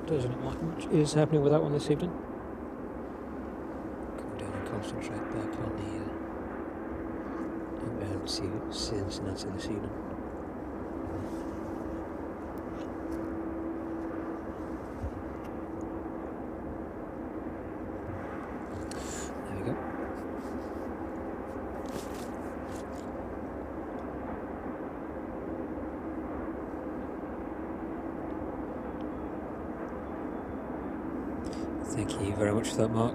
Doesn't look like much is happening with that one this evening. Come down and concentrate back on the inbound to Cincinnati this evening. There we go. Thank you very much for that, Mark.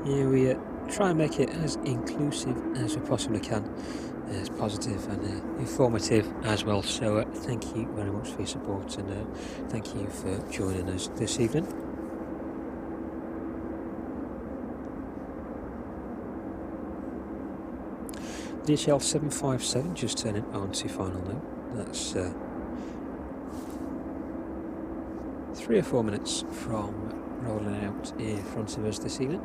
Yeah, we try and make it as inclusive as we possibly can, as positive and informative as well. So thank you very much for your support, and thank you for joining us this evening. DHL 757 just turning on to final now. That's 3 or 4 minutes from rolling out in front of us this evening.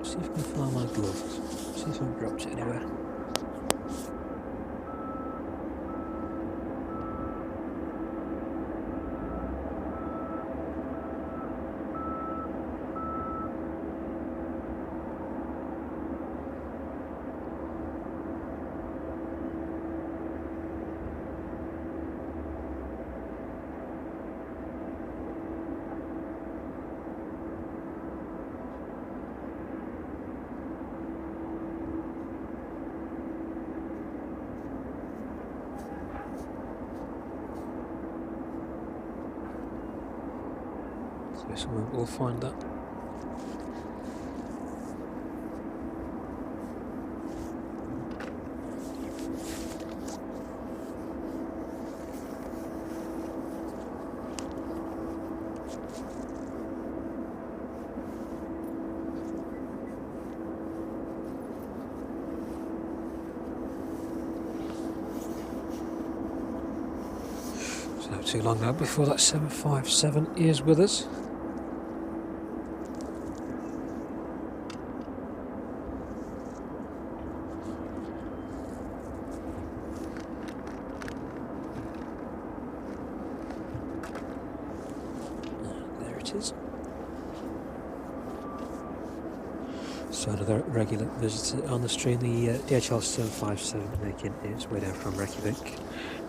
See if I can find my gloves. See if I've dropped it anywhere. So we'll find that. It's not too long now before that 757 is with us. So another regular visitor on the stream, the DHL 757 making its way down from Reykjavik.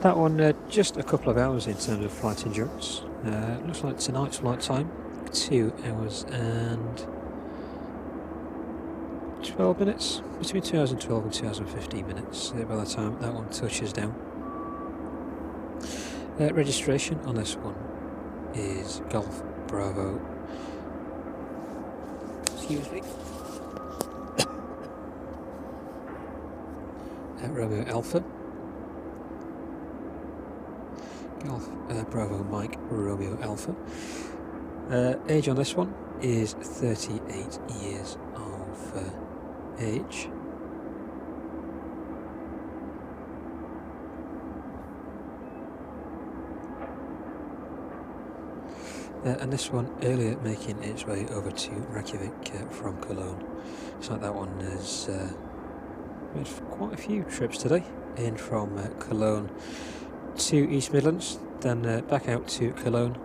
That one just a couple of hours in terms of flight endurance. Looks like tonight's flight time 2 hours and 12 minutes, between 2 hours and 12 and 2 hours and 15 minutes by the time that one touches down. Registration on this one is Golf Bravo. Excuse me. Romeo Alpha. Golf Bravo Mike Romeo Alpha. Age on this one is 38 years of age. And this one earlier making its way over to Reykjavik from Cologne. It's like that one has made quite a few trips today, in from Cologne to East Midlands, then back out to Cologne,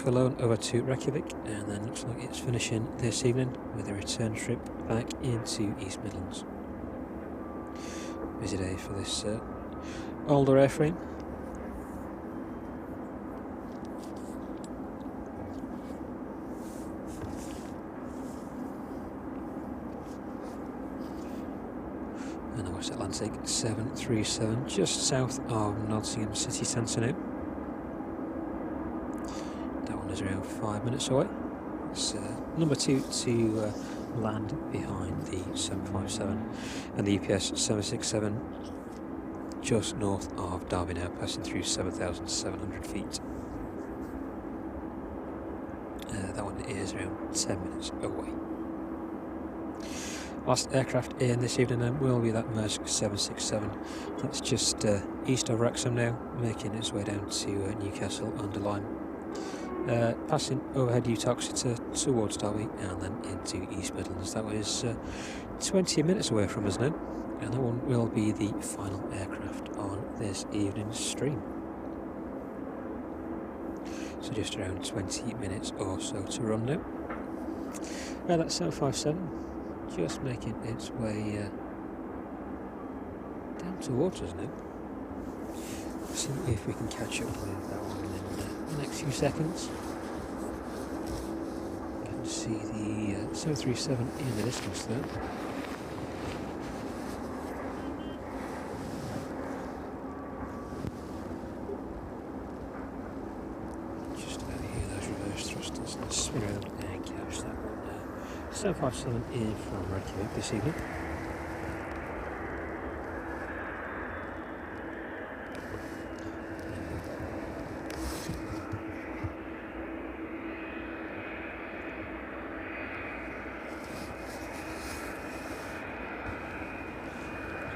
over to Reykjavik, and then looks like it's finishing this evening with a return trip back into East Midlands. Busy day for this older airframe. And the West Atlantic 737 just south of Nottingham city centre now. That one is around 5 minutes away. It's number 2 to land behind the 757, and the UPS 767 just north of Derby now, passing through 7,700 feet. That one is around 10 minutes away. Last aircraft in this evening then will be that Maersk 767. That's just east of Wrexham now, making its way down to Newcastle under Lyme. Passing overhead Utoxeter towards Derby and then into East Midlands. That was 20 minutes away from us now, and that one will be the final aircraft on this evening's stream. So just around 20 minutes or so to run now. That 757 just making its way down towards us now. See if we can catch up with that one in the next few seconds. You can see the 737 in the distance there. Just about to hear those reverse thrusters and spin around and catch that one. 757 in from Reykjavik this evening.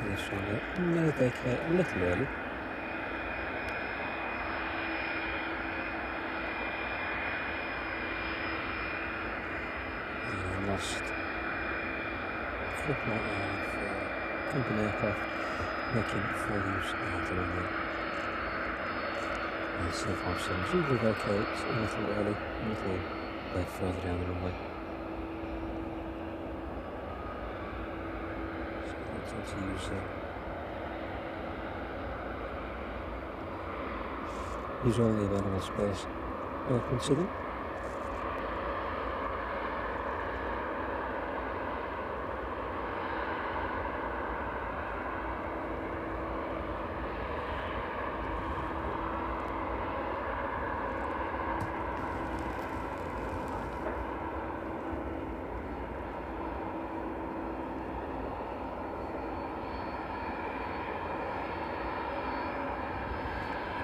This one may vacate a little early. Last couple of company aircraft making full use of the runway. And 757 usually vacate a little early, a little bit further down the runway. So that's to use all the available space open to them.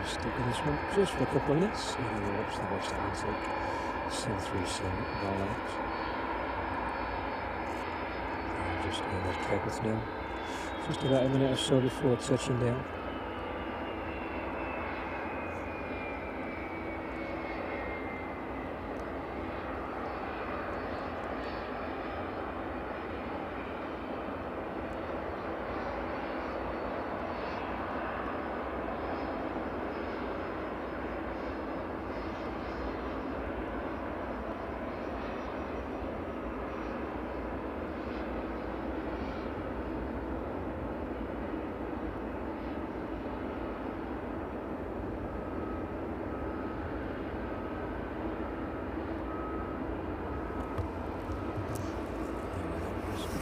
Stick with this one just for a couple of minutes, and then we'll watch the West Atlantic 737 roll out. And just over takeoff now. Just about a minute or so before touching down.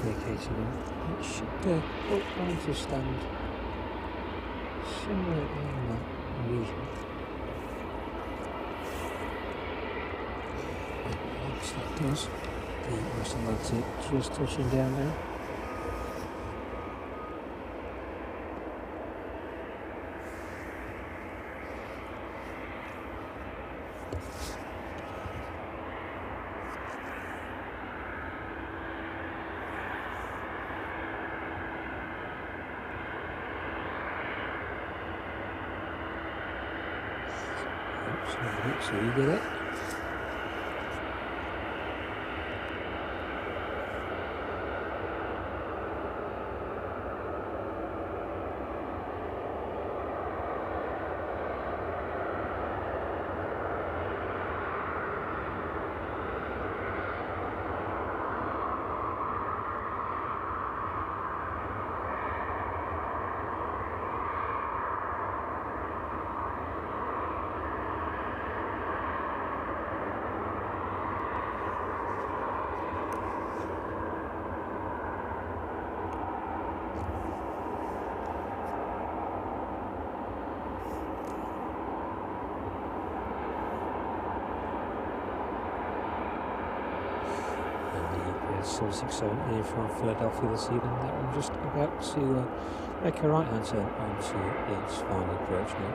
Vacating in. It should go up on to stand somewhere in that region. Yes, that does. The West Atlantic just touching down now. So you get it. And the 767 here from Philadelphia this evening. That one just about to make a right hand turn onto its final approach now.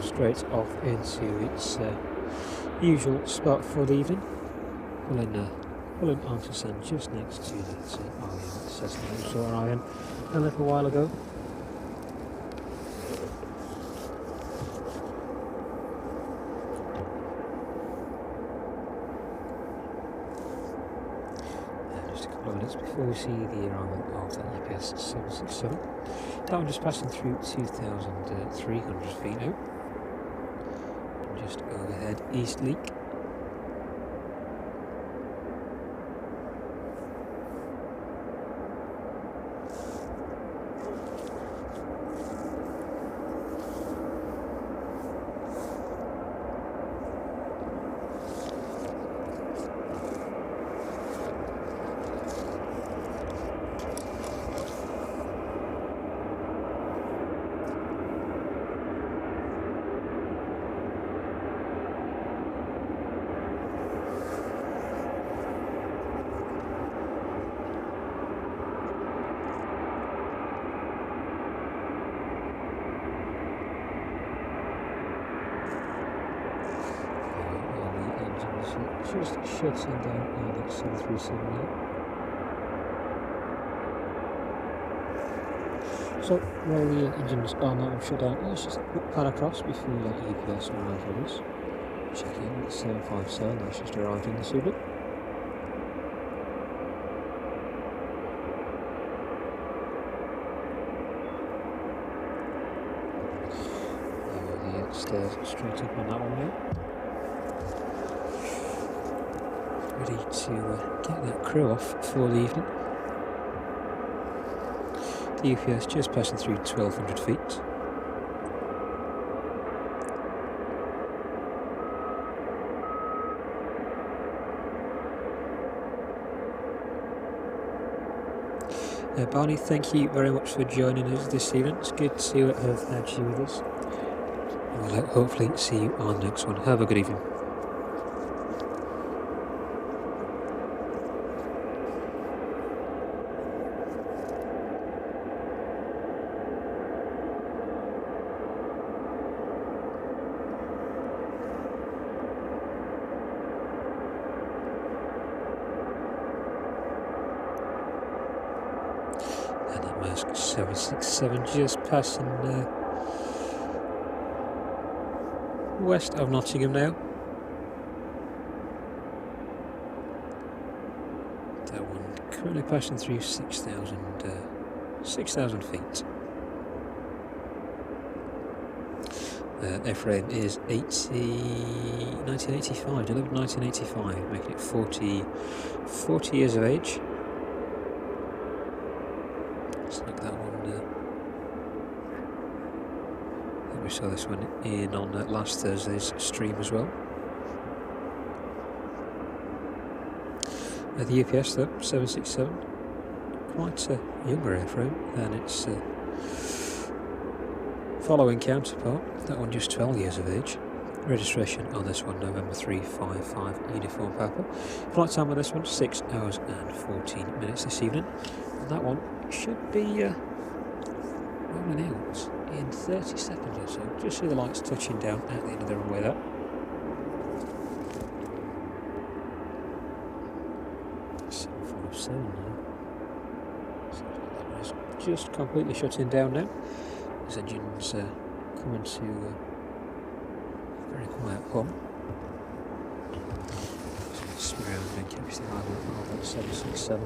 Straight off into its usual spot for the evening, pulling onto sand just next to that island Cessna we saw an island a little while ago. Just a couple of minutes before we see the arrival of that UPS 767. That one just passing through 2,300 feet now. Just overhead East Leak. Just shutting down on that 737 now. So while the engines are not shut down, let's just pan across before we let UPS arrive with us. Checking the 757, that's just arrived in this evening. The stairs straight up on that one now. Ready to get that crew off for the evening. The UPS just passing through 1,200 feet. Barney, thank you very much for joining us this evening. It's good to have had you with us. We'll hopefully see you on the next one. Have a good evening. And that Maersk 767 just passing west of Nottingham now. That one currently passing through 6,000 feet. Airframe is 1985, delivered 1985, making it 40 years of age. Let's look at that one. I think we saw this one in on last Thursday's stream as well. The UPS though, 767, quite a younger airframe than its following counterpart, that one just 12 years of age. Registration on this one November 355 Uniform Papa. Flight time on this one 6 hours and 14 minutes this evening. And that one should be rolling out in 30 seconds or so. Just see the lights touching down at the end of the runway there. So that is just completely shutting down now. His engine's coming to a very quiet hum. Spin around and catch the eye of that 767.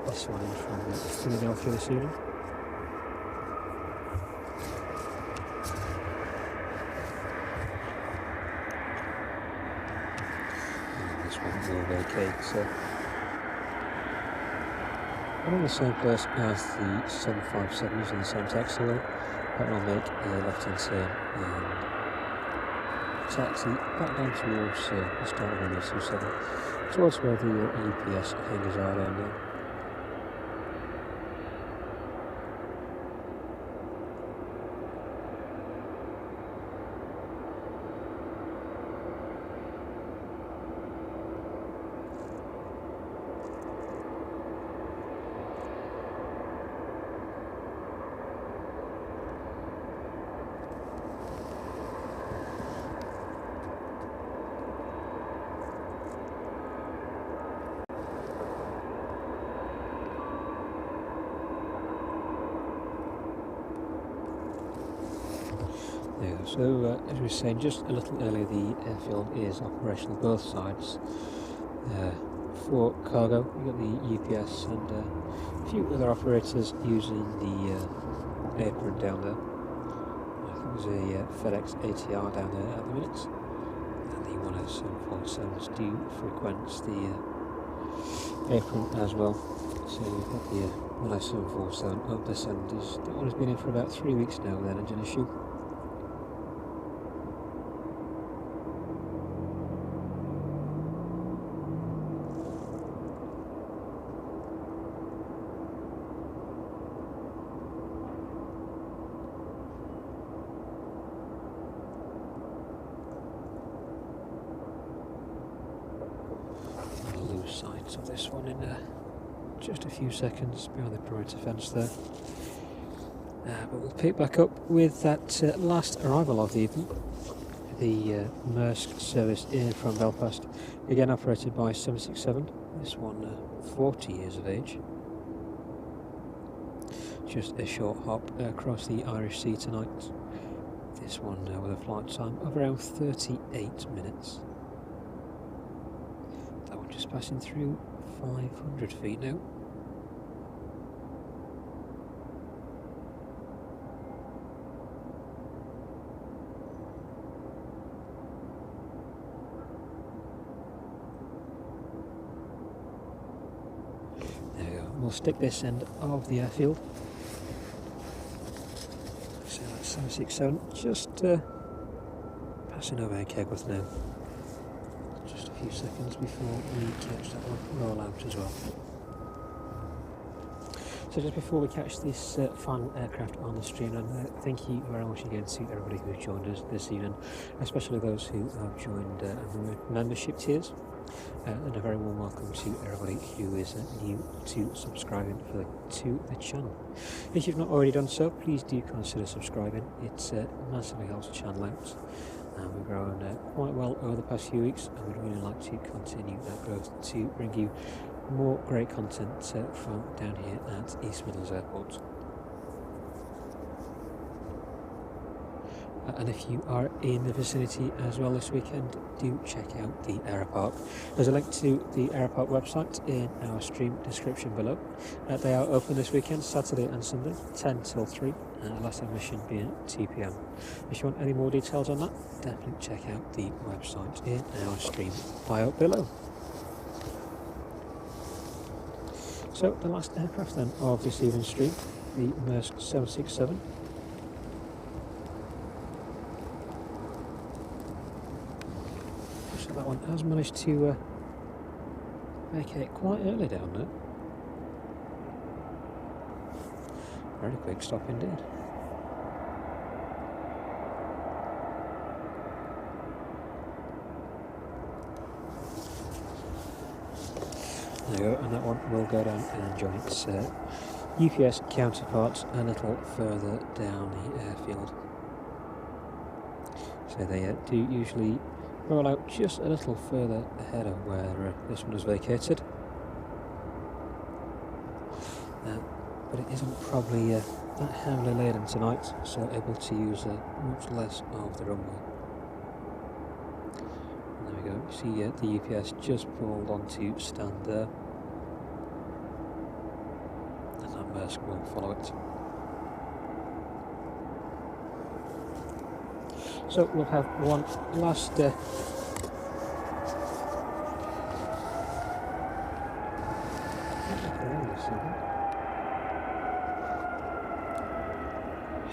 This one in from Philadelphia this evening. And this one will vacate, so I'm on the same place as the 757 using the same taxiway. That will make a left-hand turn and taxi back down towards the start of runway 27, towards where the UPS hangars are down there. So, as we were saying just a little earlier, the airfield is operational both sides. For cargo, you've got the UPS and a few other operators using the apron down there. I think there's a FedEx ATR down there at the minute. And the 10747s do frequent the apron as well. So you've got the 10747 up this end. That one has been in for about 3 weeks now with an engine issue. Sight of this one in just a few seconds behind the perimeter fence there. But we'll pick back up with that last arrival of the evening, the Maersk service in from Belfast, again operated by 767. This one 40 years of age. Just a short hop across the Irish Sea tonight. This one with a flight time of around 38 minutes. Just passing through 500 feet now. There we go. We'll stick this end of the airfield. So that's 767, just passing over Kegworth now. Just a few seconds before we catch that one roll out as well. So just before we catch this final aircraft on the stream, and thank you very much again to everybody who joined us this evening, especially those who have joined membership tiers, and a very warm welcome to everybody who is new to subscribing to the channel. If you've not already done so, please do consider subscribing. It massively helps the channel out. We've grown quite well over the past few weeks, and we'd really like to continue that growth to bring you more great content from down here at East Midlands Airport. And if you are in the vicinity as well this weekend, do check out the Aeropark. There's a link to the Aeropark website in our stream description below. They are open this weekend, Saturday and Sunday, 10 till 3, last admission being 2 p.m. If you want any more details on that, definitely check out the website in our stream bio below. So the last aircraft then of this evening's stream, the Maersk 767. So that one has managed to vacate quite early down there. Very quick stop indeed. There you go, and that one will go down and join its UPS counterparts a little further down the airfield. So they do usually roll out just a little further ahead of where this one was vacated. But it isn't probably that heavily laden tonight, so able to use much less of the runway. And there we go, you see the UPS just pulled onto stand there. And that Maersk will follow it. So we'll have one last let's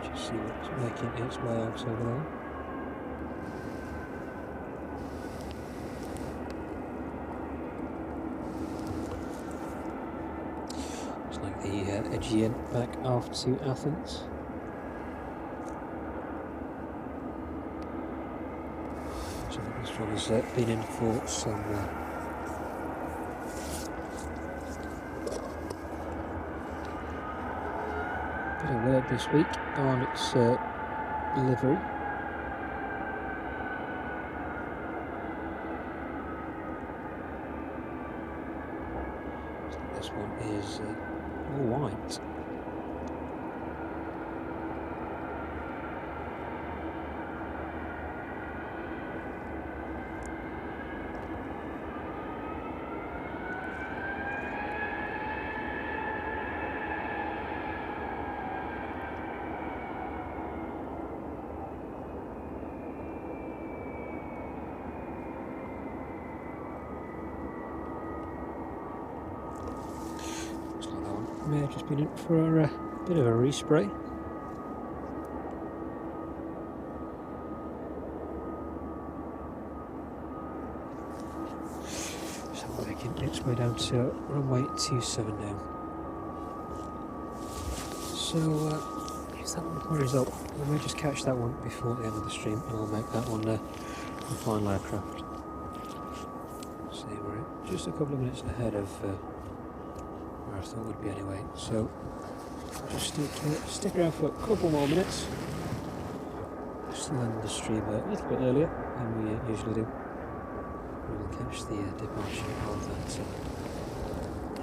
just see what's making its way out over there. It's like the Aegean back off to Athens. This one has been in for some bit of work this week on its livery. So this one is all white. May have just been in for a bit of a respray. So making its way down to runway 27 now. So if that one hurries up, we may just catch that one before the end of the stream, and we'll make that one the final aircraft. See, we're just a couple of minutes ahead of I thought would be anyway, so just stick around for a couple more minutes. Still end the stream a little bit earlier than we usually do. We'll catch the departure of that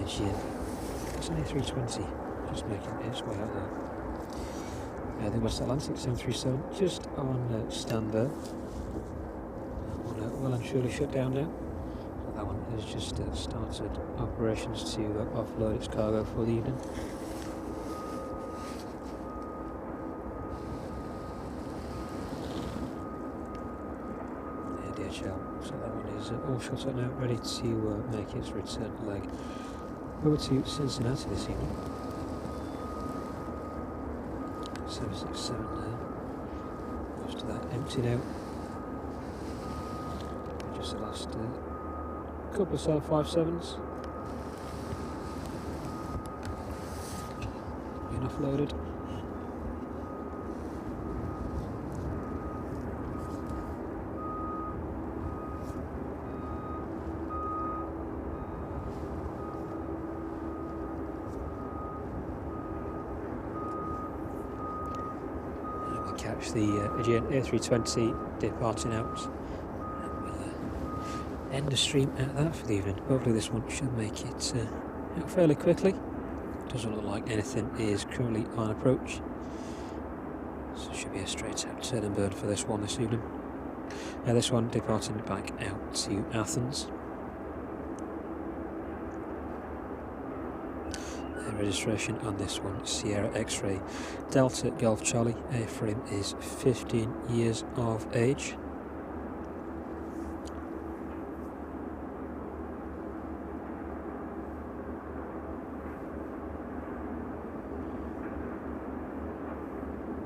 Aegean. It's only 320, just making its way out there. The West Atlantic 737 just on stand there. Well and surely shut down now. That one has just started operations to offload its cargo for the evening. Yeah, DHL. So that one is all shut up now, ready to make its return leg over to Cincinnati this evening. 767 there. Most of that empty now. Just the last couple of 757s being offloaded. And we'll catch the Aegean A320 departing out. end the stream at that for the evening. Hopefully this one should make it out fairly quickly. Doesn't look like anything is currently on approach, so it should be a straight out turn and burn for this one this evening. This one departing back out to Athens. Registration on this one, Sierra X-Ray Delta Golf Charlie. Airframe is 15 years of age.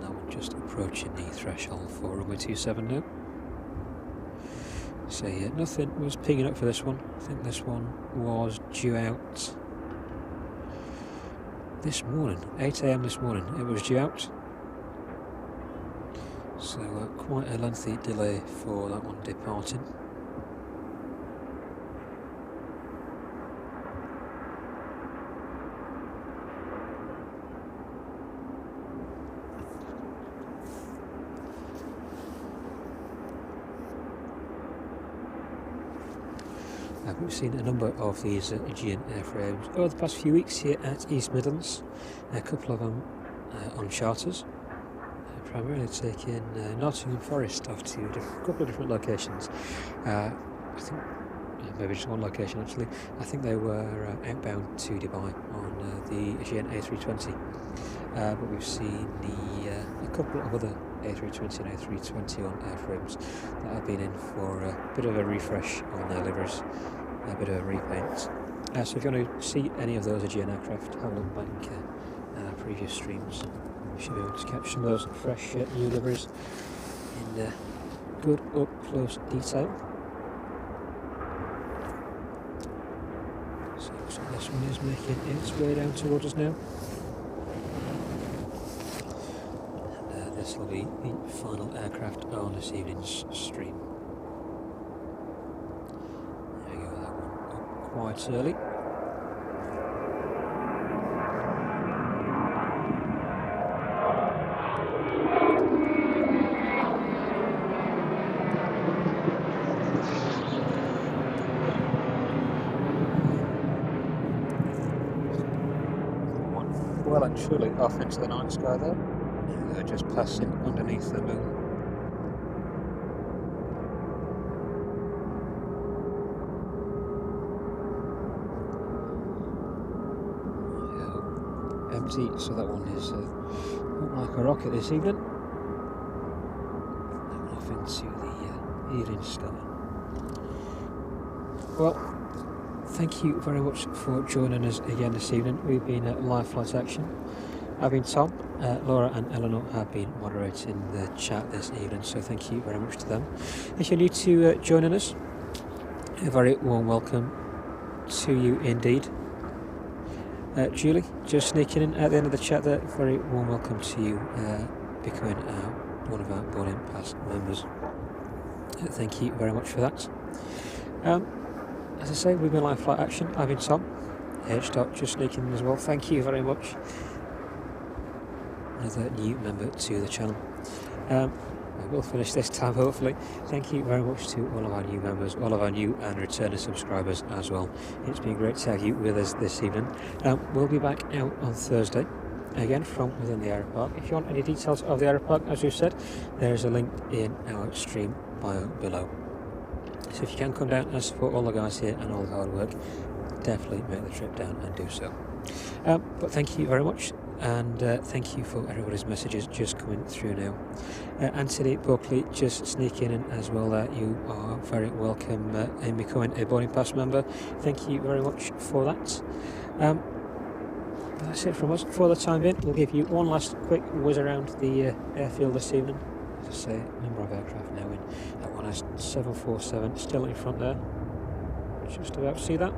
That one just approaching the threshold for runway 27 now. So yeah, nothing was pinging up for this one. I think this one was due out this morning, 8 AM this morning it was due out, so quite a lengthy delay for that one departing. We've seen a number of these Aegean airframes over the past few weeks here at East Midlands, a couple of them on charters, primarily taking Nottingham Forest off to a couple of different locations. I think maybe just one location actually. I think they were outbound to Dubai on the Aegean A320, but we've seen a couple of other A320 and A321 airframes that have been in for a bit of a refresh on their liveries, a bit of a repaint. So if you want to see any of those Aegean aircraft, have a look back at previous streams. You should be able to catch some of those fresh new liveries in good up close detail. So this one is making its way down towards us now. And this will be the final aircraft on this evening's stream. There you go, that one up quite early. Well and truly off into the night sky there. They're just passing underneath the moon. Empty, so that one is looking like a rocket this evening. And off into the evening sky. Well, thank you very much for joining us again this evening. We've been at Live Flight Action. I've been Tom, Laura and Eleanor have been moderating the chat this evening, so thank you very much to them. If you're new to joining us, a very warm welcome to you indeed. Julie, just sneaking in at the end of the chat there, very warm welcome to you becoming one of our boarding pass members. Thank you very much for that. As I say, we've been Live Flight Action. I've been Tom. H. just sneaking in as well. Thank you very much. Another new member to the channel. I will finish this time hopefully. Thank you very much to all of our new members, all of our new and returning subscribers as well. It's been great to have you with us this evening. We'll be back out on Thursday, again from within the Aeropark. If you want any details of the Aeropark, as we've said, there is a link in our stream bio below. So if you can come down and support all the guys here and all the hard work, definitely make the trip down and do so. But thank you very much, and thank you for everybody's messages just coming through now. Anthony Buckley just sneaking in as well there. You are very welcome in becoming a boarding pass member. Thank you very much for that. That's it from us for the time being. We'll give you one last quick whiz around the airfield this evening. As I say, number of aircraft now in. That one has 747 still in front there. Just about to see that.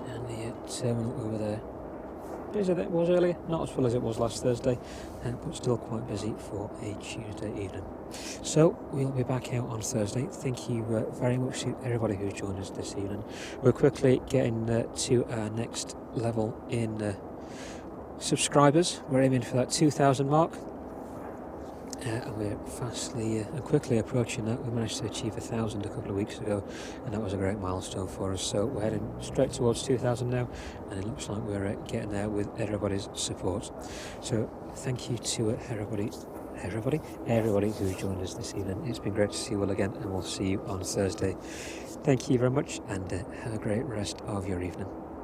And the terminal over there. Busy as it was earlier, not as full as it was last Thursday, but still quite busy for a Tuesday evening. So we'll be back out on Thursday. Thank you very much to everybody who's joined us this evening. We're quickly getting to our next level in subscribers. We're aiming for that 2,000 mark, and we're fastly and quickly approaching that. We managed to achieve 1,000 a couple of weeks ago, and that was a great milestone for us. So we're heading straight towards 2,000 now, and it looks like we're getting there with everybody's support. So thank you to everybody who joined us this evening. It's been great to see you all again, and we'll see you on Thursday. Thank you very much, and have a great rest of your evening.